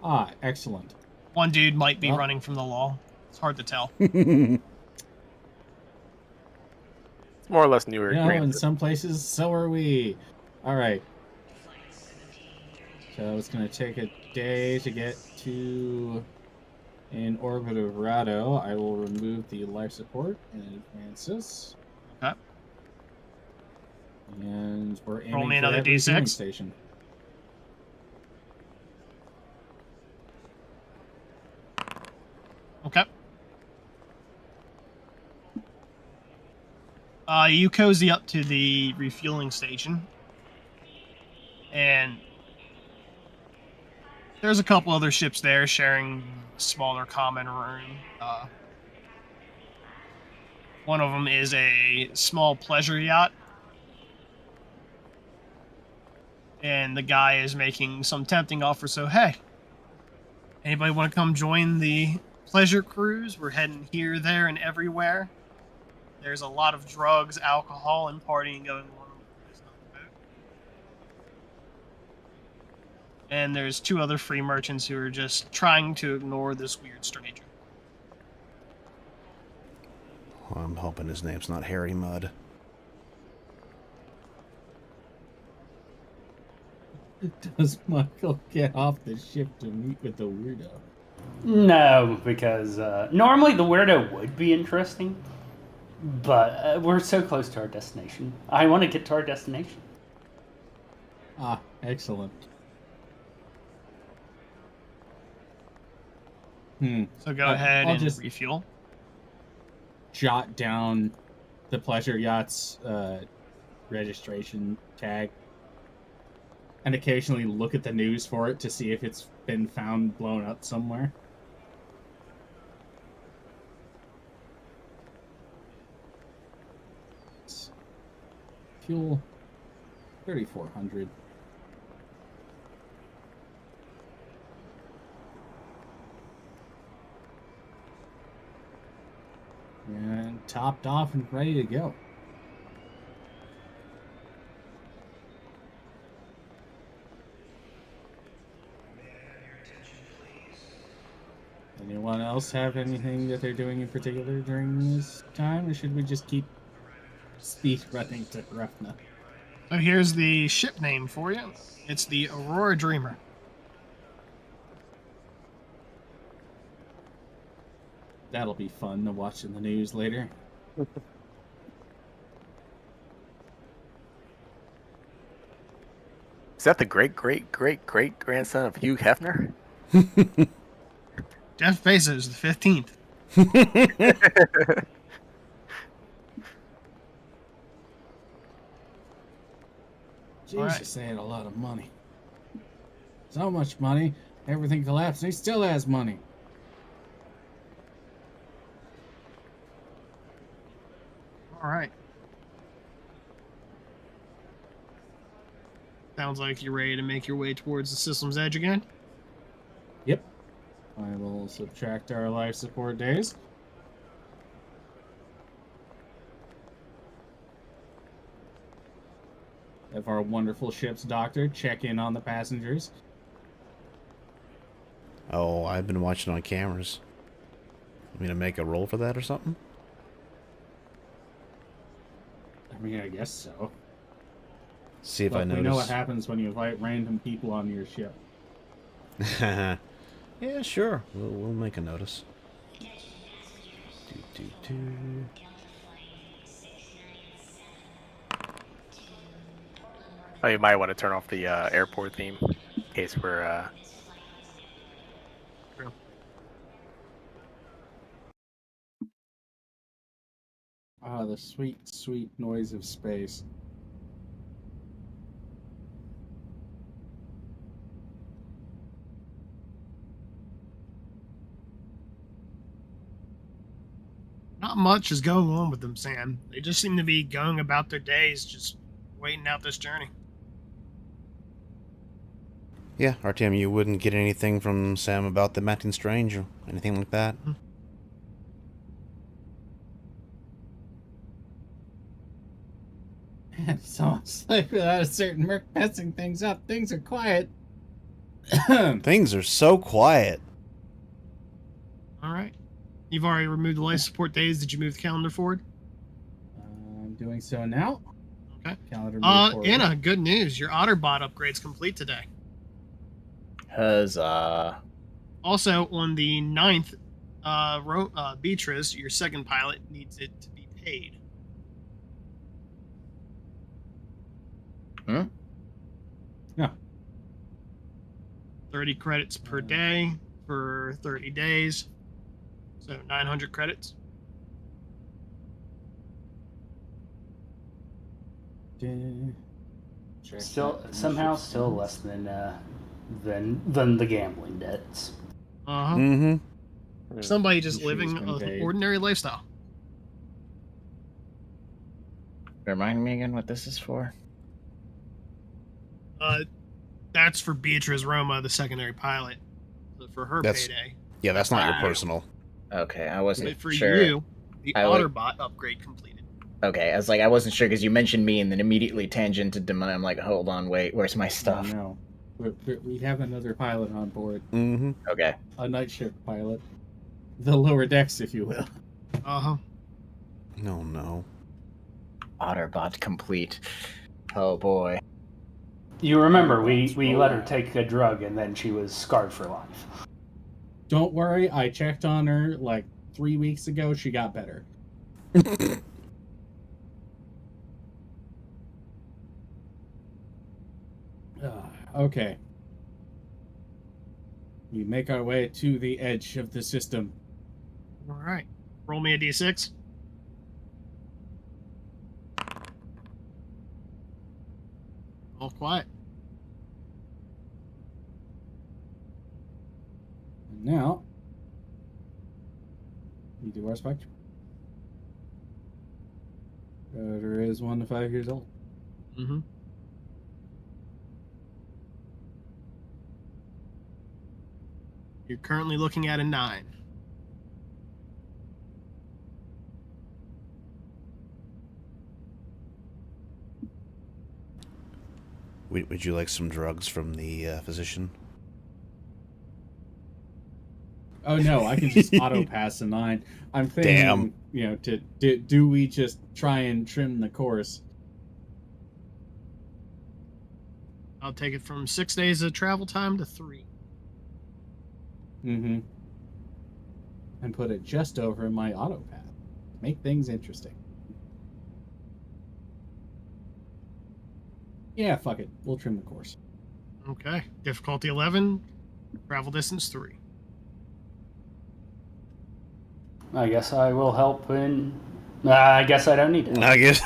Ah, excellent. One dude might be Well- running from the law. It's hard to tell. It's more or less newer. You know, in Granted. some places, so are we. All right. So it's going to take a day to get to in orbit of Rado. I will remove the life support and advance this. Okay. And we're aiming Roll me for another that refueling D6. station. Okay. You cozy up to the refueling station. And there's a couple other ships there sharing a smaller common room. One of them is a small pleasure yacht. And the guy is making some tempting offer, so hey, anybody want to come join the pleasure cruise? We're heading here, there, and everywhere. There's a lot of drugs, alcohol, and partying going on this boat. And there's 2 other free merchants who are just trying to ignore this weird stranger. I'm hoping his name's not Harry Mudd. Does Michael get off the ship to meet with the weirdo? No, because normally the weirdo would be interesting, but we're so close to our destination. I want to get to our destination. Ah, excellent. So go ahead I'll and just refuel. jot down the pleasure yacht's registration tag and occasionally look at the news for it to see if it's been found blown up somewhere. Fuel 3,400. And topped off and ready to go. Anyone else have anything that they're doing in particular during this time, or should we just keep speed running to Ruffna? So here's the ship name for you. It's the Aurora Dreamer. That'll be fun to watch in the news later. Is that the great grandson of Hugh Hefner? Jeff Bezos, the 15th. Jesus, they had a lot of money. So much money, everything collapsed, and he still has money. All right. Sounds like you're ready to make your way towards the system's edge again. Yep. I will subtract our life support days. Have our wonderful ship's doctor check in on the passengers. Oh, I've been watching on cameras. Want me to make a roll for that or something? I mean, I guess so. See if But I notice. we know what happens when you invite random people onto your ship. Yeah, sure. We'll make a notice. Do. Oh, you might want to turn off the airport theme in case we're. Ah, the sweet, sweet noise of space. Not much is going on with them, Sam. They just seem to be going about their days, just waiting out this journey. Yeah, Artyom, you wouldn't get anything from Sam about them acting strange or anything like that? It's almost like without a certain merc messing things up, things are quiet. Things are so quiet. All right. You've already removed the life support days. Did you move the calendar forward? I'm doing so now. Okay. Calendar move forward. Anna, good news. Your Otterbot upgrade's complete today. Huzzah. Also, on the 9th, Beatrice, your second pilot, needs it to be paid. Hmm? Yeah. 30 credits per day for 30 days. So 900 credits. Still less than the gambling debts. Uh-huh. Mm-hmm. Somebody just Sure living he's been an paid. ordinary lifestyle. Remind me again what this is for? That's for Beatrice Roma, the secondary pilot. For her payday. Yeah, that's not your personal. Okay, I wasn't But for sure. you, the I would- Otterbot upgrade completed. Okay, I was like, I wasn't sure because you mentioned me and then immediately tangented to mine. I'm like, hold on, wait, where's my stuff? No, we have another pilot on board. Mm-hmm. Okay. A night shift pilot. The lower decks, if you will. Uh-huh. No, no. Otterbot complete. Oh boy. You remember, we let her take a drug and then she was scarred for life. Don't worry, I checked on her like 3 weeks ago. She got better. Okay. We make our way to the edge of the system. All right. Roll me a d6. All quiet. And now, we do our spectrum. Rudder is 1 to 5 years old. Mm-hmm. You're currently looking at a 9. Would you like some drugs from the physician? Oh no, I can just auto pass a 9. I'm thinking, Damn. you know, do we just try and trim the course? I'll take it from 6 days of travel time to 3. Mm-hmm. And put it just over my auto path. Make things interesting. Yeah, fuck it. We'll trim the course. Okay. Difficulty 11. Travel distance 3. I guess I will help in... I guess I don't need it. I guess.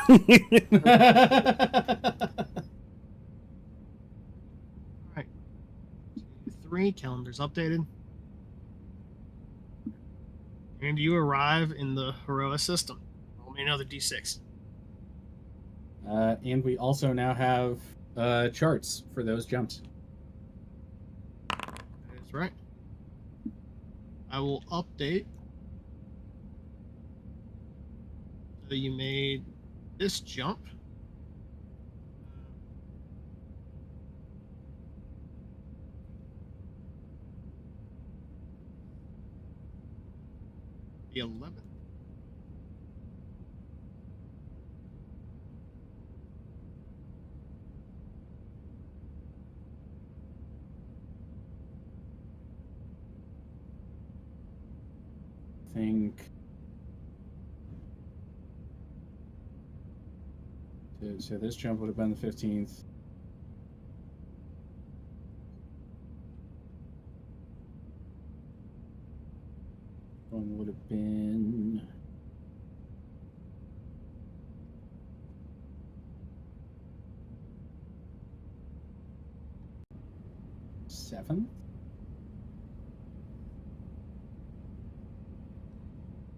3. Calendar's updated. And you arrive in the Heroa system. Roll me another d6. And we also now have charts for those jumps. That's right. I will update. So you made this jump. The 11th. I think. So this jump would have been the 15th. One would have been. Seventh?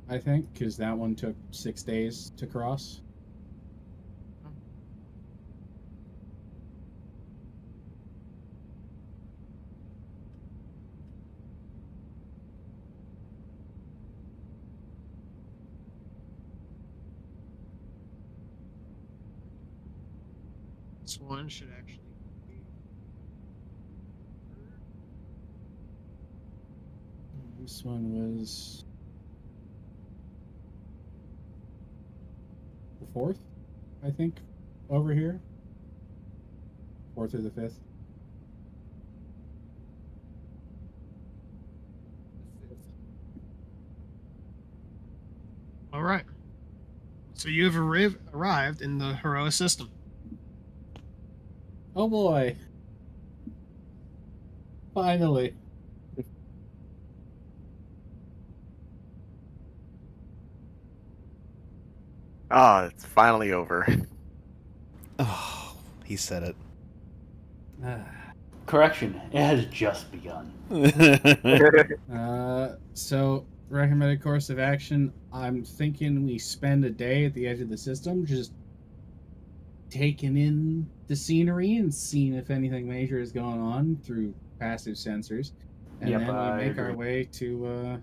I think, because that one took 6 days to cross. This one should actually be. This one was the 4th, I think, over here. 4th or the 5th. All right. So you have arrived in the Heroa system. Oh boy. Finally. Ah, it's finally over. Oh, he said it. Correction, it has just begun. So recommended course of action, I'm thinking we spend a day at the edge of the system just taking in the scenery and seeing if anything major is going on through passive sensors. And Yep, then we I make our agree. way to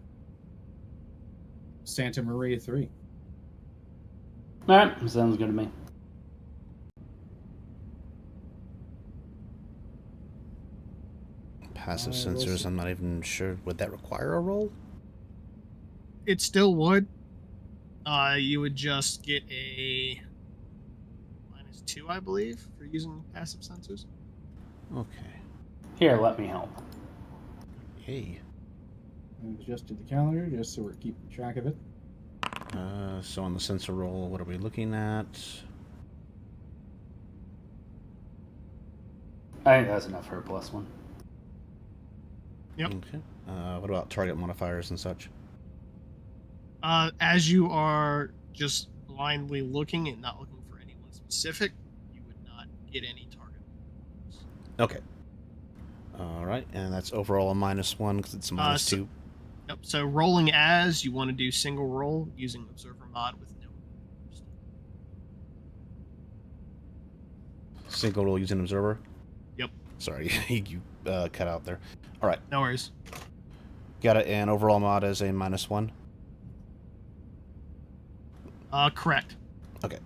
Santa Maria 3. Alright, sounds good to me. Passive I will sensors, see. I'm not even sure. Would that require a roll? It still would. You would just get a -2, I believe, for using passive sensors. Okay. Here, let me help. Hey. I've adjusted the calendar just so we're keeping track of it. So on the sensor roll, what are we looking at? I think that's enough for a +1. Yep. Okay. What about target modifiers and such? As you are just blindly looking and not looking for anyone specific, you would not get any target. Okay. All right, and that's overall a -1 because it's a -2. Yep. So rolling as, you want to do single roll using Observer mod with no. Single roll using observer. Yep. Sorry, you cut out there. All right, No worries. got it. And overall mod is a -1. Correct. Okay.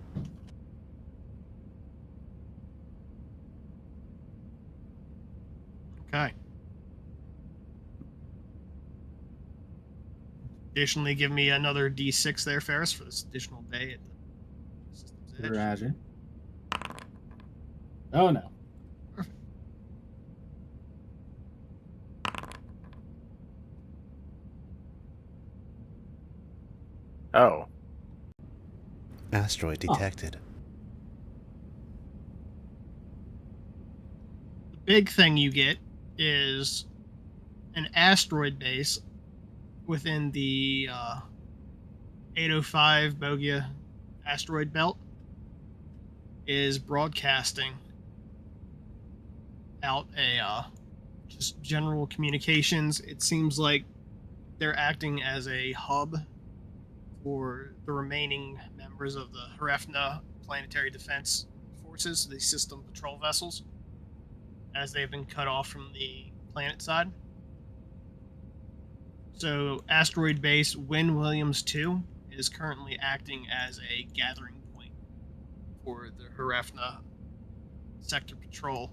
Okay. Additionally, give me another D6 there, Ferris, for this additional day at the system's edge. Roger. Oh no. Perfect. Oh. Asteroid detected. The big thing you get is an asteroid base within the 805 Bogia asteroid belt is broadcasting out a just general communications. It seems like they're acting as a hub for the remaining members of the Hrefna Planetary Defense Forces, the system patrol vessels, as they've been cut off from the planet side. So, asteroid base Wynne Williams 2 is currently acting as a gathering point for the Hrefna sector patrol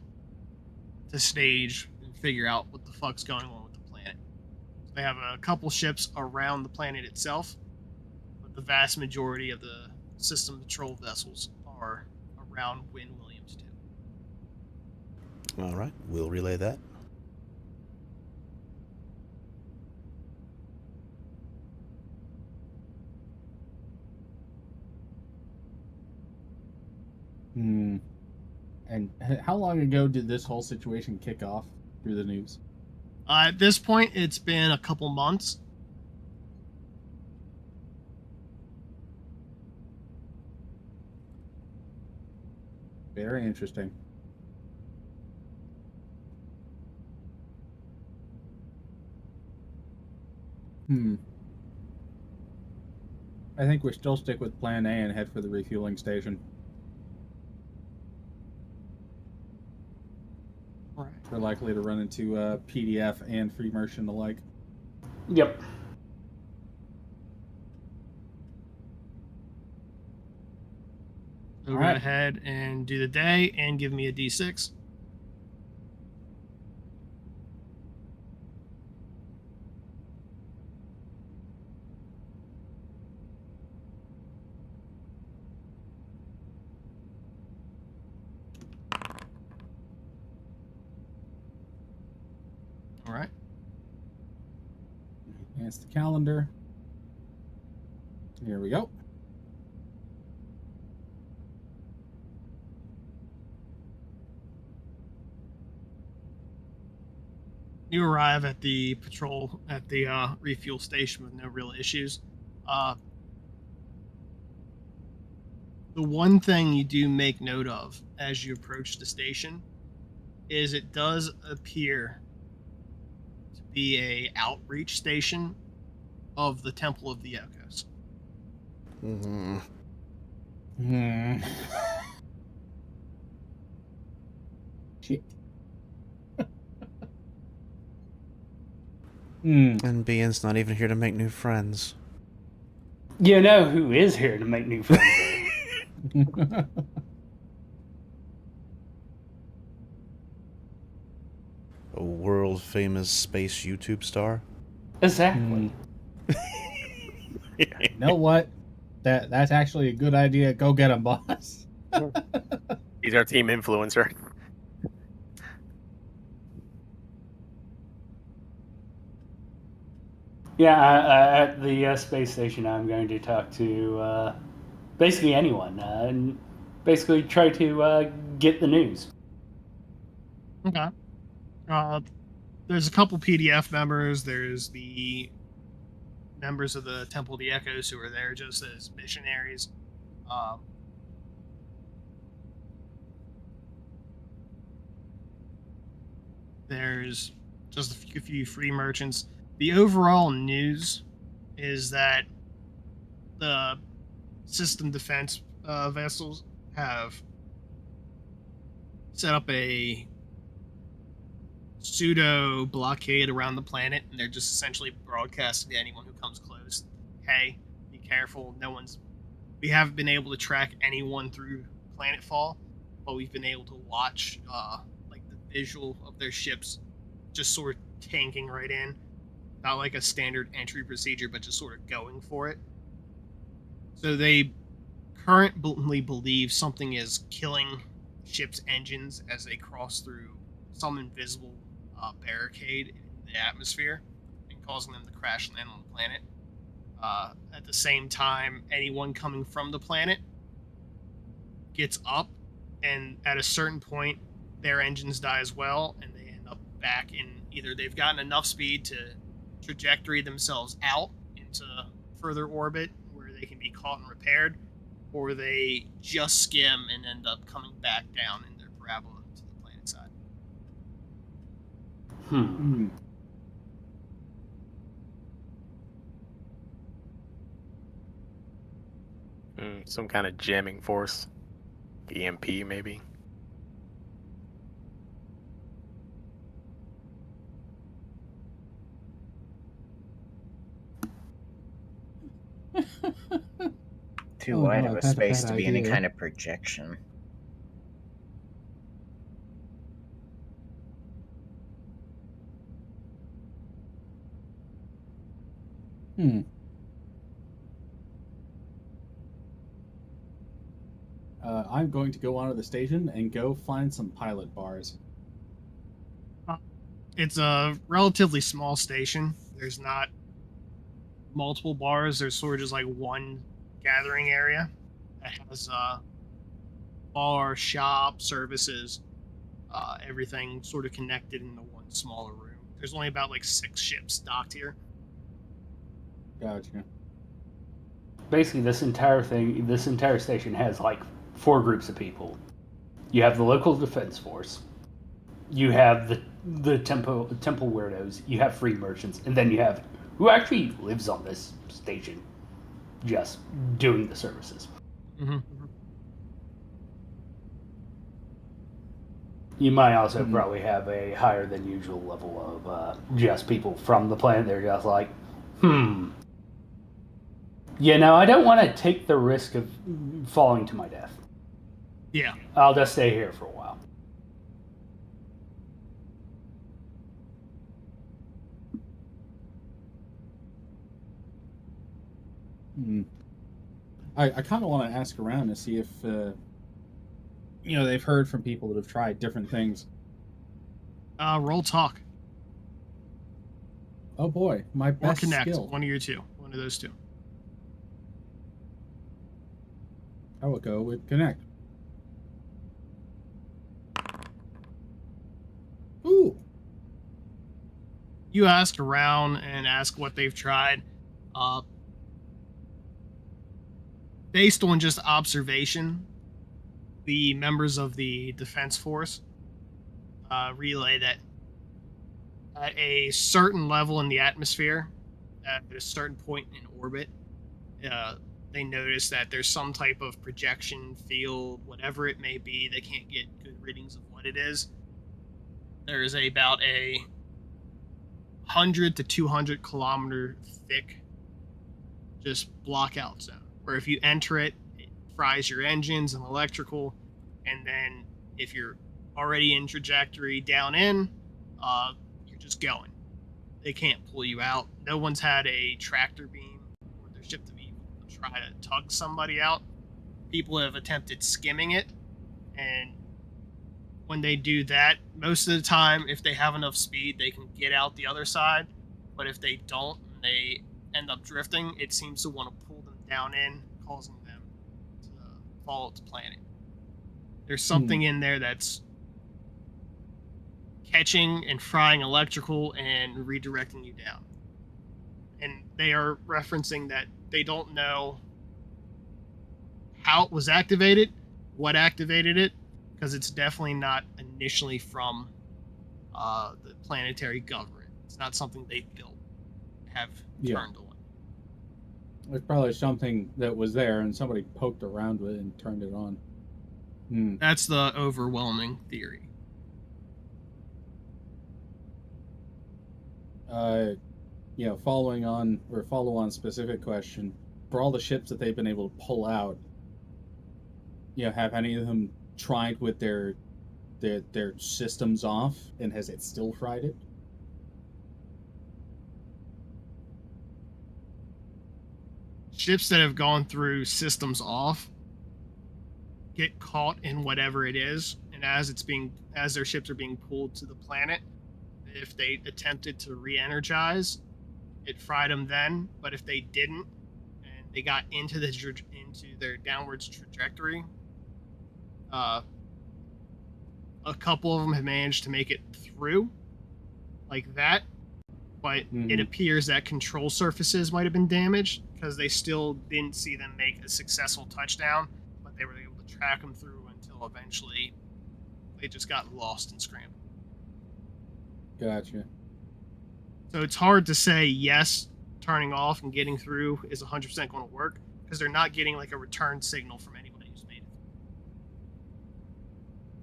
to stage and figure out what the fuck's going on with the planet. So they have a couple ships around the planet itself, but the vast majority of the system patrol vessels are around Wynne Williams 2. All right, we'll relay that. And how long ago did this whole situation kick off through the news? At this point, it's been a couple months. Very interesting. I think we still stick with Plan A and head for the refueling station. Right. We're likely to run into PDF and free merchant alike. Yep. So go Alright. ahead and do the day and give me a D6. All right. Advance the calendar. Here we go. You arrive at the patrol at the refuel station with no real issues. The one thing you do make note of as you approach the station is it does appear to be a outreach station of the Temple of the Echoes. Shit. And Bean's not even here to make new friends. You know who is here to make new friends? A world famous space YouTube star. Exactly. You know what? That's actually a good idea. Go get him, boss. He's our team influencer. Yeah, at the space station, I'm going to talk to basically anyone and basically try to get the news. Okay. There's a couple PDF members. There's the members of the Temple of the Echoes who are there just as missionaries. There's just a few free merchants. The overall news is that the system defense vessels have set up a pseudo blockade around the planet, and they're just essentially broadcasting to anyone who comes close, hey, be careful. We haven't been able to track anyone through planetfall, but we've been able to watch like the visual of their ships just sort of tanking right in, not like a standard entry procedure, but just sort of going for it. So they currently believe something is killing ships' engines as they cross through some invisible barricade in the atmosphere and causing them to crash and land on the planet. At the same time, anyone coming from the planet gets up, and at a certain point, their engines die as well, and they end up back in either they've gotten enough speed to trajectory themselves out into further orbit where they can be caught and repaired, or they just skim and end up coming back down in their parabola to the planet side. Some kind of jamming force. EMP, maybe. Too Oh, wide no, of a that's a space bad to be any idea. kind of projection. I'm going to go onto the station and go find some pilot bars. It's a relatively small station. There's not multiple bars. There's sort of just like one gathering area that has bar, shop, services, everything sort of connected into one smaller room. There's only about like 6 ships docked here. Gotcha. Basically, this entire station has like 4 groups of people. You have the local defense force, you have the temple weirdos, you have free merchants, and then you have who actually lives on this station, just doing the services. Mm-hmm. You might also probably have a higher than usual level of just people from the planet. They're just like, I don't want to take the risk of falling to my death. Yeah. I'll just stay here for a while. I kind of want to ask around to see if they've heard from people that have tried different things. Roll talk. Oh boy, my Or best connect. skill. One of your two. One of those two. I will go with connect. Ooh. You ask around and ask what they've tried. Based on just observation, the members of the defense force relay that at a certain level in the atmosphere, at a certain point in orbit, they notice that there's some type of projection field, whatever it may be. They can't get good readings of what it is. There is about a 100 to 200 kilometer thick just blockout zone, where if you enter it, it fries your engines and electrical, and then if you're already in trajectory down in, you're just going. They can't pull you out. No one's had a tractor beam or their ship to be try to tug somebody out. People have attempted skimming it, and when they do that, most of the time, if they have enough speed, they can get out the other side. But if they don't, and they end up drifting, it seems to want to pull them down in, causing them to fall to planet. There's something in there that's catching and frying electrical and redirecting you down. And they are referencing that they don't know how it was activated, what activated it, because it's definitely not initially from the planetary government. It's not something they built, have turned on. It's probably something that was there and somebody poked around with it and turned it on. That's the overwhelming theory. Follow on specific question, for all the ships that they've been able to pull out, have any of them tried with their systems off, and has it still fried it? Ships that have gone through systems off get caught in whatever it is, and as their ships are being pulled to the planet, if they attempted to re-energize, it fried them then. But if they didn't, and they got into their downwards trajectory, a couple of them have managed to make it through like that. But it appears that control surfaces might have been damaged because they still didn't see them make a successful touchdown, but they were able to track them through until eventually they just got lost and scrambled. Gotcha. So it's hard to say yes, turning off and getting through is 100% going to work because they're not getting like a return signal from anybody who's made it.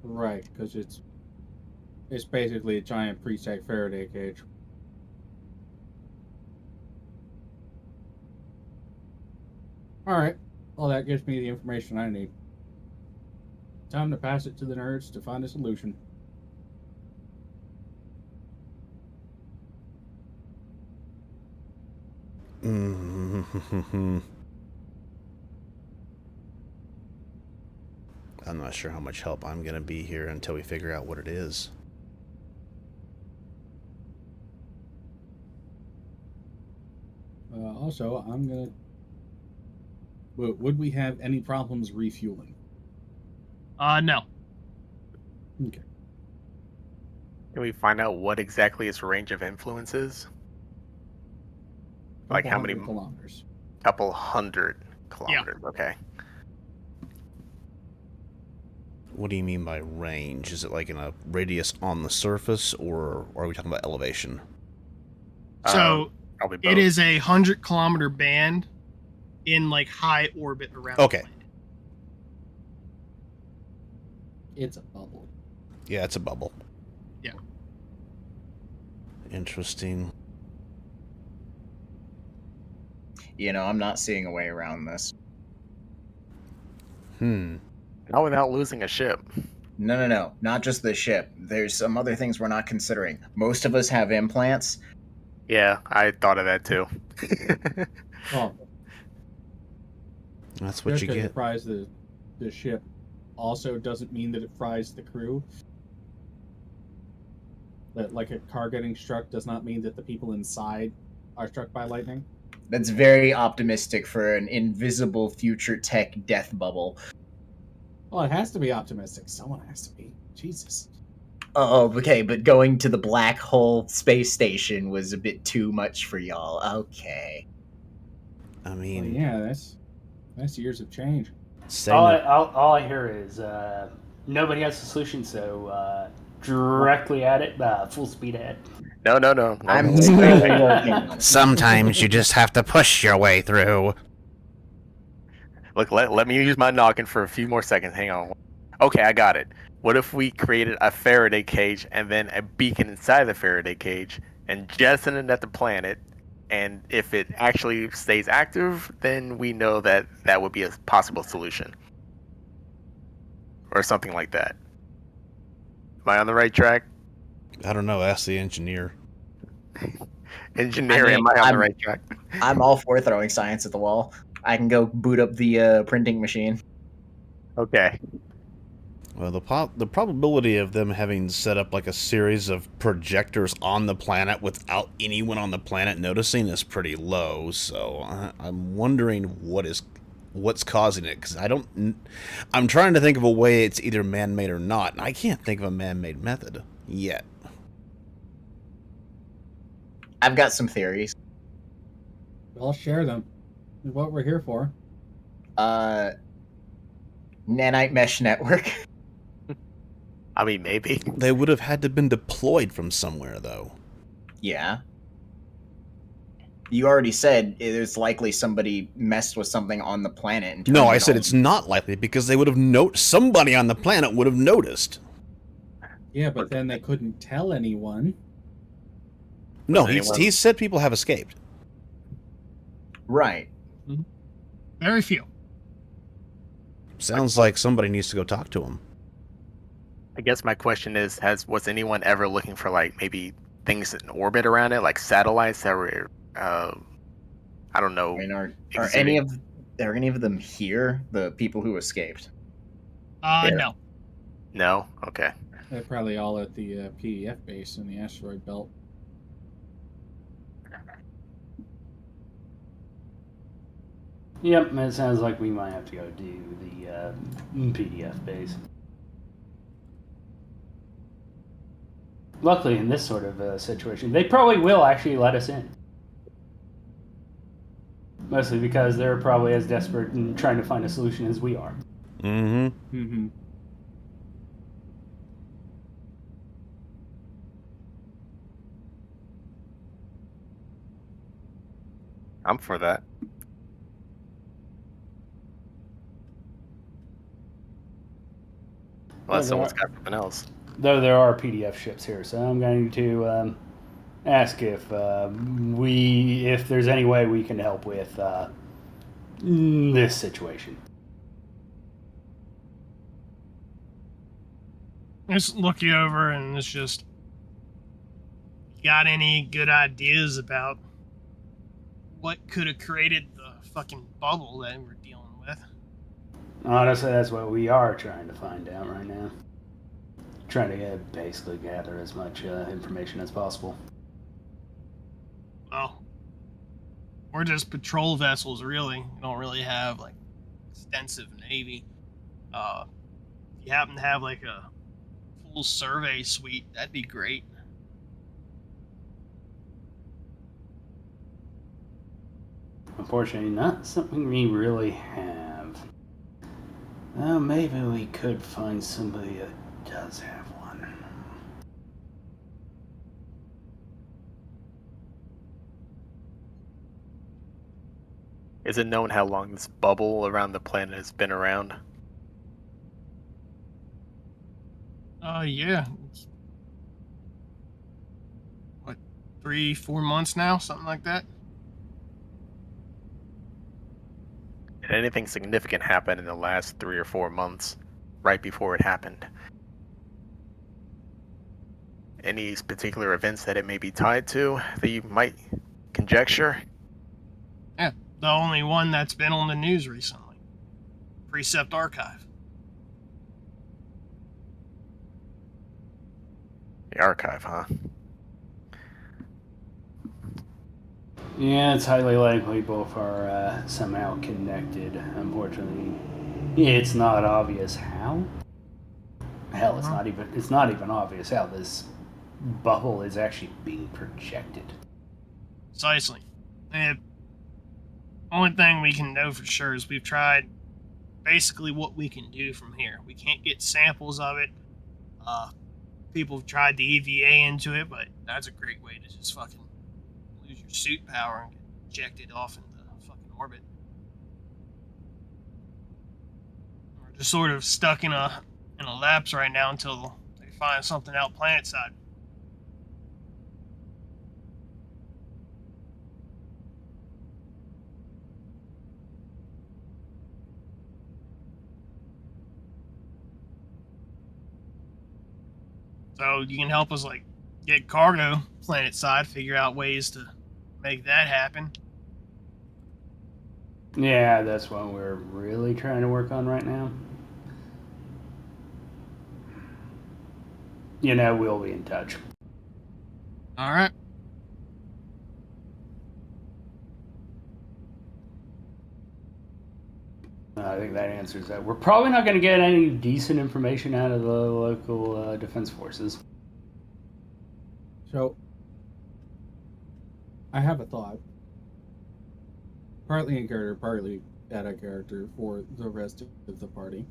Right, because it's basically a giant preset Faraday cage. All right. Well, that gives me the information I need. Time to pass it to the nerds to find a solution. I'm not sure how much help I'm going to be here until we figure out what it is. Also, I'm going to... Would we have any problems refueling? No. Okay. Can we find out what exactly its range of influence is? Like how many kilometers? Couple hundred kilometers. Yeah. Okay. What do you mean by range? Is it like in a radius on the surface, or are we talking about elevation? So it is a 100-kilometer band in like high orbit around. Okay. The planet. It's a bubble. Yeah, it's a bubble. Yeah. Interesting. I'm not seeing a way around this. Not without losing a ship. No. Not just the ship. There's some other things we're not considering. Most of us have implants. Yeah, I thought of that too. Oh. That's what you get. It fries the ship also doesn't mean that it fries the crew. That like a car getting struck does not mean that the people inside are struck by lightning. That's very optimistic for an invisible future tech death bubble. Well, it has to be optimistic. Someone has to be. Jesus. Oh, okay, but going to the black hole space station was a bit too much for y'all. Okay. I mean... Well, yeah, that's years of change. All I hear is nobody has a solution, so directly at it, full speed ahead. No. I'm Sometimes you just have to push your way through. Look, let me use my noggin for a few more seconds. Hang on. Okay, I got it. What if we created a Faraday cage and then a beacon inside the Faraday cage and jettison it at the planet? And if it actually stays active, then we know that that would be a possible solution. Or something like that. Am I on the right track? I don't know. Ask the engineer. Engineer, am I on the right track? I'm all for throwing science at the wall. I can go boot up the printing machine. Okay. Well, the probability of them having set up like a series of projectors on the planet without anyone on the planet noticing is pretty low. So I'm wondering what's causing it, because I'm trying to think of a way it's either man-made or not, and I can't think of a man-made method yet. I've got some theories. I'll share them. That's what we're here for. Nanite mesh network. I mean, maybe. They would have had to been deployed from somewhere, though. Yeah. You already said it's likely somebody messed with something on the planet. And No, turned I it said on. it's not likely, because they would have somebody on the planet would have noticed. Yeah, but then they couldn't tell anyone. No, anyone- he said people have escaped. Right. Very few. Sounds like somebody needs to go talk to him. I guess my question is, was anyone ever looking for like maybe things in orbit around it, like satellites that were, I don't know. I mean, are exhibiting- any of them here? The people who escaped. No. No. Okay. They're probably all at the PDF base in the asteroid belt. Yep, it sounds like we might have to go do the PDF base. Luckily, in this sort of situation, they probably will actually let us in. Mostly because they're probably as desperate in trying to find a solution as we are. Mm-hmm. Mm-hmm. I'm for that. Unless someone's got something else. Though there are PDF ships here, so I'm going to ask if there's any way we can help with this situation. Just look you over and it's just, got any good ideas about what could have created the fucking bubble that we're dealing with? Honestly, that's what we are trying to find out right now. Trying to basically gather as much information as possible. Well, we're just patrol vessels, really. We don't really have like extensive navy. If you happen to have like a full survey suite, that'd be great. Unfortunately, not something we really have. Well, maybe we could find somebody that does have one. Is it known how long this bubble around the planet has been around? Yeah. It's, what, 3-4 months now? Something like that? Did anything significant happen in the last 3 or 4 months, right before it happened? Any particular events that it may be tied to that you might conjecture? Yeah. The only one that's been on the news recently. Precept Archive. The archive, huh? Yeah, it's highly likely both are somehow connected. Unfortunately, it's not obvious how. Hell, it's not even obvious how this bubble is actually being projected. Precisely. And only thing we can know for sure is we've tried basically what we can do from here. We can't get samples of it. People have tried to EVA into it, but that's a great way to just fucking lose your suit power and get ejected off into fucking orbit. We're just sort of stuck in a lapse right now until they find something out planet side. So you can help us like get cargo planet side, figure out ways to make that happen. Yeah, that's what we're really trying to work on right now. We'll be in touch. All right. I think that answers that. We're probably not going to get any decent information out of the local defense forces. So, I have a thought. Partly in character, partly out of character for the rest of the party.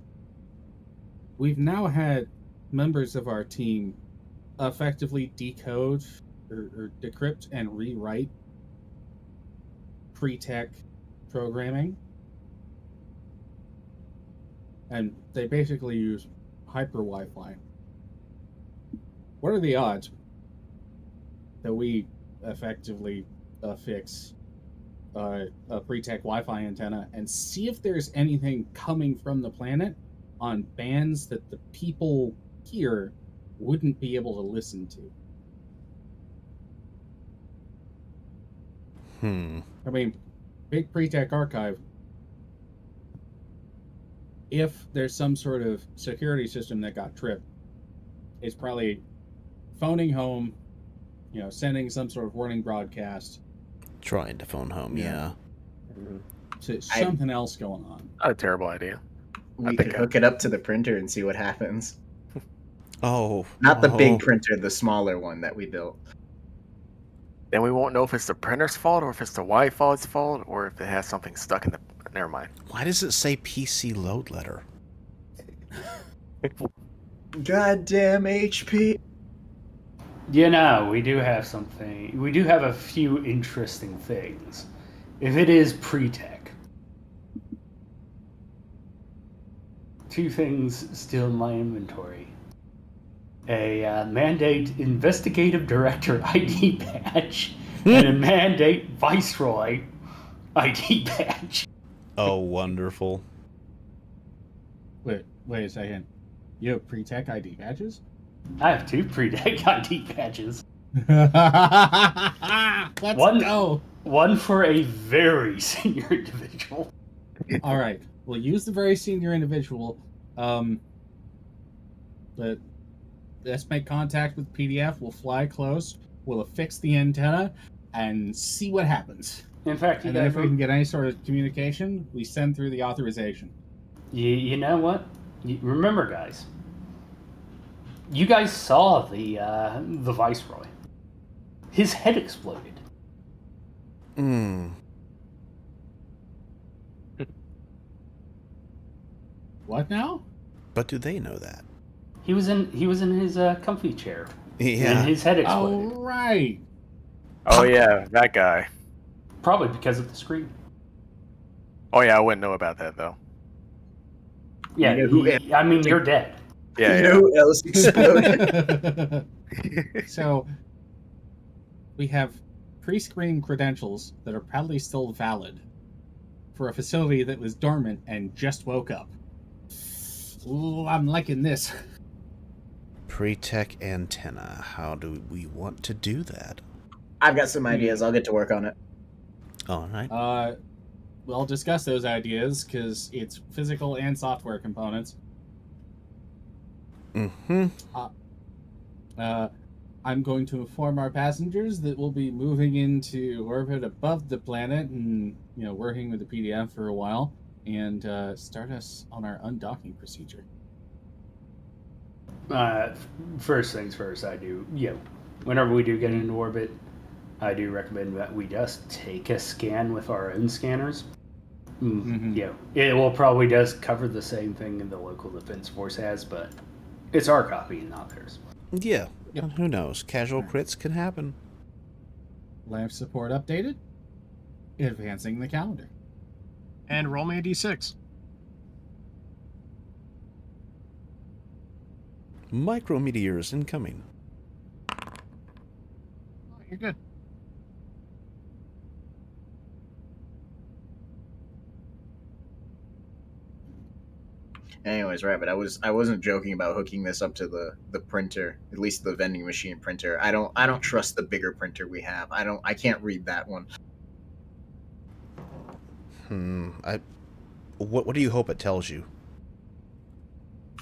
We've now had members of our team effectively decode or decrypt and rewrite pre-tech programming. And they basically use hyper Wi-Fi. What are the odds that we effectively fix a pre-tech Wi-Fi antenna and see if there's anything coming from the planet on bands that the people here wouldn't be able to listen to? I mean, big pre-tech archive. If there's some sort of security system that got tripped, it's probably phoning home, sending some sort of warning broadcast. Trying to phone home, yeah. So something else going on. Not a terrible idea. We could hook it up to the printer and see what happens. Oh. Not the big printer, the smaller one that we built. Then we won't know if it's the printer's fault or if it's the Wi-Fi's fault or if it has something stuck in the... Never mind. Why does it say PC load letter? Goddamn HP. We do have something. We do have a few interesting things. If it is pre-tech. Two things still in my inventory. A Mandate Investigative Director ID badge and a Mandate Viceroy ID badge. Oh, wonderful. Wait a second. You have pre-tech ID badges? I have two pre-tech ID badges. Let's go. One for a very senior individual. All right. We'll use the very senior individual. But let's make contact with PDF. We'll fly close. We'll affix the antenna and see what happens. In fact, and then if we can get any sort of communication, we send through the authorization. You know what? Remember, guys. You guys saw the Viceroy. His head exploded. What now? But do they know that? He was in his comfy chair. Yeah. And his head exploded. Oh, right. Oh, yeah, that guy. Probably because of the screen. Oh, yeah, I wouldn't know about that, though. Yeah, you're dead. Yeah, you know who else exploded? So, we have pre-screen credentials that are proudly still valid for a facility that was dormant and just woke up. Ooh, I'm liking this. Pre-tech antenna. How do we want to do that? I've got some ideas. I'll get to work on it. All right. We'll discuss those ideas because it's physical and software components. I'm going to inform our passengers that we'll be moving into orbit above the planet and, working with the PDF for a while and start us on our undocking procedure. First things first, whenever we do get into orbit, I do recommend that we just take a scan with our own scanners. It will probably just cover the same thing the local defense force has, but it's our copy and not theirs. Yeah. Yep. Who knows? Casual crits can happen. Life support updated. Advancing the calendar. And roll me a d6. Micrometeors incoming. Oh, you're good. Anyways, right, but I wasn't joking about hooking this up to the printer, at least the vending machine printer. I don't trust the bigger printer we have. I can't read that one. What do you hope it tells you?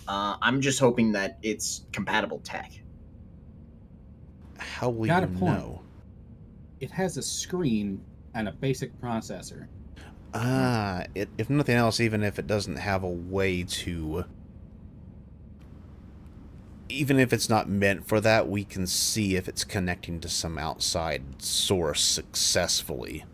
I'm just hoping that it's compatible tech. How will Got you a point. know? It has a screen and a basic processor. If nothing else, even if it doesn't have a way to... Even if it's not meant for that, we can see if it's connecting to some outside source successfully.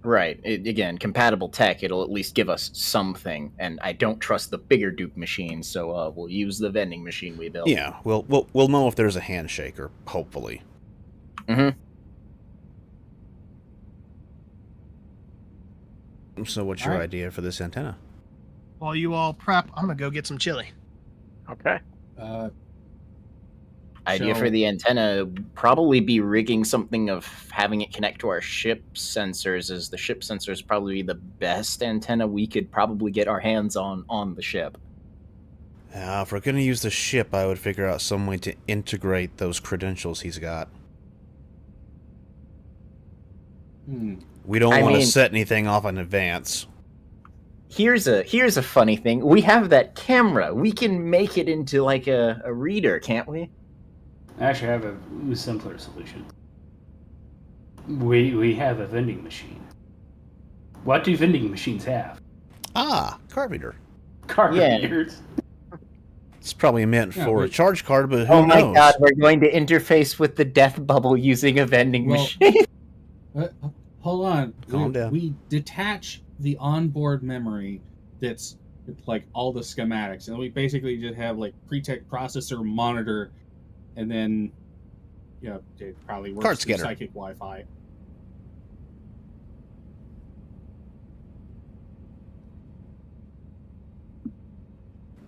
Right. Again, compatible tech, it'll at least give us something. And I don't trust the bigger Duke machine, so we'll use the vending machine we built. Yeah, we'll know if there's a handshaker, hopefully. Mm-hmm. So what's your Alright. idea for this antenna? While you all prep, I'm gonna go get some chili. Okay. Idea So- for the antenna would probably be rigging something of having it connect to our ship sensors, as the ship sensors probably the best antenna we could probably get our hands on the ship. If we're going to use the ship, I would figure out some way to integrate those credentials he's got. We don't I want to mean- set anything off in advance. Here's a funny thing. We have that camera. We can make it into like a reader, can't we? I actually have a simpler solution. We have a vending machine. What do vending machines have? Card reader. Card Yeah. readers. It's probably meant Yeah, for a but- charge card, but who Oh my knows? god, we're going to interface with the death bubble using a vending Well- machine. Hold on. Calm down. We detach the onboard memory that's like all the schematics, and we basically just have like pre-tech processor, monitor, and then it probably works Card through scanner. psychic Wi-Fi.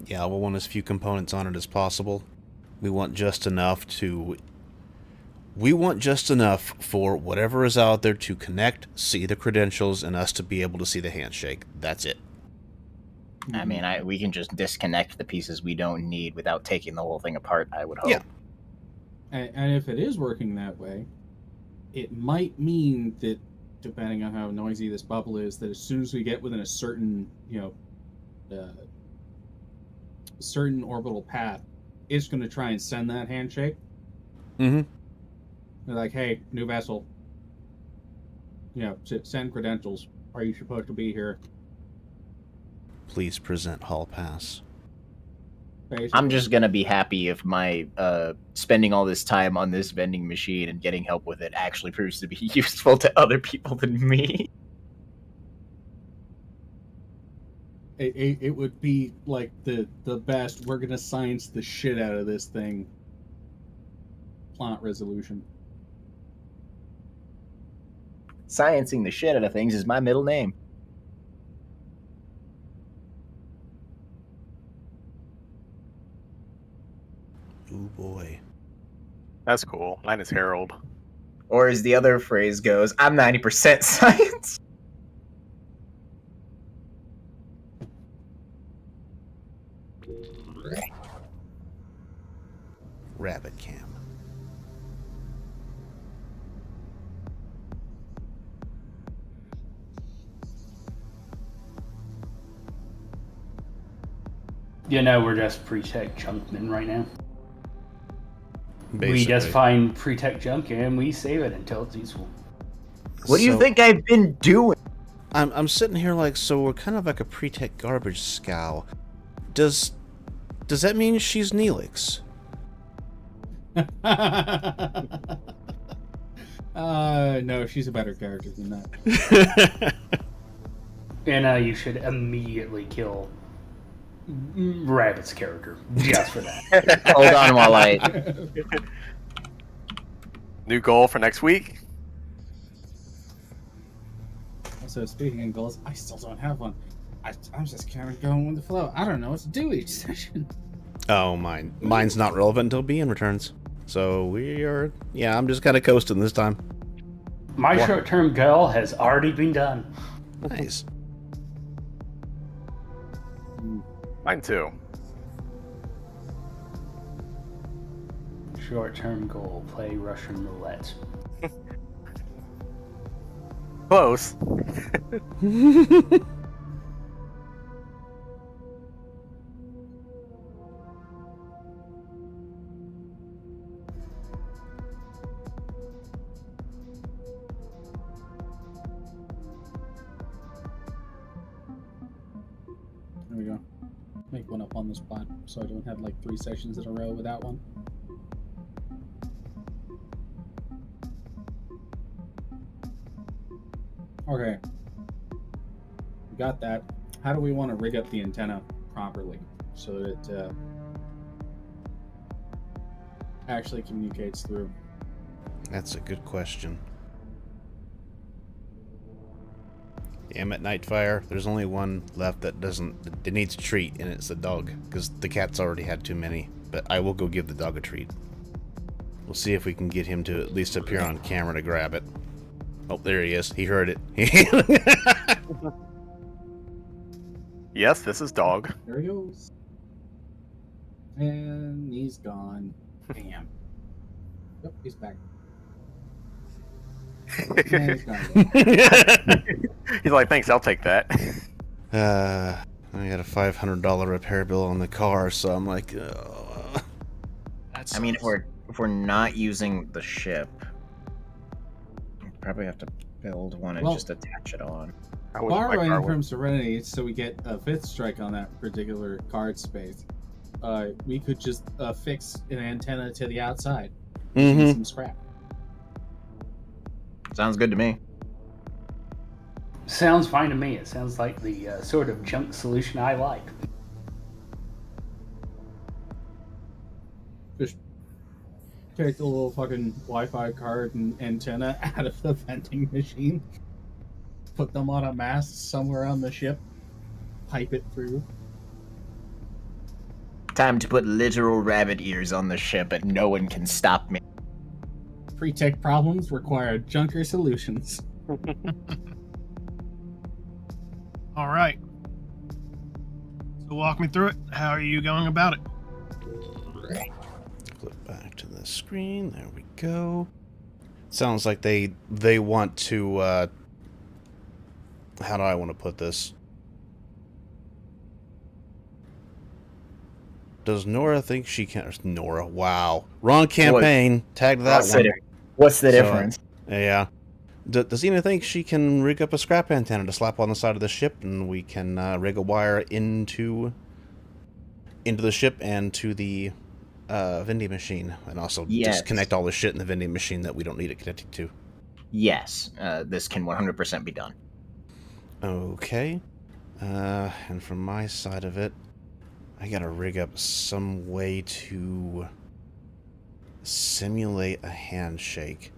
Yeah, we'll want as few components on it as possible. We want just enough for whatever is out there to connect, see the credentials, and us to be able to see the handshake. That's it. I mean, we can just disconnect the pieces we don't need without taking the whole thing apart, I would hope. Yeah. And if it is working that way, it might mean that, depending on how noisy this bubble is, that as soon as we get within a certain, certain orbital path, it's going to try and send that handshake. Mm-hmm. They're like, hey, new vessel, send credentials. Are you supposed to be here? Please present hall pass. Basically. I'm just gonna be happy if my spending all this time on this vending machine and getting help with it actually proves to be useful to other people than me. It would be like the best. We're gonna science the shit out of this thing. Plot resolution. Sciencing the shit out of things is my middle name. Ooh boy. That's cool. Mine is Harold. Or as the other phrase goes, I'm 90% science. Rabbit cam. We're just pre-tech junkmen right now. Basically. We just find pre-tech junk and we save it until it's useful. What do you So- think I've been doing? I'm sitting here like, so we're kind of like a pre-tech garbage scow. Does that mean she's Neelix? No, she's a better character than that. And you should immediately kill Rabbit's character just for that. Hold on while I... New goal for next week? So speaking of goals, I still don't have one. I'm just kind of going with the flow. I don't know what to do each session. Oh, mine's not relevant until Bean returns. So I'm just kind of coasting this time. My short-term goal has already been done. Nice. Mine too. Short-term goal, play Russian roulette. Close. one up on the spot, so I don't have like 3 sessions in a row without one. Okay. We got that. How do we want to rig up the antenna properly so that it actually communicates through? That's a good question. Damn it, Nightfire. There's only one left that needs a treat, and it's the dog, because the cat's already had too many. But I will go give the dog a treat. We'll see if we can get him to at least appear on camera to grab it. Oh, there he is. He heard it. Yes, this is dog. There he goes. And he's gone. Damn. Yep, he's back. And he's gone. He's like, thanks, I'll take that. I got a $500 repair bill on the car, so I'm like, I mean, if we're not using the ship, we probably have to build one and just attach it on. Borrowing from Serenity, so we get a 5th strike on that particular card space. We could just fix an antenna to the outside. Mm-hmm. Some scrap. Sounds good to me. Sounds fine to me. It sounds like the sort of junk solution I like. Just take the little fucking Wi-Fi card and antenna out of the vending machine. Put them on a mast somewhere on the ship. Pipe it through. Time to put literal rabbit ears on the ship, and no one can stop me. Pre-tech problems require junker solutions. All right. So walk me through it. How are you going about it? flip back to the screen. There we go. Sounds like they want to, how do I want to put this? Does Nora think she can... Nora, wow. Wrong campaign. Tagged that one. What's the difference? Yeah. Does Ina think she can rig up a scrap antenna to slap on the side of the ship, and we can rig a wire into the ship and to the vending machine, and also disconnect all the shit in the vending machine that we don't need it connected to? Yes, this can 100% be done. Okay. And from my side of it, I gotta rig up some way to simulate a handshake.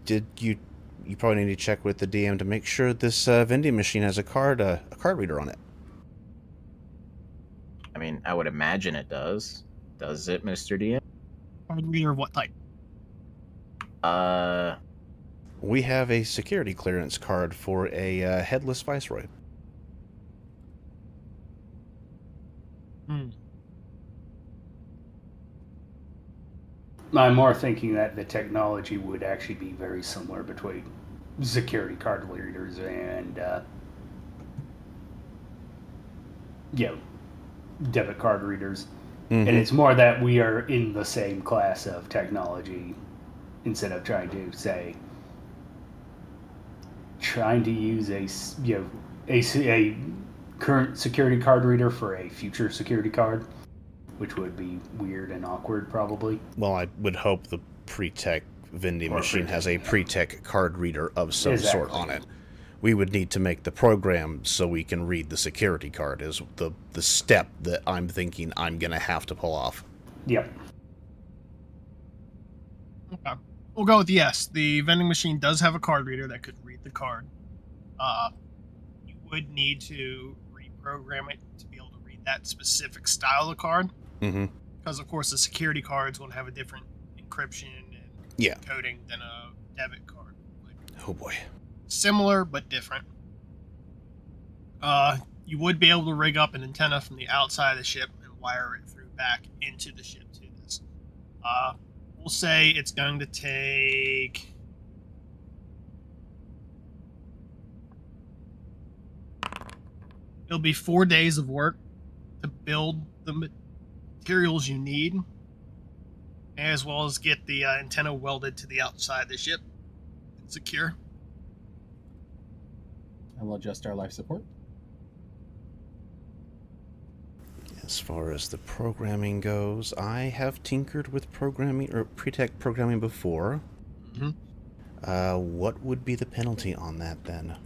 You probably need to check with the DM to make sure this vending machine has a card reader on it. I mean, I would imagine it does. Does it, Mr. DM? Card reader of what type? We have a security clearance card for a headless viceroy. I'm more thinking that the technology would actually be very similar between security card readers and, debit card readers. Mm-hmm. And it's more that we are in the same class of technology instead of trying to use a current security card reader for a future security card, which would be weird and awkward probably. Well, I would hope the pre-tech vending machine has a pre-tech card reader of some sort on it. We would need to make the program so we can read the security card is the step that I'm thinking I'm going to have to pull off. Yep. Okay. We'll go with yes. The vending machine does have a card reader that could read the card. You would need to reprogram it to be able to read that specific style of card. Mm-hmm. Because, of course, the security card's going to have a different encryption and coding than a debit card. Oh, boy. Similar, but different. You would be able to rig up an antenna from the outside of the ship and wire it through back into the ship to this. We'll say it's going to take... It'll be 4 days of work to build the materials you need, as well as get the antenna welded to the outside of the ship and secure. I will adjust our life support. As far as the programming goes, I have tinkered with programming or pre-tech programming before. Mm-hmm. What would be the penalty on that then?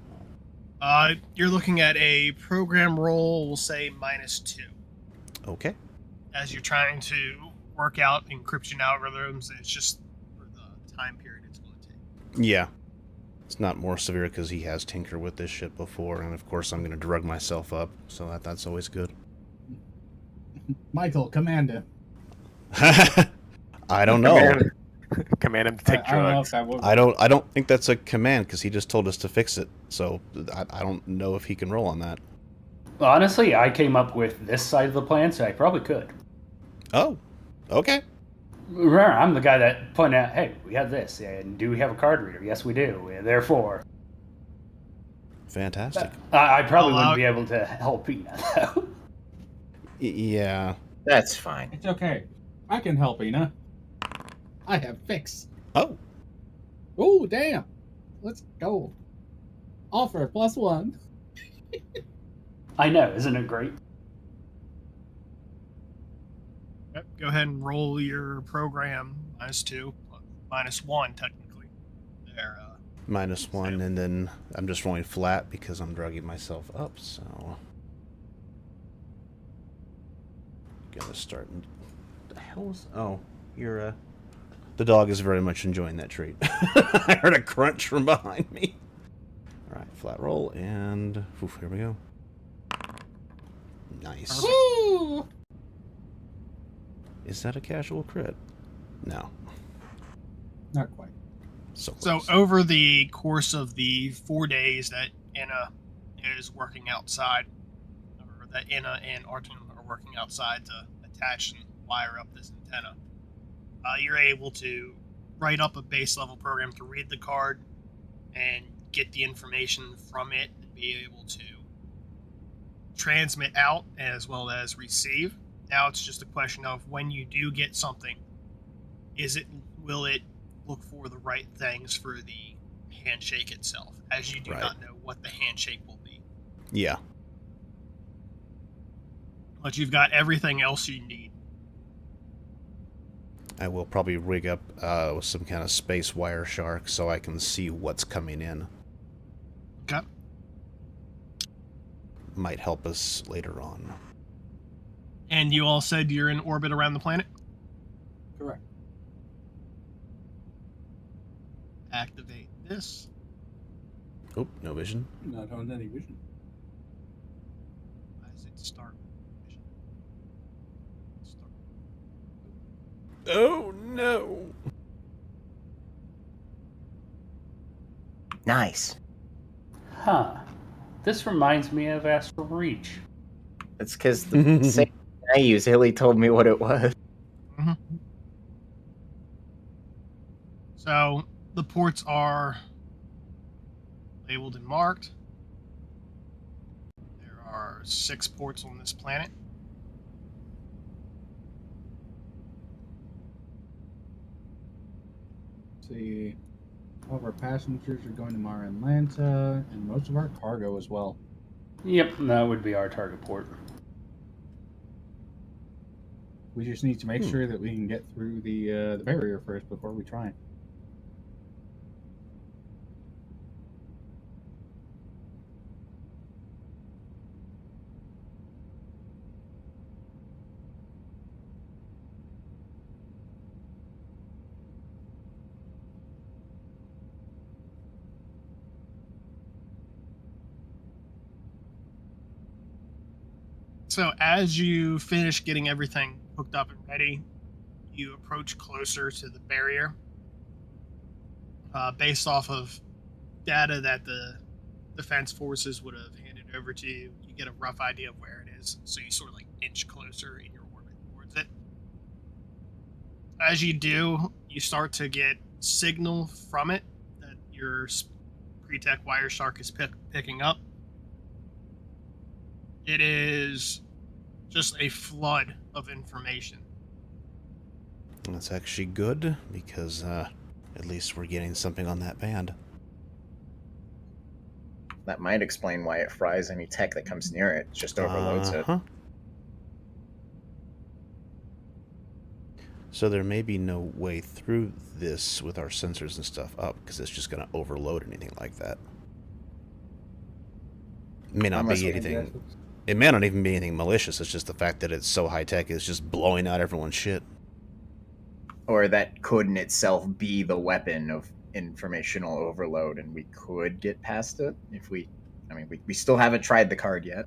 You're looking at a program roll, we'll say -2. Okay. As you're trying to work out encryption algorithms, it's just for the time period it's going to take. Yeah. It's not more severe because he has tinkered with this shit before, and of course I'm going to drug myself up, so that's always good. Michael, Commander. I don't know. Command him to take I don't know if drugs. that would. I don't think that's a command because he just told us to fix it. So I don't know if he can roll on that. Honestly, I came up with this side of the plan, so I probably could. Oh, okay. Remember, I'm the guy that pointed out, hey, we have this, and do we have a card reader? Yes, we do. Therefore, Fantastic. I probably wouldn't be able to help Ina, though. Yeah. That's fine. It's okay. I can help, Ina. I have fix. Oh. Oh, damn. Let's go. Offer +1. I know, isn't it great? Yep, go ahead and roll your program -2, -1 technically. There. -1, and then I'm just rolling flat because I'm drugging myself up, so... Gonna start... The hell is... Oh, you're, The dog is very much enjoying that treat. I heard a crunch from behind me. Alright, flat roll, and... Oof, here we go. Nice. Woo! Is that a casual crit? No. Not quite. So close. over the course of the 4 days that Ina is working outside, or that Ina and Artem are working outside to attach and wire up this antenna, you're able to write up a base level program to read the card and get the information from it and be able to transmit out as well as receive. Now it's just a question of when you do get something, will it look for the right things for the handshake itself, as you do Right. not know what the handshake will be. Yeah. But you've got everything else you need. I will probably rig up with some kind of space wire shark so I can see what's coming in. Okay. Might help us later on. And you all said you're in orbit around the planet? Correct. Activate this. Oh, no vision. Not on any vision. Why does it start? Start. Oh, no. Nice. Huh. This reminds me of Astral Reach. That's because the same I use, Hilly told me what it was. Mm-hmm. So the ports are labeled and marked. There are 6 ports on this planet. See, all of our passengers are going to Mara Atlanta, and most of our cargo as well. Yep, that would be our target port. We just need to make sure that we can get through the barrier first before we try. So as you finish getting everything hooked up and ready, you approach closer to the barrier. Based off of data that the defense forces would have handed over to you, you get a rough idea of where it is. So you sort of like inch closer in your orbit towards it. As you do, you start to get signal from it that your pre-tech wire shark is picking up. It is just a flood of information. That's actually good, because at least we're getting something on that band. That might explain why it fries any tech that comes near it. Just overloads it. Uh-huh. So there may be no way through this with our sensors and stuff up, because it's just going to overload anything like that. It may not Unless be we- anything. It may not even be anything malicious. It's just the fact that it's so high tech. It's just blowing out everyone's shit. Or that could in itself be the weapon of informational overload, and we could get past it if we. I mean, we still haven't tried the card yet.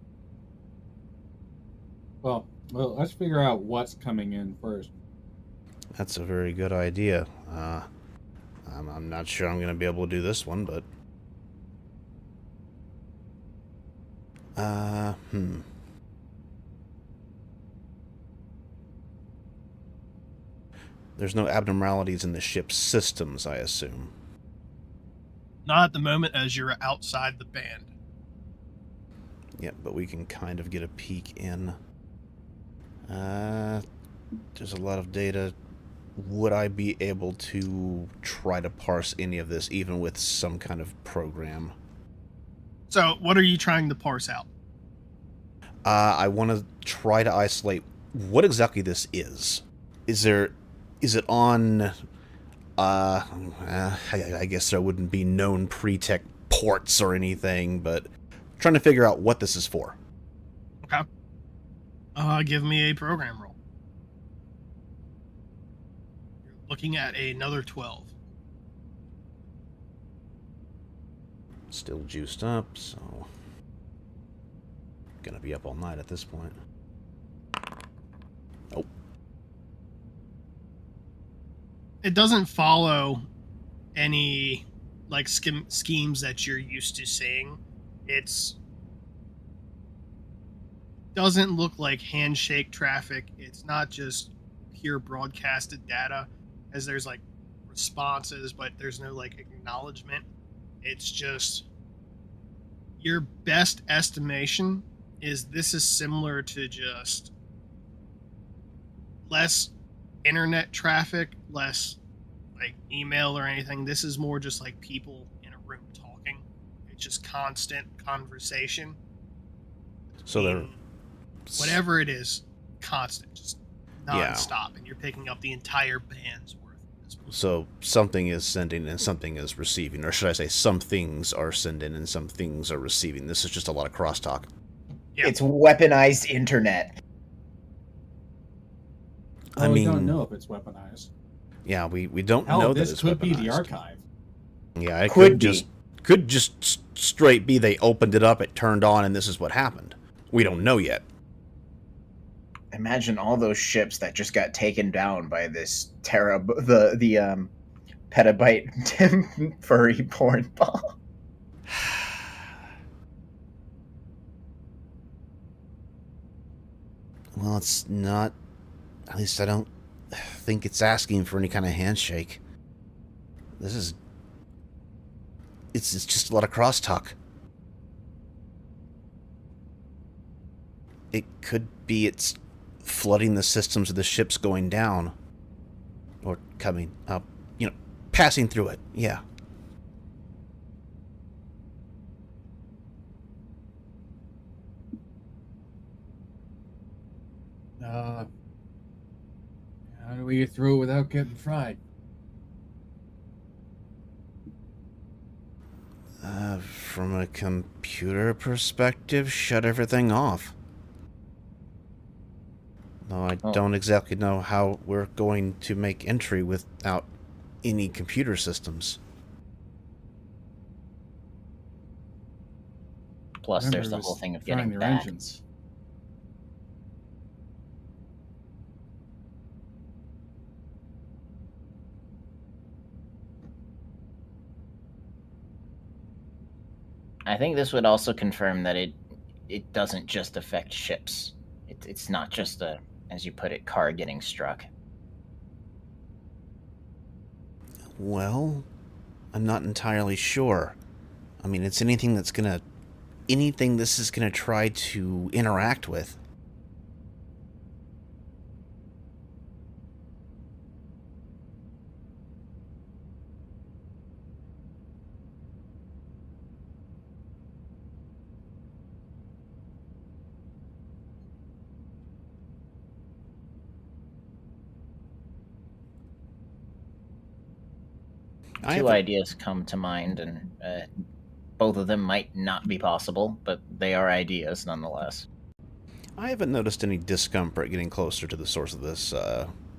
Well, let's figure out what's coming in first. That's a very good idea. I'm not sure I'm going to be able to do this one, but... There's no abnormalities in the ship's systems, I assume. Not at the moment, as you're outside the band. Yeah, but we can kind of get a peek in. There's a lot of data. Would I be able to try to parse any of this, even with some kind of program? So, what are you trying to parse out? I want to try to isolate what exactly this is. Is it on... I guess there wouldn't be known pre-tech ports or anything, but trying to figure out what this is for. Okay. Give me a program roll. You're looking at another 12. Still juiced up, so... Gonna be up all night at this point. Oh. It doesn't follow any like schemes that you're used to seeing. It's doesn't look like handshake traffic. It's not just pure broadcasted data, as there's like responses, but there's no like acknowledgement. It's just your best estimation is this is similar to just less internet traffic, less like email or anything. This is more just like people in a room talking. It's just constant conversation. So they're... Whatever it is, constant, just non-stop, and you're picking up the entire band's worth. So something is sending and something is receiving, or should I say some things are sending and some things are receiving. This is just a lot of crosstalk. Yeah. It's weaponized internet. Well, I we mean, don't know if it's weaponized. Yeah, we don't Hell, know that this it's could weaponized. be the archive. Yeah, it Could could just straight be they opened it up, it turned on, and this is what happened. We don't know yet. Imagine all those ships that just got taken down by this the petabyte furry porn ball. Well, it's not... At least I don't think it's asking for any kind of handshake. This is... It's just a lot of crosstalk. It could be it's flooding the systems of the ships going down. Or coming up. You know, passing through it. Yeah. How do we get through it without getting fried? From a computer perspective, shut everything off. Though I don't exactly know how we're going to make entry without any computer systems. Plus, Remember, there's the it was whole thing of frying getting their back. engines. I think this would also confirm that it doesn't just affect ships. It's not just a, as you put it, car getting struck. Well, I'm not entirely sure. I mean, it's anything this is gonna try to interact with. Two ideas come to mind, and both of them might not be possible, but they are ideas nonetheless. I haven't noticed any discomfort getting closer to the source of this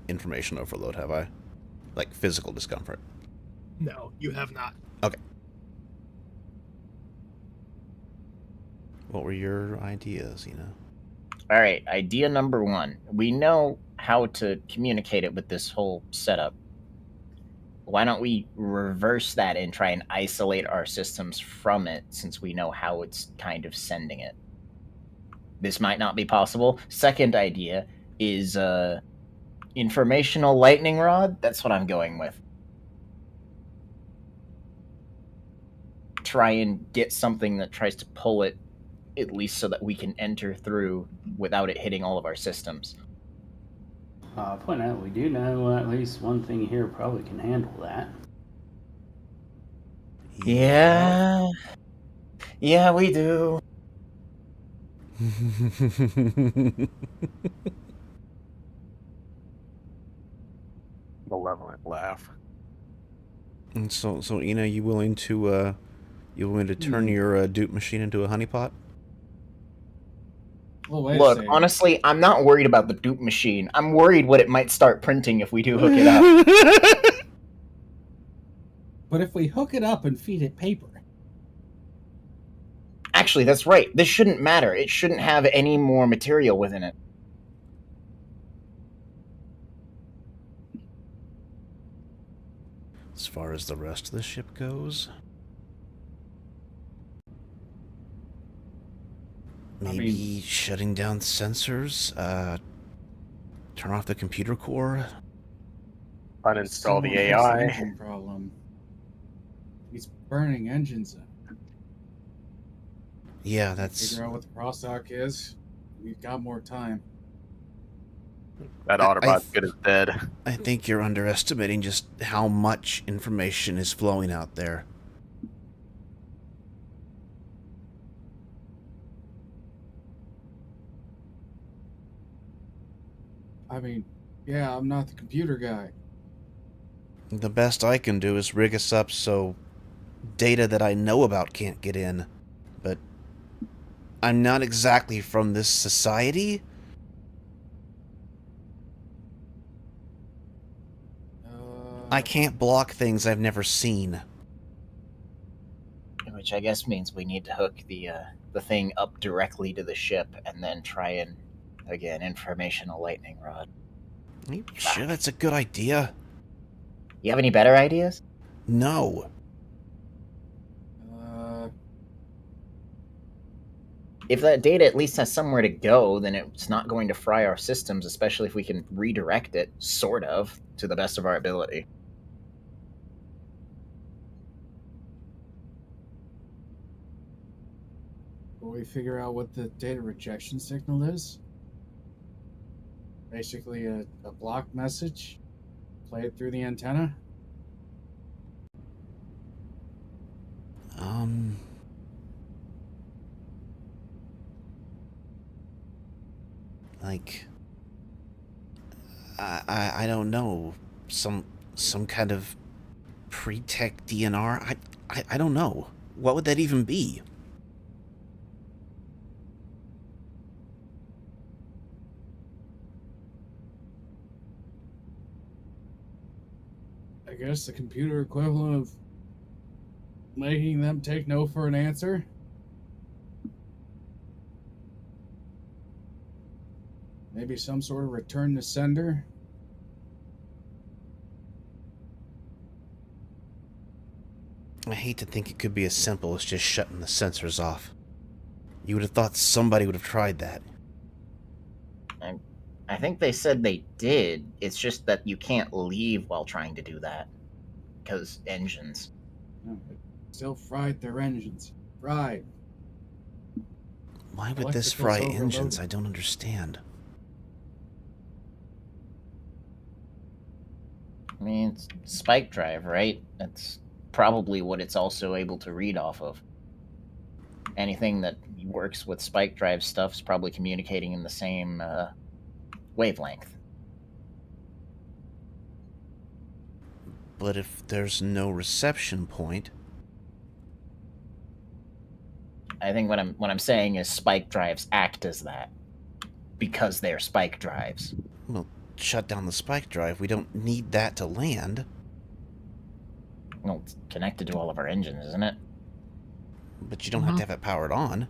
information overload, have I? Like physical discomfort. No, you have not. Okay. What were your ideas, All right, idea number one. We know how to communicate it with this whole setup. Why don't we reverse that and try and isolate our systems from it, since we know how it's kind of sending it? This might not be possible. Second idea is informational lightning rod. That's what I'm going with. Try and get something that tries to pull it, at least so that we can enter through without it hitting all of our systems. I'll point out we do know at least one thing here probably can handle that. Yeah, we do. Malevolent laugh. And so you willing to turn your dupe machine into a honeypot? Well, wait a Look, second. honestly, I'm not worried about the dupe machine. I'm worried what it might start printing if we do hook it up. But if we hook it up and feed it paper, Actually, that's right. This shouldn't matter. It shouldn't have any more material within it. As far as the rest of the ship goes, maybe shutting down sensors, turn off the computer core. Uninstall the Someone fix AI. engine problem. He's burning engines up. Yeah, that's... Figure out what the crosstalk is. We've got more time. That Autobot's good as dead. I think you're underestimating just how much information is flowing out there. I mean, yeah, I'm not the computer guy. The best I can do is rig us up so data that I know about can't get in. But I'm not exactly from this society. I can't block things I've never seen. Which I guess means we need to hook the thing up directly to the ship and then try and, again, informational lightning rod. Are you sure that's a good idea? You have any better ideas? No. If that data at least has somewhere to go, then it's not going to fry our systems, especially if we can redirect it, sort of, to the best of our ability. Will we figure out what the data rejection signal is? Basically a block message? Play it through the antenna? Like, I don't know, some kind of pre-tech DNR. I don't know. What would that even be? I guess the computer equivalent of making them take no for an answer? Maybe some sort of return to sender? I hate to think it could be as simple as just shutting the sensors off. You would have thought somebody would have tried that. I think they said they did. It's just that you can't leave while trying to do that. Because engines. No, it still fried their engines. Fried. Why would this fry engines? I don't understand. I mean, it's spike drive, right? That's probably what it's also able to read off of. Anything that works with spike drive stuff is probably communicating in the same wavelength. But if there's no reception point... I think what I'm saying is spike drives act as that. Because they're spike drives. Well, shut down the spike drive. We don't need that to land. Well, it's connected to all of our engines, isn't it? But you don't have to have it powered on.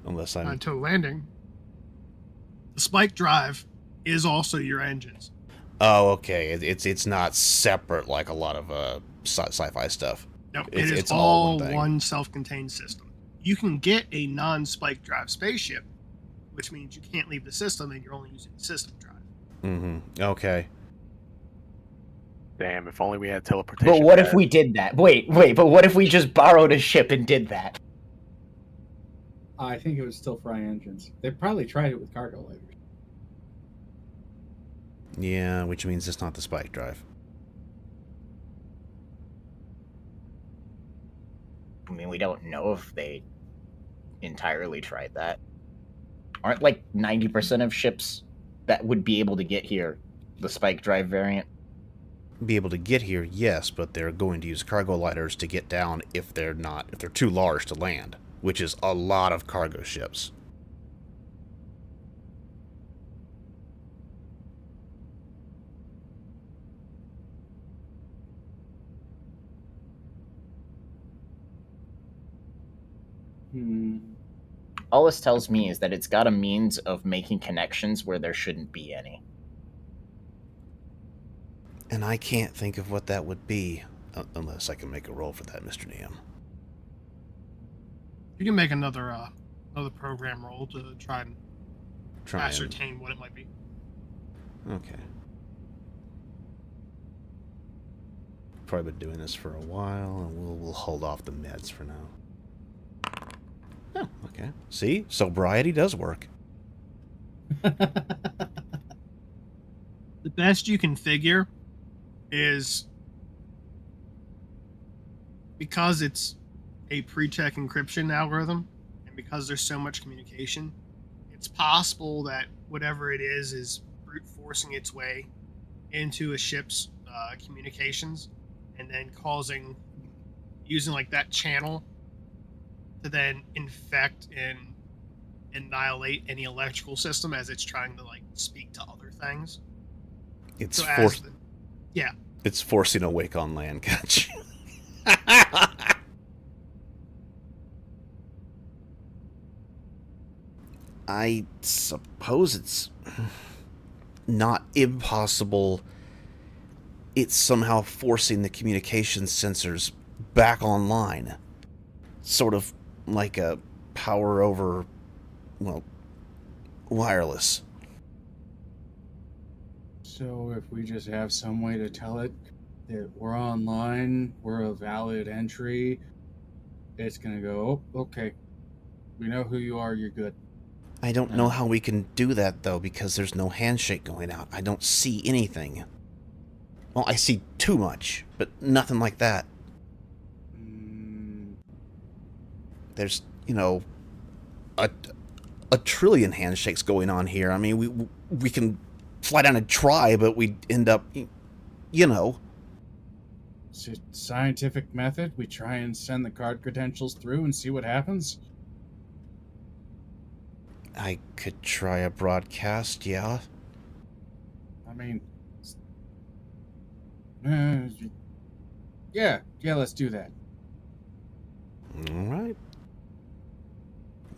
Unless I'm... Until landing. The spike drive is also your engines. Oh, okay. It's not separate like a lot of sci-fi stuff. No, It's all one thing. one self-contained system. You can get a non-spike drive spaceship, which means you can't leave the system and you're only using the system drive. Mm-hmm. Okay. Damn, if only we had teleportation. But what if we did that? Wait, but what if we just borrowed a ship and did that? I think it would still fry engines. They probably tried it with cargo lighters. Yeah, which means it's not the spike drive. I mean, we don't know if they entirely tried that. Aren't like 90% of ships that would be able to get here the spike drive variant? Be able to get here, yes, but they're going to use cargo lighters to get down if they're too large to land, which is a lot of cargo ships. All this tells me is that it's got a means of making connections where there shouldn't be any. And I can't think of what that would be, unless I can make a roll for that, Mr. Neum. You can make another program roll to try and Try and... ascertain what it might be. Okay. Probably been doing this for a while, and we'll hold off the meds for now. Oh, okay. See? Sobriety does work. The best you can figure is, because it's a pre-check encryption algorithm, and because there's so much communication, it's possible that whatever it is brute forcing its way into a ship's communications, and then using like that channel to then infect and annihilate any electrical system as it's trying to like speak to other things. It's So yeah. It's forcing a wake on land catch. I suppose it's not impossible. It's somehow forcing the communication sensors back online. Sort of like a power over, well, wireless. So if we just have some way to tell it that we're online, we're a valid entry, it's going to go, oh, okay, we know who you are, you're good. I don't know how we can do that, though, because there's no handshake going out. I don't see anything. Well, I see too much, but nothing like that. There's, a trillion handshakes going on here. I mean, we can fly down and try, but we'd end up, It's a scientific method. We try and send the card credentials through and see what happens. I could try a broadcast, yeah. I mean, yeah, let's do that. All right.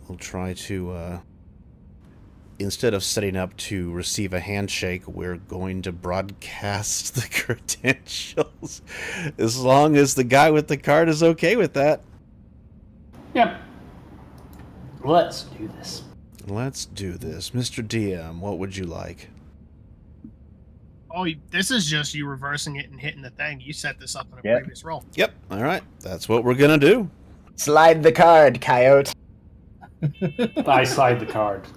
We'll try to, instead of setting up to receive a handshake, we're going to broadcast the credentials. As long as the guy with the card is okay with that. Yep. Let's do this. Let's do this. Mr. DM, what would you like? Oh, this is just you reversing it and hitting the thing. You set this up in a Yep. previous roll. Yep, all right. That's what we're going to do. Slide the card, coyote. I slide the card.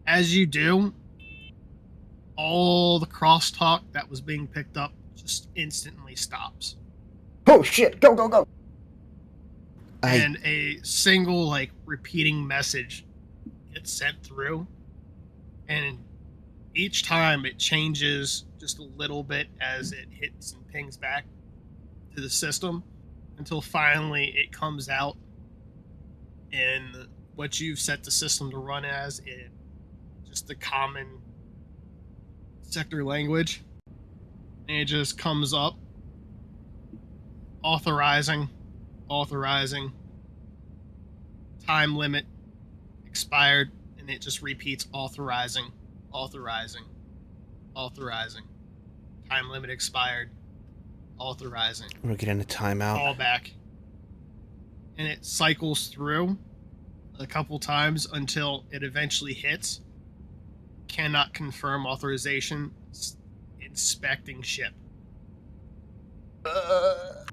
As you do, all the crosstalk that was being picked up just instantly stops. Oh shit, go, go, go. And a single, repeating message gets sent through. And each time it changes just a little bit as it hits and pings back to the system until finally it comes out in what you've set the system to run as in just the common sector language. And it just comes up authorizing, time limit expired, and it just repeats authorizing, time limit expired, authorizing, We're getting a timeout. call back. And it cycles through a couple times until it eventually hits. Cannot confirm authorization, inspecting ship.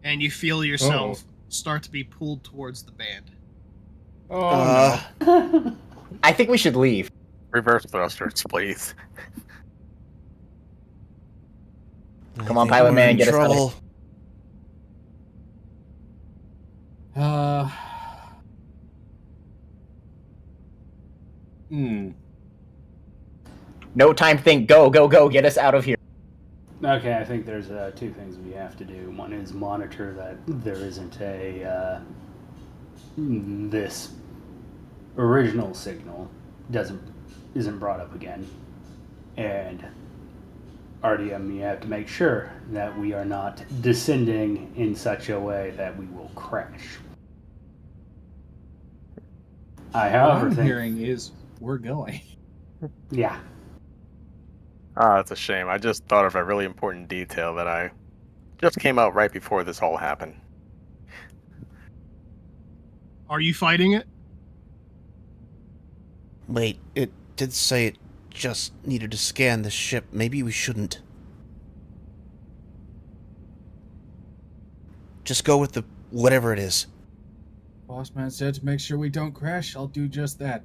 And you feel yourself start to be pulled towards the band. I think we should leave. Reverse thrusters, please. Come on, pilot man, get us out of trouble. No time to think. Go, go, go. Get us out of here. Okay, I think there's two things we have to do. One is monitor that there isn't a this original signal isn't brought up again, and RDM, you have to make sure that we are not descending in such a way that we will crash. I, What however, I'm think hearing is we're going. yeah. Ah, that's a shame. I just thought of a really important detail that I just came out right before this all happened. Are you fighting it? Wait, it did say it just needed to scan the ship. Maybe we shouldn't. Just go with the whatever it is. Bossman said to make sure we don't crash. I'll do just that.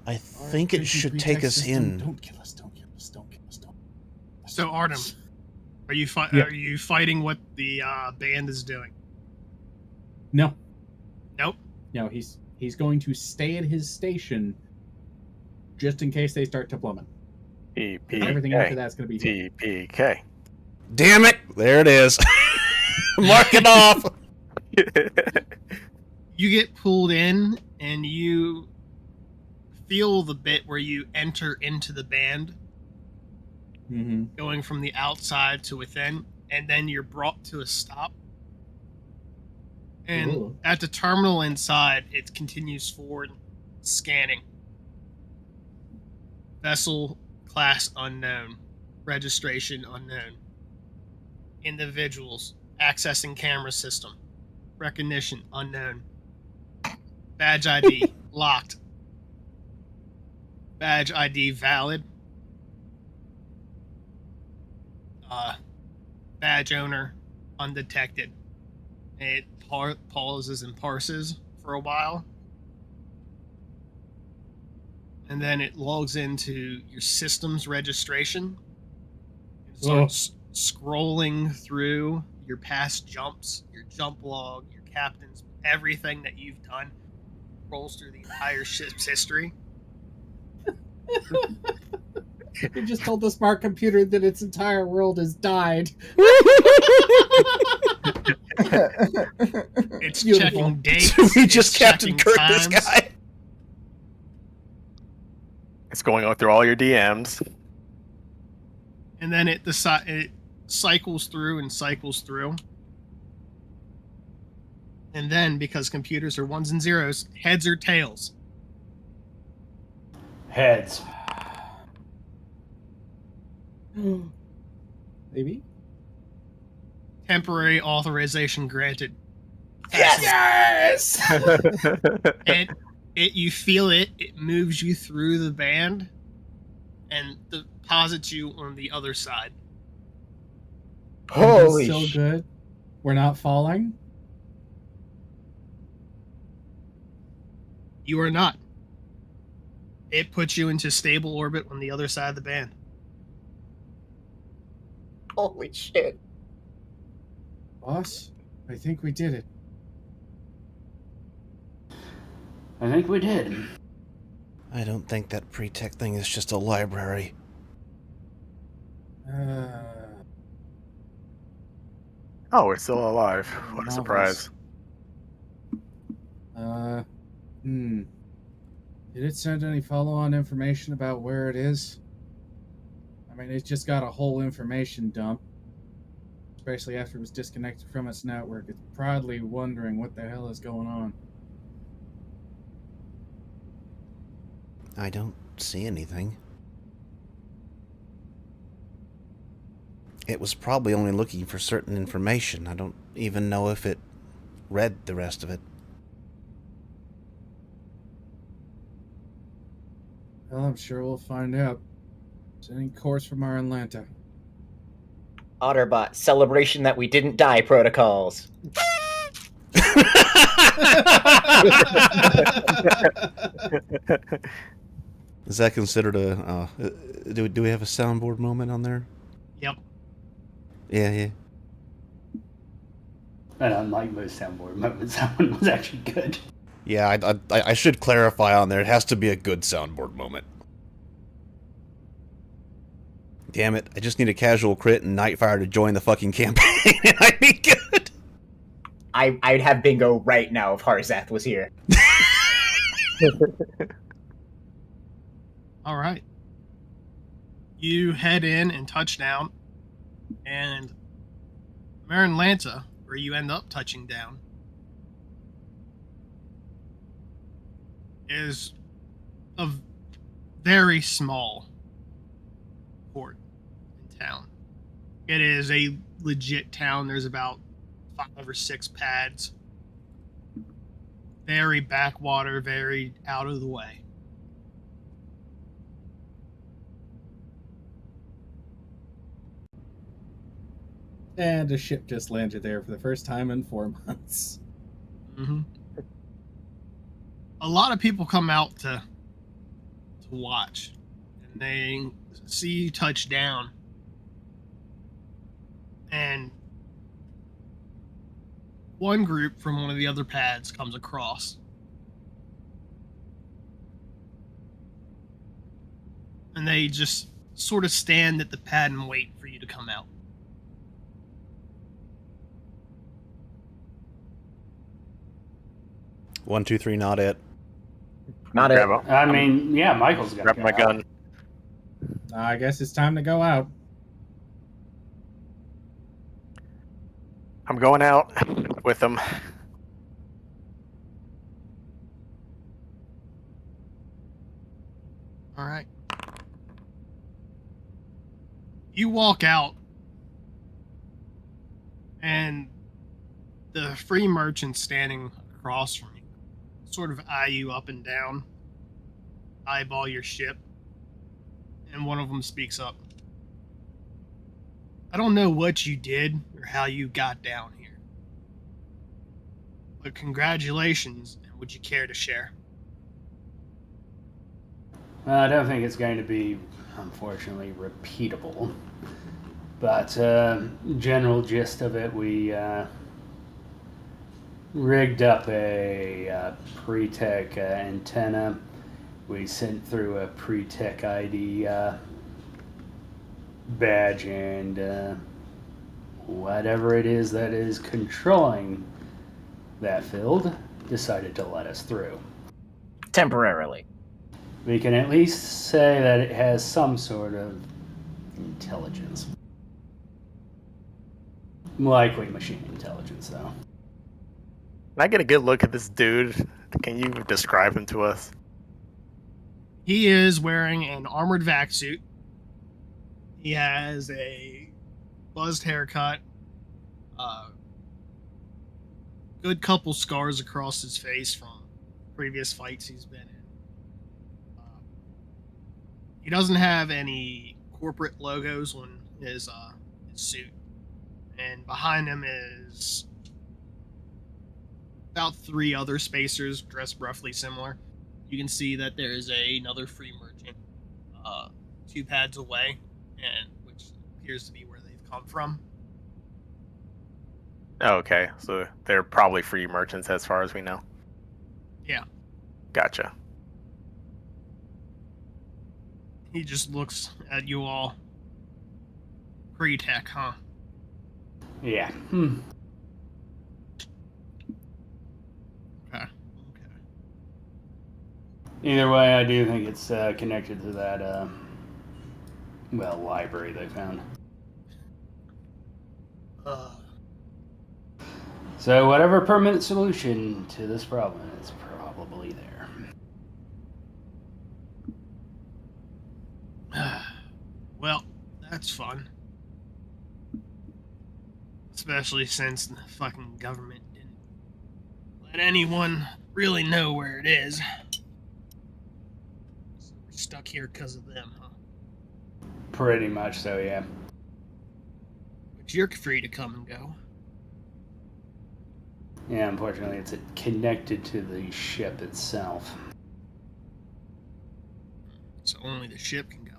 I think it should take us in. Don't kill us, don't kill us, don't kill us, don't. So Artem, are you Yeah. are you fighting what the band is doing? No. Nope. No, he's going to stay at his station just in case they start to plummet. Everything after that's going to be hit. TPK. Damn it! There it is. Mark it off. You get pulled in and you feel the bit where you enter into the band, going from the outside to within, and then you're brought to a stop. And Ooh. at the terminal inside, it continues forward, scanning. Vessel class unknown, registration unknown. Individuals accessing camera system, recognition unknown. Badge ID locked. Badge ID valid. Badge owner undetected. It pauses and parses for a while. And then it logs into your system's registration. It starts scrolling through your past jumps, your jump log, your captains, everything that you've done. Rolls through the entire ship's history. You just told the smart computer that its entire world has died. It's Beautiful. checking dates. We just it's Captain checking Kirk this times. guy. It's going through all your DMs. And then it cycles through and cycles through. And then, because computers are ones and zeros, heads or tails. Heads. Maybe? Temporary authorization granted. Yes! And you feel it moves you through the band and deposits you on the other side. Holy so shit. good. We're not falling? You are not. It puts you into stable orbit on the other side of the band. Holy shit. Boss, I think we did it. I think we did. I don't think that pre-tech thing is just a library. Oh, we're still alive. What a Novels. surprise. Did it send any follow-on information about where it is? I mean, it just got a whole information dump. Especially after it was disconnected from its network. It's probably wondering what the hell is going on. I don't see anything. It was probably only looking for certain information. I don't even know if it read the rest of it. Well, I'm sure we'll find out. Sending course from our Atlanta. Otterbot, celebration that we didn't die protocols. Is that considered a... do we have a soundboard moment on there? Yep. Yeah. And unlike most soundboard moments, that one was actually good. Yeah, I should clarify on there. It has to be a good soundboard moment. Damn it, I just need a casual crit and Nightfire to join the fucking campaign and I'd be good. I'd have bingo right now if Harzath was here. All right. You head in and touch down, and Atlanta, where you end up touching down, is a very small port in town. It is a legit town. There's about 5 or 6 pads. Very backwater, very out of the way. And a ship just landed there for the first time in 4 months. Mm-hmm. A lot of people come out to watch, and they see you touch down, and one group from one of the other pads comes across, and they just sort of stand at the pad and wait for you to come out. One, two, three, not it. Not it. I mean, yeah, Michael's got Grab my gun. I guess it's time to go out. I'm going out with them. All right. You walk out, and the free merchant standing across from you sort of eye you up and down, eyeball your ship, and one of them speaks up. I don't know what you did or how you got down here, but congratulations, and would you care to share? I don't think it's going to be, unfortunately, repeatable. But general gist of it, we rigged up a pre-tech antenna. We sent through a pre-tech ID badge, and whatever it is that is controlling that field decided to let us through. Temporarily. We can at least say that it has some sort of intelligence. Likely machine intelligence, though. Can I get a good look at this dude? Can you describe him to us? He is wearing an armored vac suit. He has a buzzed haircut, good couple scars across his face from previous fights he's been in. He doesn't have any corporate logos on his suit, and behind him is about 3 other spacers dressed roughly similar. You can see that there is another free merchant 2 pads away, and which appears to be where they've come from. Oh, okay, so they're probably free merchants as far as we know. Yeah. Gotcha. He just looks at you all. Pre-tech, huh? Yeah. Okay. Either way, I do think it's connected to that, library they found. So whatever permanent solution to this problem is probably there. Well, that's fun. Especially since the fucking government didn't let anyone really know where it is. So we're stuck here because of them, huh? Pretty much so, yeah. But you're free to come and go. Yeah, unfortunately, it's connected to the ship itself. So only the ship can go.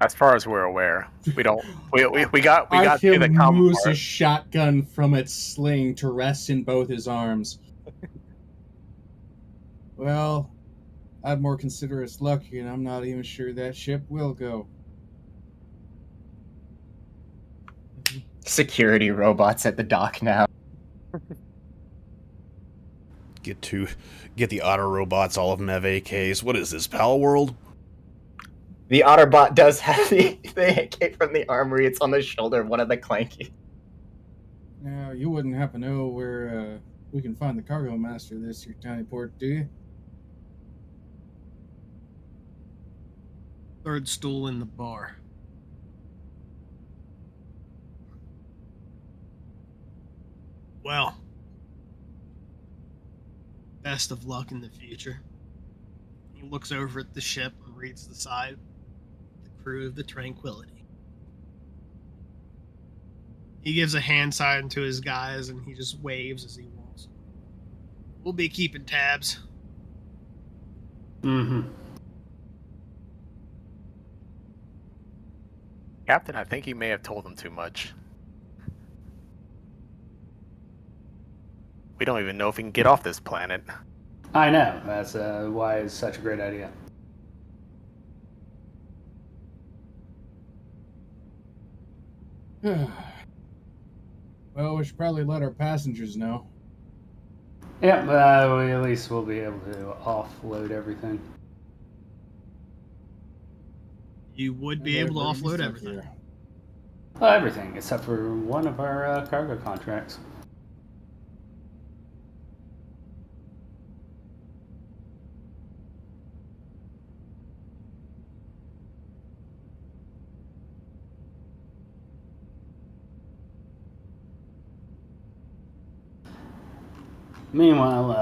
As far as we're aware, we don't. We got through the Arkham common moves part. a shotgun from its sling to rest in both his arms. Well, I'd more consider us lucky, and I'm not even sure that ship will go. Security robots at the dock now. Get the auto robots, all of them have AKs. What is this, Pal World? The Otterbot does have the AK from the armory. It's on the shoulder of one of the clanky. Now, you wouldn't happen to know where we can find the cargo master of this here tiny port, do you? Third stool in the bar. Well, best of luck in the future. He looks over at the ship and reads the side. The crew of the Tranquility. He gives a hand sign to his guys and he just waves as he walks. We'll be keeping tabs. Mm-hmm. Captain, I think you may have told them too much. We don't even know if we can get off this planet. I know. That's why it's such a great idea. Well, we should probably let our passengers know. Yep, we at least will be able to offload everything. You would be able to offload everything. Here. Well, everything except for one of our cargo contracts. Meanwhile,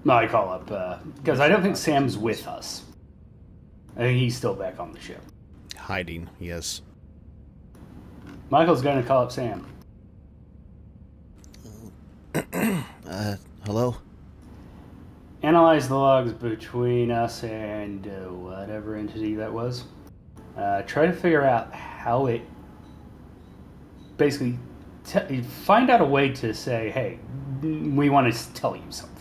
I call up, because I don't think Sam's with us. I think he's still back on the ship. Hiding, yes. Michael's going to call up Sam. Hello? Analyze the logs between us and whatever entity that was. Try to figure out how it... Basically, find out a way to say, hey, we want to tell you something.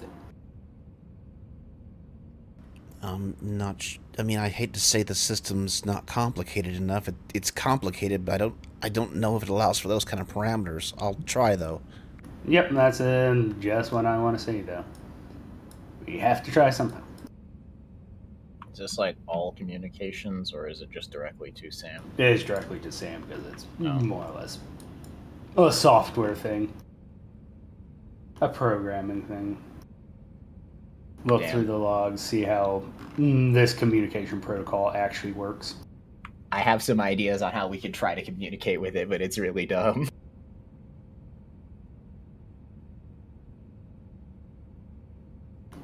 I mean, I hate to say the system's not complicated enough. It's complicated, but I don't know if it allows for those kind of parameters. I'll try, though. Yep, that's just what I want to say, though. We have to try something. Is this like all communications, or is it just directly to Sam? It is directly to Sam, because it's more or less a software thing. A programming thing. Look through the logs, see how this communication protocol actually works. I have some ideas on how we could try to communicate with it, but it's really dumb.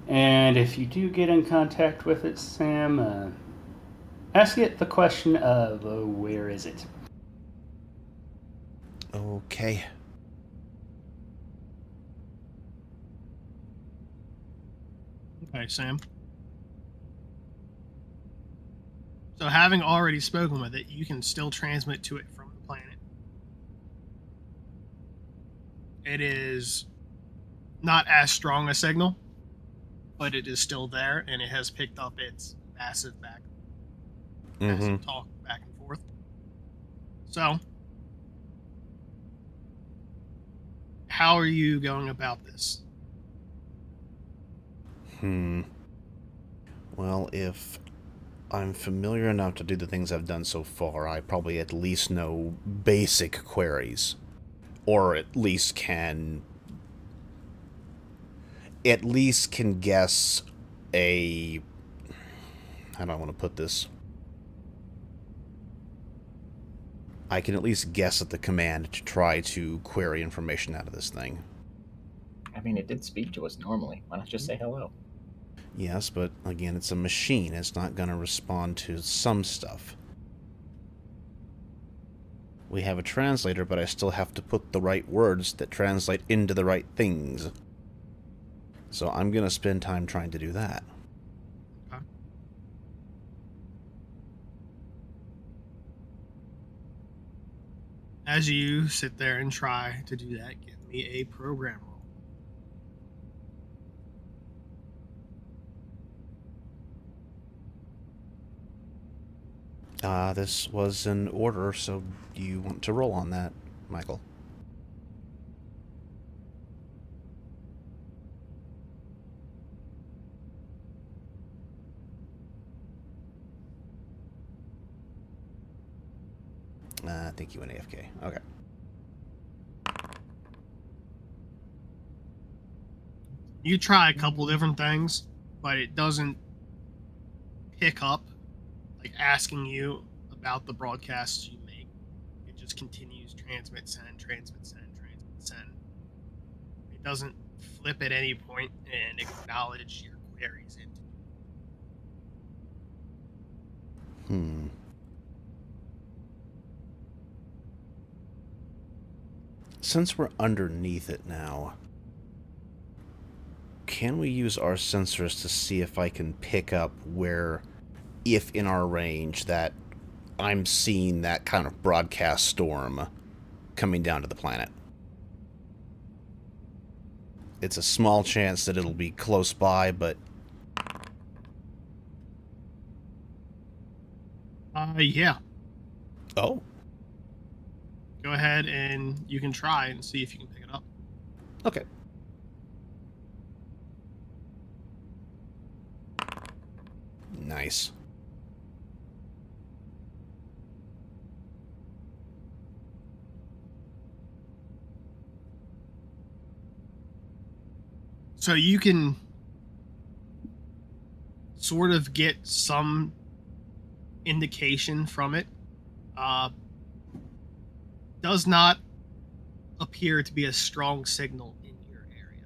And if you do get in contact with it, Sam, ask it the question of where is it? Okay. Okay, Sam. So having already spoken with it, you can still transmit to it from the planet. It is not as strong a signal, but it is still there, and it has picked up its massive Mm-hmm. massive talk back and forth. So, how are you going about this? Well, if I'm familiar enough to do the things I've done so far, I probably at least know basic queries. Or at least can guess a... How do I want to put this? I can at least guess at the command to try to query information out of this thing. I mean, it did speak to us normally. Why not just say hello? Yes, but again, it's a machine. It's not going to respond to some stuff. We have a translator, but I still have to put the right words that translate into the right things. So I'm going to spend time trying to do that. Okay. As you sit there and try to do that, give me a program roll. This was an order, so you want to roll on that, Michael? I think you went AFK. Okay. You try a couple different things, but it doesn't pick up, like asking you about the broadcasts you make. It just continues transmit, send, transmit, send, transmit, send. It doesn't flip at any point and acknowledge your queries into. Since we're underneath it now, can we use our sensors to see if I can pick up where, if in our range, that I'm seeing that kind of broadcast storm coming down to the planet? It's a small chance that it'll be close by, but... Yeah. Oh. Go ahead and you can try and see if you can pick it up. Okay. Nice. So you can sort of get some indication from it. Does not appear to be a strong signal in your area.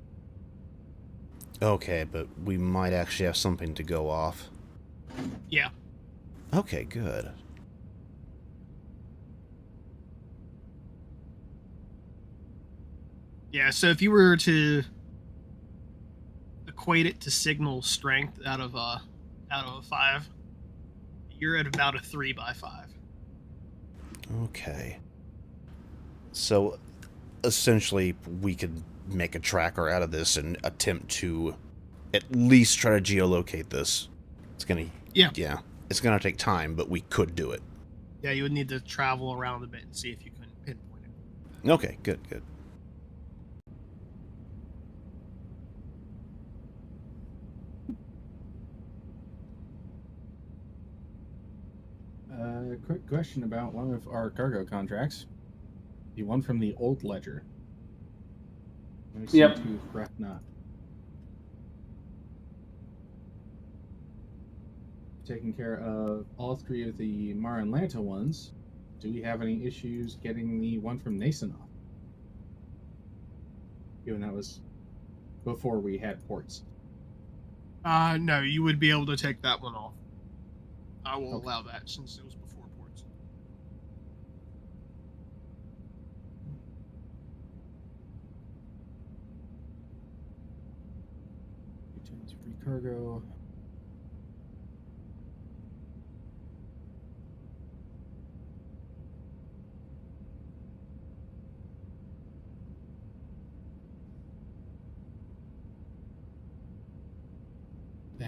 Okay, but we might actually have something to go off. Yeah. Okay, good. Yeah, so if you were to equate it to signal strength out of a 5, you're at about a 3/5. Okay. So, essentially, we could make a tracker out of this and attempt to at least try to geolocate this. It's gonna... Yeah. It's gonna take time, but we could do it. Yeah, you would need to travel around a bit and see if you couldn't pinpoint it. Okay, good, good. Quick question about one of our cargo contracts. The one from the old ledger. Yep. To Rethna. Taking care of all three of the Mar-Atlanta ones. Do we have any issues getting the one from Nason off? Given that was before we had ports. No, you would be able to take that one off. I will allow that since it was before ports. Free cargo.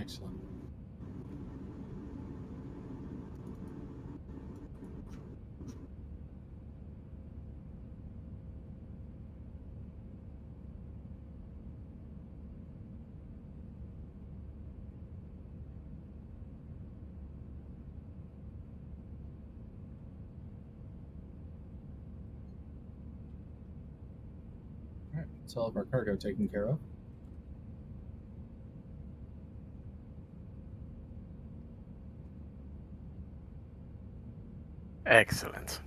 Excellent. All right, that's all of our cargo taken care of. Excellent.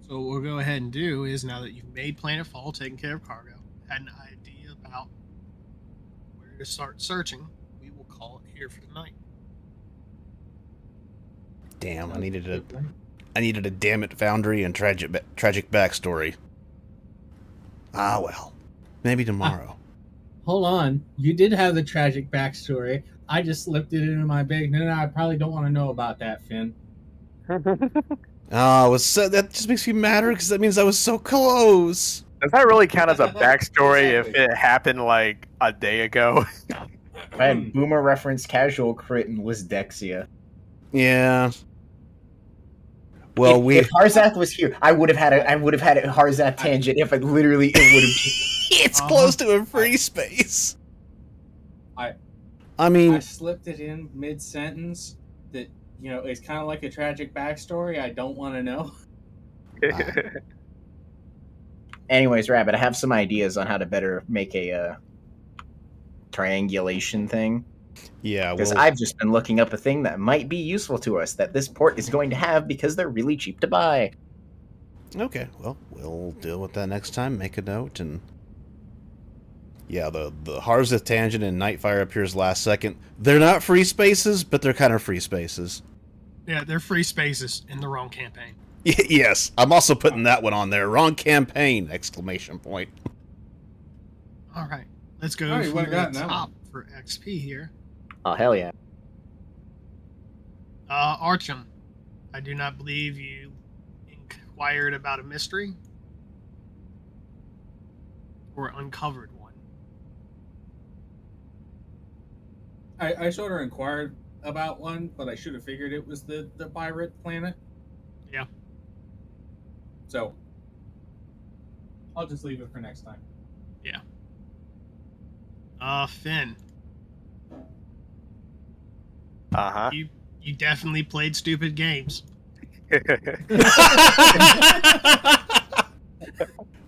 So what we'll go ahead and do is, now that you've made Planetfall, taken care of cargo, had an idea about where to start searching, we will call it here for tonight. Damn, I needed a damn it foundry and tragic backstory. Ah well, maybe tomorrow. Hold on. You did have the tragic backstory. I just slipped it into my bag. No, I probably don't want to know about that, Finn. That just makes me madder because that means I was so close. Does that really count as a backstory if it happened like a day ago? I had Boomer reference casual crit and was Dexia. Yeah. Well, if Harzath was here, I would have had a Harzath tangent. If it literally, it would have. It's close to a free space. I I slipped it in mid sentence. That it's kind of like a tragic backstory. I don't want to know. Anyways, Rabbit, I have some ideas on how to better make a triangulation thing. Yeah, because I've just been looking up a thing that might be useful to us that this port is going to have because they're really cheap to buy. Okay, well, we'll deal with that next time. Make a note, and yeah, the Harzeth tangent and Nightfire appears last second. They're not free spaces, but they're kind of free spaces. Yeah, they're free spaces in the wrong campaign. Yes, I'm also putting that one on there. Wrong campaign! Exclamation point. All right, let's go All right, from what I the got now? top for XP here. Oh, hell yeah. Archum, I do not believe you inquired about a mystery or uncovered one. I sort of inquired about one, but I should have figured it was the pirate planet. Yeah. So I'll just leave it for next time. Yeah. Finn. Uh-huh. You definitely played stupid games.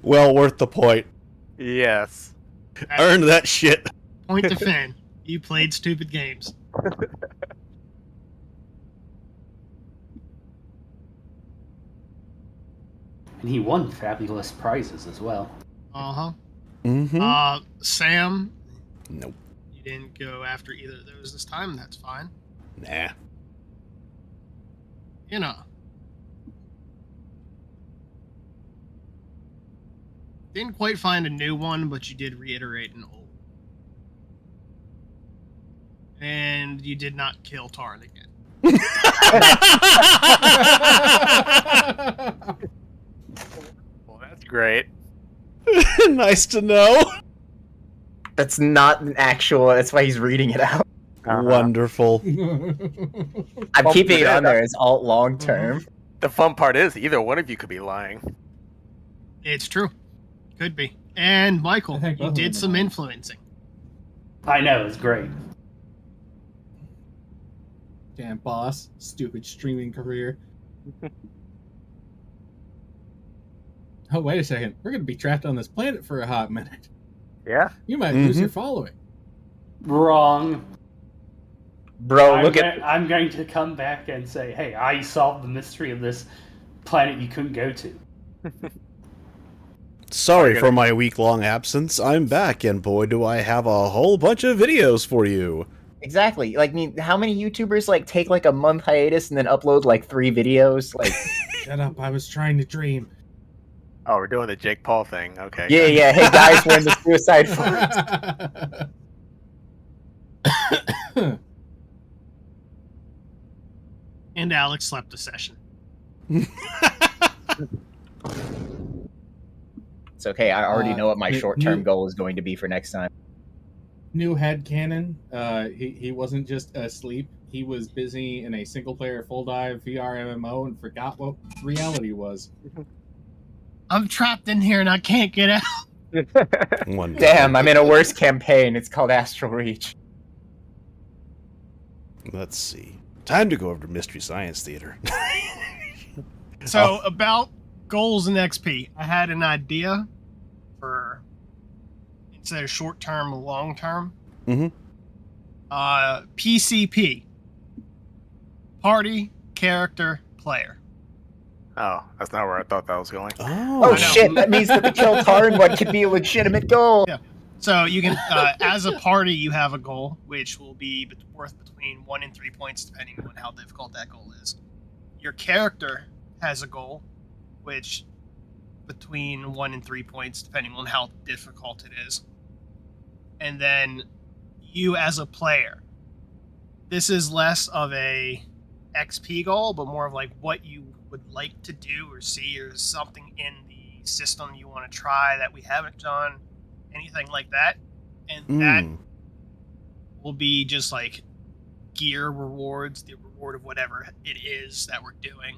Well worth the point. Yes. Earned that shit. Point to Finn. You played stupid games. And he won fabulous prizes as well. Uh-huh. Mm-hmm. Sam. Nope. You didn't go after either of those this time. That's fine. Nah. Didn't quite find a new one, but you did reiterate an old. And you did not kill Taarin again. Well, that's great. Nice to know. That's not an actual. That's why he's reading it out. Wonderful. I'm keeping it on there as alt long term. The fun part is either one of you could be lying. It's true. Could be. And Michael, I think both you of did them some are. influencing. I know, it's great. Damn boss, stupid streaming career. Oh, wait a second. We're going to be trapped on this planet for a hot minute. Yeah. You might lose your following. Wrong. Bro, I'm going to come back and say, hey, I solved the mystery of this planet you couldn't go to. Sorry for my week-long absence. I'm back, and boy, do I have a whole bunch of videos for you. Exactly. Like, I mean, how many YouTubers like take like a month hiatus and then upload like 3 videos? Like, Shut up! I was trying to dream. Oh, we're doing the Jake Paul thing. Okay. yeah, gotcha. yeah. Hey guys, we're in the Suicide Forest. And Alex slept a session. It's okay. I already know what my short-term new- goal is going to be for next time. New headcanon. He wasn't just asleep. He was busy in a single-player full-dive VR MMO and forgot what reality was. I'm trapped in here and I can't get out. Wonderful. Damn, I'm in a worse campaign. It's called Astral Reach. Let's see. Time to go over to Mystery Science Theater. So about goals and XP, I had an idea for instead of short term, long term. Mm-hmm. PCP. Party, character, player. Oh, that's not where I thought that was going. Oh I know. shit, that means that the Kill Taarin one could be a legitimate goal. Yeah. So you can, as a party, you have a goal, which will be worth between 1 and 3 points, depending on how difficult that goal is. Your character has a goal, which between 1 and 3 points, depending on how difficult it is. And then you as a player. This is less of a XP goal, but more of like what you would like to do or see, or something in the system you want to try that we haven't done, anything like that. And that will be just like gear rewards, the reward of whatever it is that we're doing.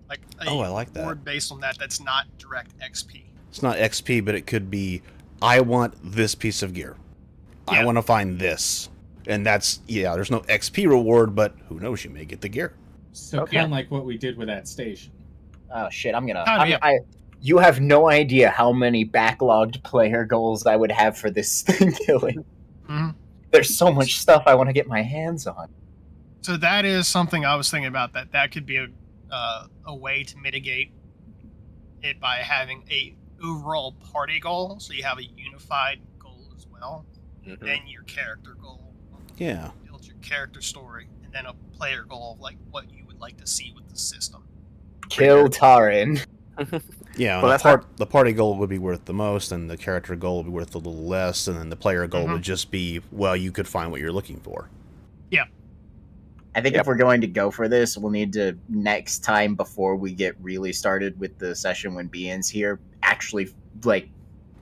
Like I like that. reward based on that that's not direct XP. It's not XP, but it could be, I want this piece of gear. I Yeah. want to find this. And that's, there's no XP reward, but who knows, you may get the gear. So kind of like what we did with that station. Oh shit, Yeah. you have no idea how many backlogged player goals I would have for this thing killing. Mhm. There's so much stuff I want to get my hands on. So that is something I was thinking about, that could be a way to mitigate it by having a overall party goal, so you have a unified goal as well. Mhm. Then your character goal, Yeah. build your character story, and then a player goal of like what you would like to see with the system. Kill Taarin. Yeah, Well, the party goal would be worth the most, and the character goal would be worth a little less, and then the player goal would just be, well, you could find what you're looking for. I think if we're going to go for this, we'll need to, next time before we get really started with the session when Bean's here, actually, like,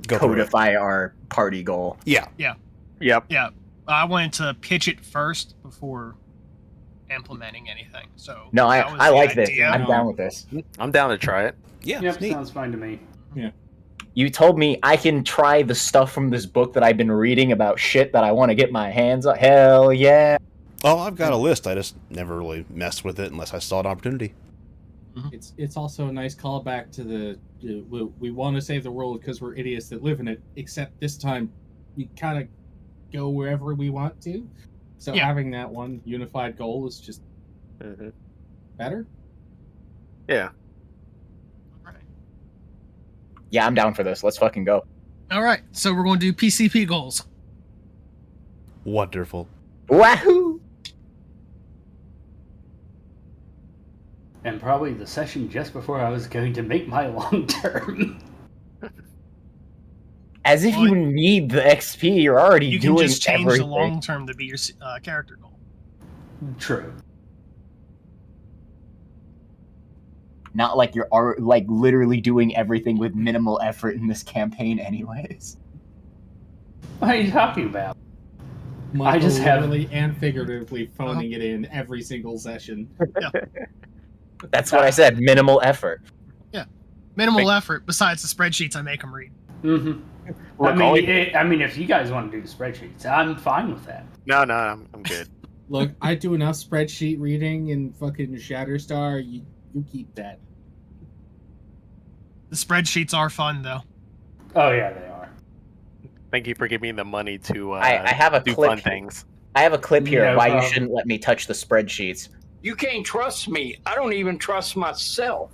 Go through it. codify our party goal. Yeah. Yep. Yeah, I wanted to pitch it first before implementing anything. So No, that was I the like this. idea. I'm down with this. I'm down to try it. Yeah, Yep, it's neat. sounds fine to me. You told me I can try the stuff from this book that I've been reading about shit that I want to get my hands on. Hell yeah. Oh, I've got a list. I just never really messed with it unless I saw an opportunity. It's also a nice callback to the we want to save the world because we're idiots that live in it. Except this time, we kind of go wherever we want to. So Yeah. having that one unified goal is just Mhm. better. Yeah. All right. Yeah, I'm down for this. Let's fucking go. All right, so we're going to do PCP goals. Wonderful. Wahoo! And probably the session just before I was going to make my long term. As if you need the XP, you're already You can doing just change everything. the long term to be your character goal. True. Not like you're like literally doing everything with minimal effort in this campaign anyways. What are you talking about? Michael just have- literally and figuratively phoning it in every single session. That's what I said, minimal effort. Minimal effort, besides the spreadsheets I make them read. Mm-hmm. Look, I mean, if you guys want to do the spreadsheets, I'm fine with that. No, I'm good. Look, I do enough spreadsheet reading in fucking Shatterstar. You keep that. The spreadsheets are fun, though. Oh yeah, they are. Thank you for giving me the money to I have a do clip. fun things. I have a clip here No why you problem. shouldn't let me touch the spreadsheets. You can't trust me. I don't even trust myself.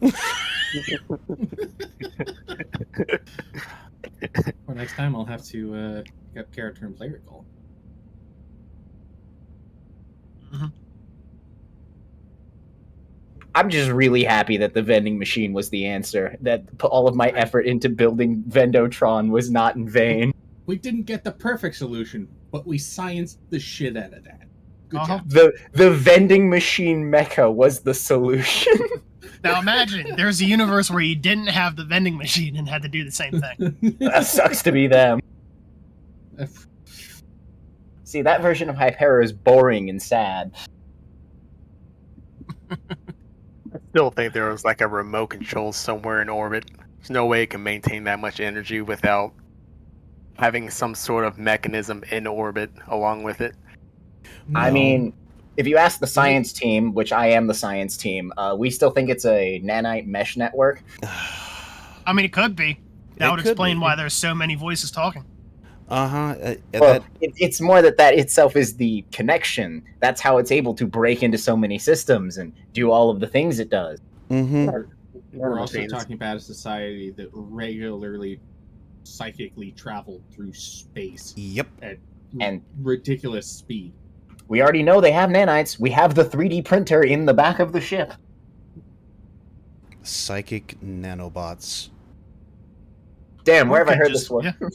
Or next time I'll have to get character and player goal. I'm just really happy that the vending machine was the answer. That all of my effort into building Vendotron was not in vain. We didn't get the perfect solution, but we scienced the shit out of that. Good job. The vending machine mecha was the solution. Now imagine there's a universe where you didn't have the vending machine and had to do the same thing. That sucks to be them. See, that version of Hypera is boring and sad. I still think there was like a remote control somewhere in orbit. There's no way it can maintain that much energy without having some sort of mechanism in orbit along with it. No. I mean, if you ask the science team, which I am the science team, we still think it's a nanite mesh network. I mean, it could be. That It would could explain be. why there's so many voices talking. Well, it's more that itself is the connection. That's how it's able to break into so many systems and do all of the things it does. We're also Machines. talking about a society that regularly psychically traveled through space Yep. at And- ridiculous speed. We already know they have nanites. We have the 3D printer in the back of the ship. Psychic nanobots. Damn, where have I Okay, heard just- this one? yeah.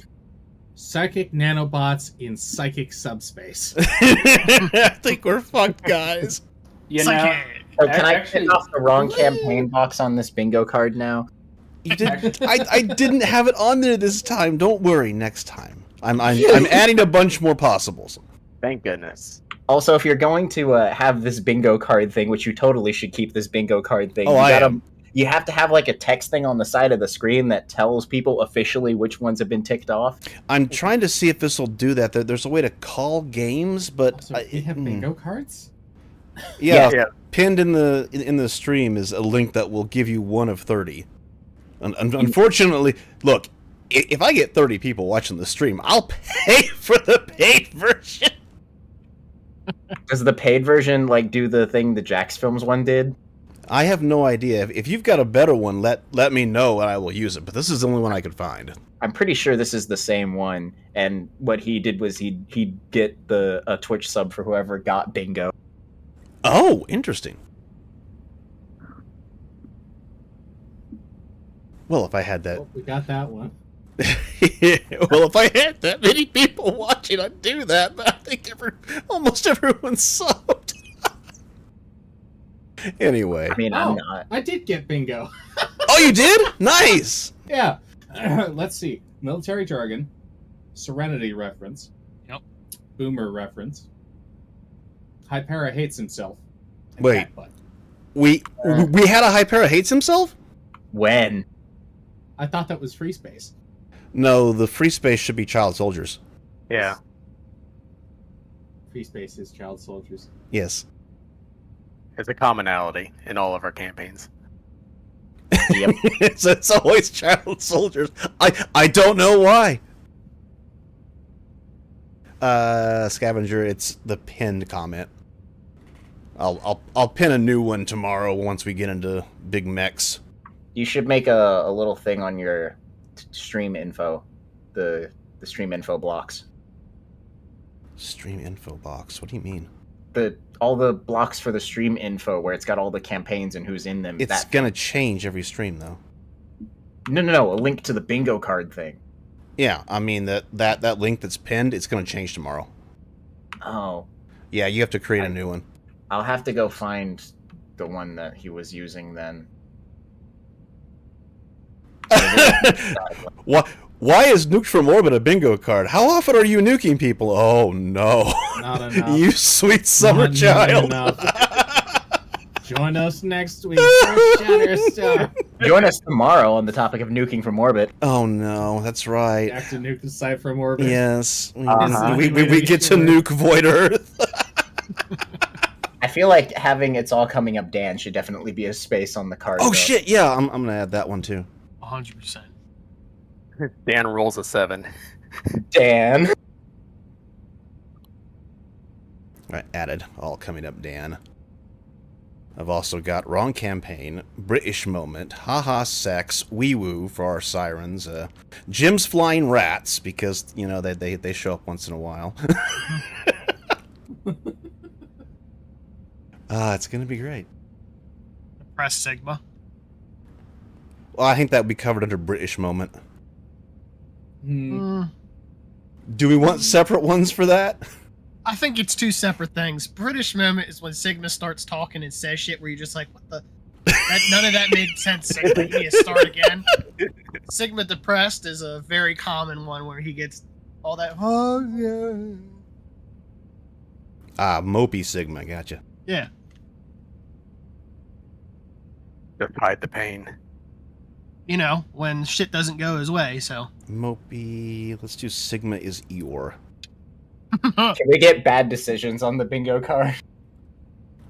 Psychic nanobots in psychic subspace. I think we're fucked, guys. You It's know, like, Oh, can I actually- pick off the wrong campaign box on this bingo card now? You did. I didn't have it on there this time. Don't worry. Next time, I'm adding a bunch more possibles. Thank goodness. Also, if you're going to have this bingo card thing, which you totally should keep this bingo card thing, Oh, you I gotta- am. You have to have like a text thing on the side of the screen that tells people officially which ones have been ticked off. I'm trying to see if this will do that. There's a way to call games, but Also, we have bingo cards? Yeah, Yeah. pinned in the stream is a link that will give you one of 30. Unfortunately, look, if I get 30 people watching the stream, I'll pay for the paid version. Does the paid version like do the thing the Jax Films one did? I have no idea. If you've got a better one, let me know and I will use it. But this is the only one I could find. I'm pretty sure this is the same one. And what he did was he'd get a Twitch sub for whoever got bingo. Oh, interesting. Well, if I had that. Well, we got that one. Well, if I had that many people watching, I'd do that. But I think almost everyone's subbed. Anyway. I mean, I'm not. I did get bingo. Oh, you did? Nice. Yeah. Let's see. Military jargon. Serenity reference. Yep. Boomer reference. Hypera hates himself. and Wait. cat butt. We had a Hypera hates himself? When? I thought that was free space. No, the free space should be child soldiers. Yeah. Free space is child soldiers. Yes. It's a commonality in all of our campaigns. Yep. it's always child soldiers. I don't know why. Scavenger, it's the pinned comment. I'll pin a new one tomorrow once we get into big mechs. You should make a little thing on your stream info, the stream info blocks. Stream info box. What do you mean? All the blocks for the stream info where it's got all the campaigns and who's in them. It's gonna change every stream though. No, a link to the bingo card thing. Yeah, I mean that link that's pinned, it's gonna change tomorrow. Oh, Yeah, you have to create a new one. I'll have to go find the one that he was using then. Why is Nuked from Orbit a bingo card? How often are you nuking people? Oh no. Not enough. You sweet summer Not child. enough. Join us next week for Shatterstar. Join us tomorrow on the topic of nuking from orbit. Oh no, that's right. Back to nuke the site from orbit. Yes. Uh-huh. We get to nuke Void Earth. I feel like having It's All Coming Up Dan should definitely be a space on the card. Oh though. shit, yeah, I'm gonna add that one too. 100%. Dan rolls a 7. Dan. Right, added. All coming up, Dan. I've also got Wrong Campaign, British Moment, Haha Sex, Wee Woo for our sirens, Jim's Flying Rats, because, you know, they show up once in a while. What? And then, What? Why is Nuked from Orbit a bingo card? How often are you nuking people? Oh shit, yeah, I'm gonna add that one too. 100%. Dan. Dan rolls a 7. Right, added. All coming up, Dan. I've also got Wrong Campaign, British Moment, Haha Sex, Wee Woo for our sirens, Jim's Flying Rats, because, you know, they show up once in a while. It's gonna be great. Press Sigma. Well, I think that would be covered under British moment. Hmm. Do we want separate ones for that? I think it's two separate things. British moment is when Sigma starts talking and says shit where you're just like, what the? None of that made sense, Sigma. You need to start again. Sigma depressed is a very common one where he gets all that, oh, yeah. Mopey Sigma, gotcha. Yeah. Just hide the pain. You know, when shit doesn't go his way, so. Mopey, let's do Sigma is Eeyore. Can we get bad decisions on the bingo card?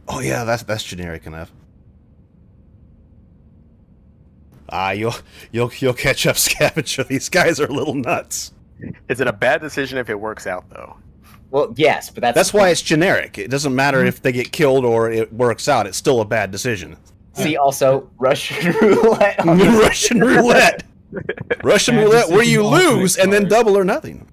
Oh yeah, that's generic enough. You'll catch up, Scavenger. These guys are a little nuts. Is it a bad decision if it works out, though? Well, yes, but That's why it's generic. It doesn't matter if they get killed or it works out. It's still a bad decision. See, also, Russian roulette. Russian roulette. Russian Bad roulette where you decision alternate lose and then card. double or nothing.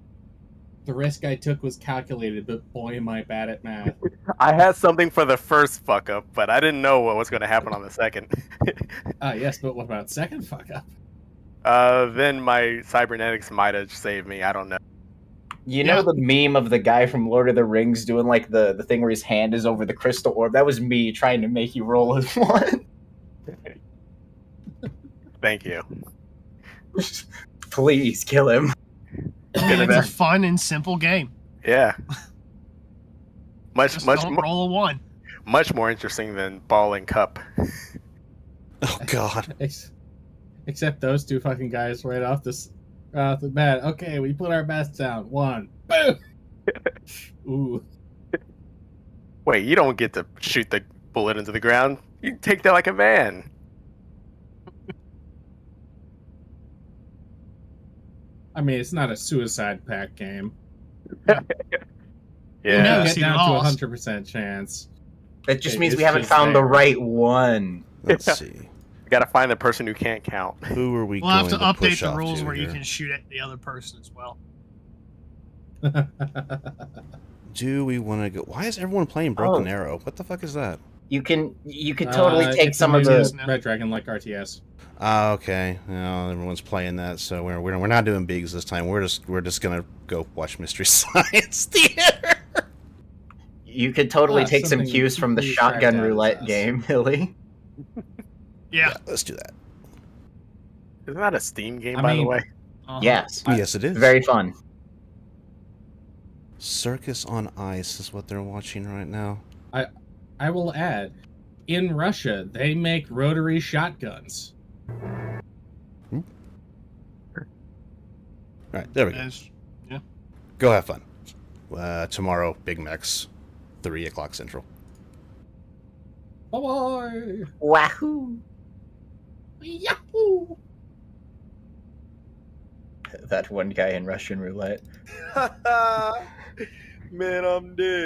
The risk I took was calculated, but boy, am I bad at math. I had something for the first fuck up, but I didn't know what was going to happen on the second. Yes, but what about second fuck up? Then my cybernetics might have saved me. I don't know. You know the meme of the guy from Lord of the Rings doing like the thing where his hand is over the crystal orb? That was me trying to make you roll as one. Thank you. Please kill him. It's a fun and simple game. Yeah. Just don't roll a 1. Much more interesting than ball and cup. Oh god. Except those two fucking guys right off the bat. Okay, we put our bets down. 1. Boom! Ooh. Wait, you don't get to shoot the bullet into the ground. You take that like a man. I mean, it's not a suicide pact game. Yeah. You Yeah. get See down lost. to 100% chance. That just It- means it's we haven't just found the there. right one. Let's see. You gotta find the person who can't count. Who are we We'll going have to push update the off rules to where you here? can shoot at the other person as well. Do we want to go? Why is everyone playing Broken Oh. Arrow? What the fuck is that? You could totally take it's some a of new the. Red Dragon like RTS. Okay. No, everyone's playing that, so we're not doing bigs this time. We're just gonna go watch Mystery Science Theater. You could totally take some something cues from the completely shotgun cracked out of roulette us. game, Hilly. Yeah. Let's do that. Isn't that a Steam game, I by the mean- way? Uh-huh. Yes, Yes, it is. very fun. Circus on Ice is what they're watching right now. I will add, in Russia, they make rotary shotguns. All right, there we go. As- Go have fun. Tomorrow, Big Macs, 3 o'clock Central. Bye-bye! Wahoo! Yahoo! That one guy in Russian roulette. Man, I'm dead.